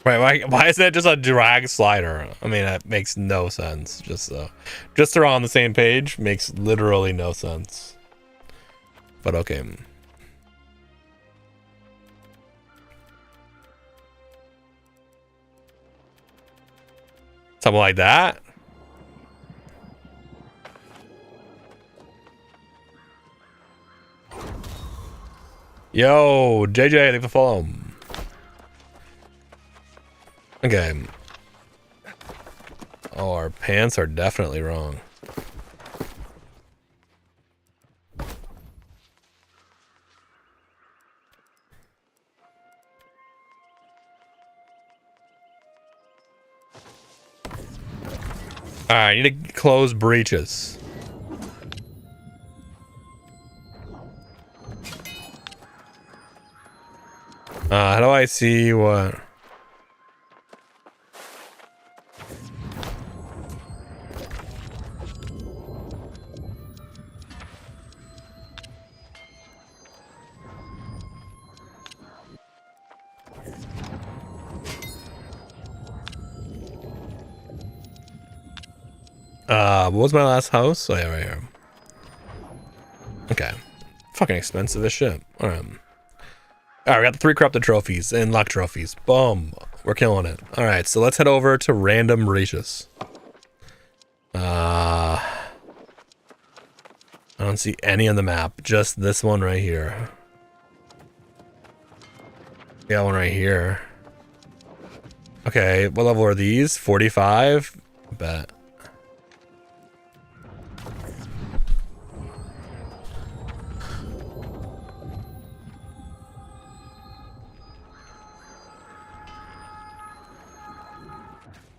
Right, why is that just a drag slider? I mean, that makes no sense. Just so they're all on the same page makes literally no sense. But okay. Something like that. Yo, JJ, leave the follow. Okay. Oh, our pants are definitely wrong. Alright, I need to close breaches. How do I see what? What was my last house? Oh yeah, right here. Okay. Fucking expensive as shit. Alright. Alright, we got the 3 corrupted trophies and luck trophies. Boom. We're killing it. Alright, so let's head over to random breaches. I don't see any on the map. Just this one right here. We got one right here. Okay, what level are these? 45? Bet.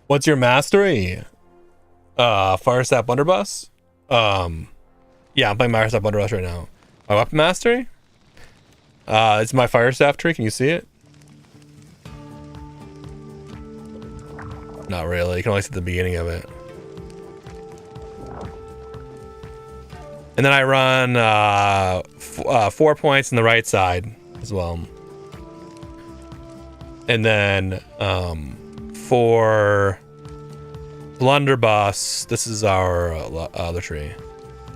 What's your mastery? Fire Staff Blunderbuss? Yeah, I'm playing Fire Staff Blunderbuss right now. My weapon mastery? It's my Fire Staff tree, can you see it? Not really, you can only see the beginning of it. And then I run 4 points on the right side as well. And then for Blunderbuss, this is our other tree.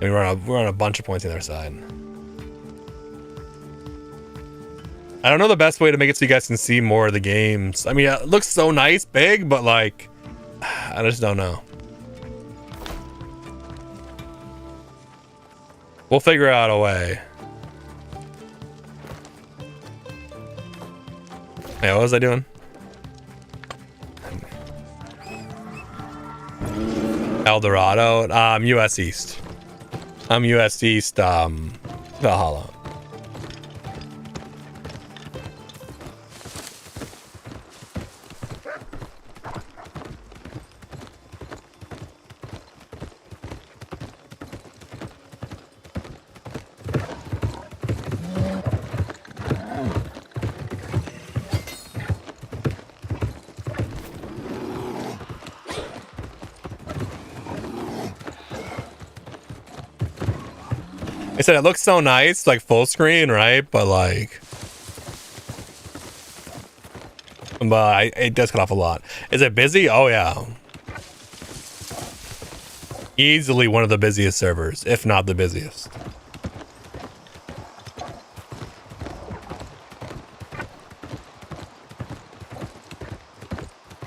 And we run a bunch of points on the other side. I don't know the best way to make it so you guys can see more of the games. I mean, it looks so nice, big, but like, I just don't know. We'll figure out a way. Hey, what was I doing? El Dorado, US East. I'm US East, Valhalla. I said it looks so nice, like full screen, right? But like, it does cut off a lot. Is it busy? Oh yeah, easily one of the busiest servers, if not the busiest.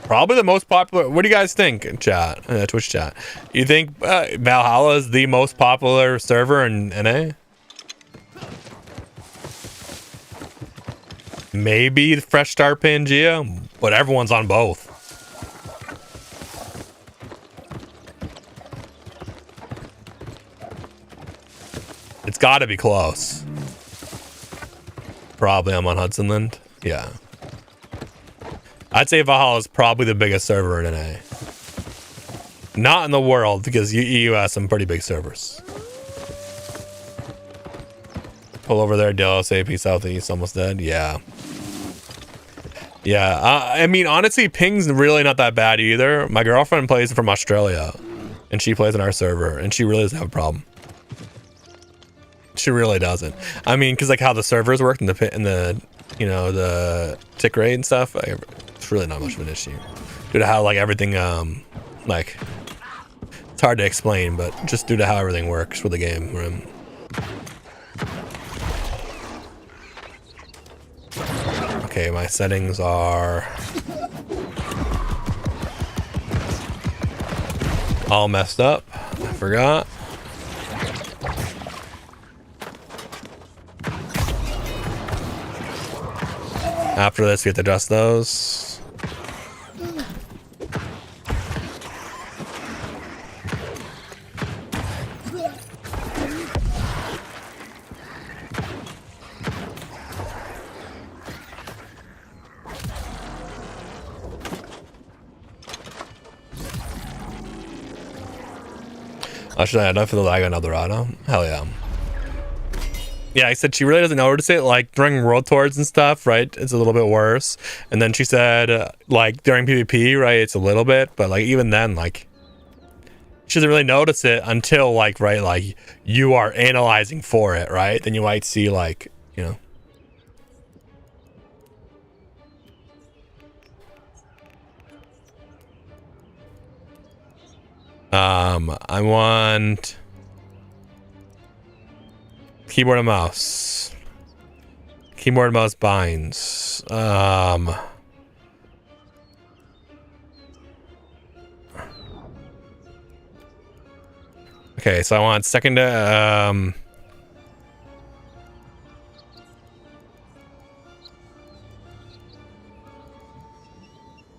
Probably the most popular. What do you guys think in chat, Twitch chat? You think Valhalla is the most popular server in NA? Maybe the Fresh Start Pangea, but everyone's on both. It's got to be close. Probably I'm on Hudsonland. Yeah. I'd say Valhalla is probably the biggest server in NA. Not in the world, because EU has some pretty big servers. Pull over there, Dillo, say peace southeast, almost dead. Yeah. Yeah, I mean, honestly, ping's really not that bad either. My girlfriend plays from Australia, and she plays on our server, and she really doesn't have a problem. She really doesn't. I mean, because like how the servers work in the you know, the tick rate and stuff, it's really not much of an issue due to how like everything like it's hard to explain, but just due to how everything works with the game. Okay, my settings are all messed up. I forgot. After this, we have to adjust those. Oh, should I add enough for the lag on El Dorado? Hell yeah. Yeah, I said she really doesn't notice it, like during world tours and stuff, right? It's a little bit worse. And then she said, like during PvP, right? It's a little bit, but like even then, like she doesn't really notice it until like, right? Like you are analyzing for it, right? Then you might see like, you know. I want keyboard and mouse. Keyboard and mouse binds. Okay, so I want second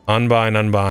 unbind.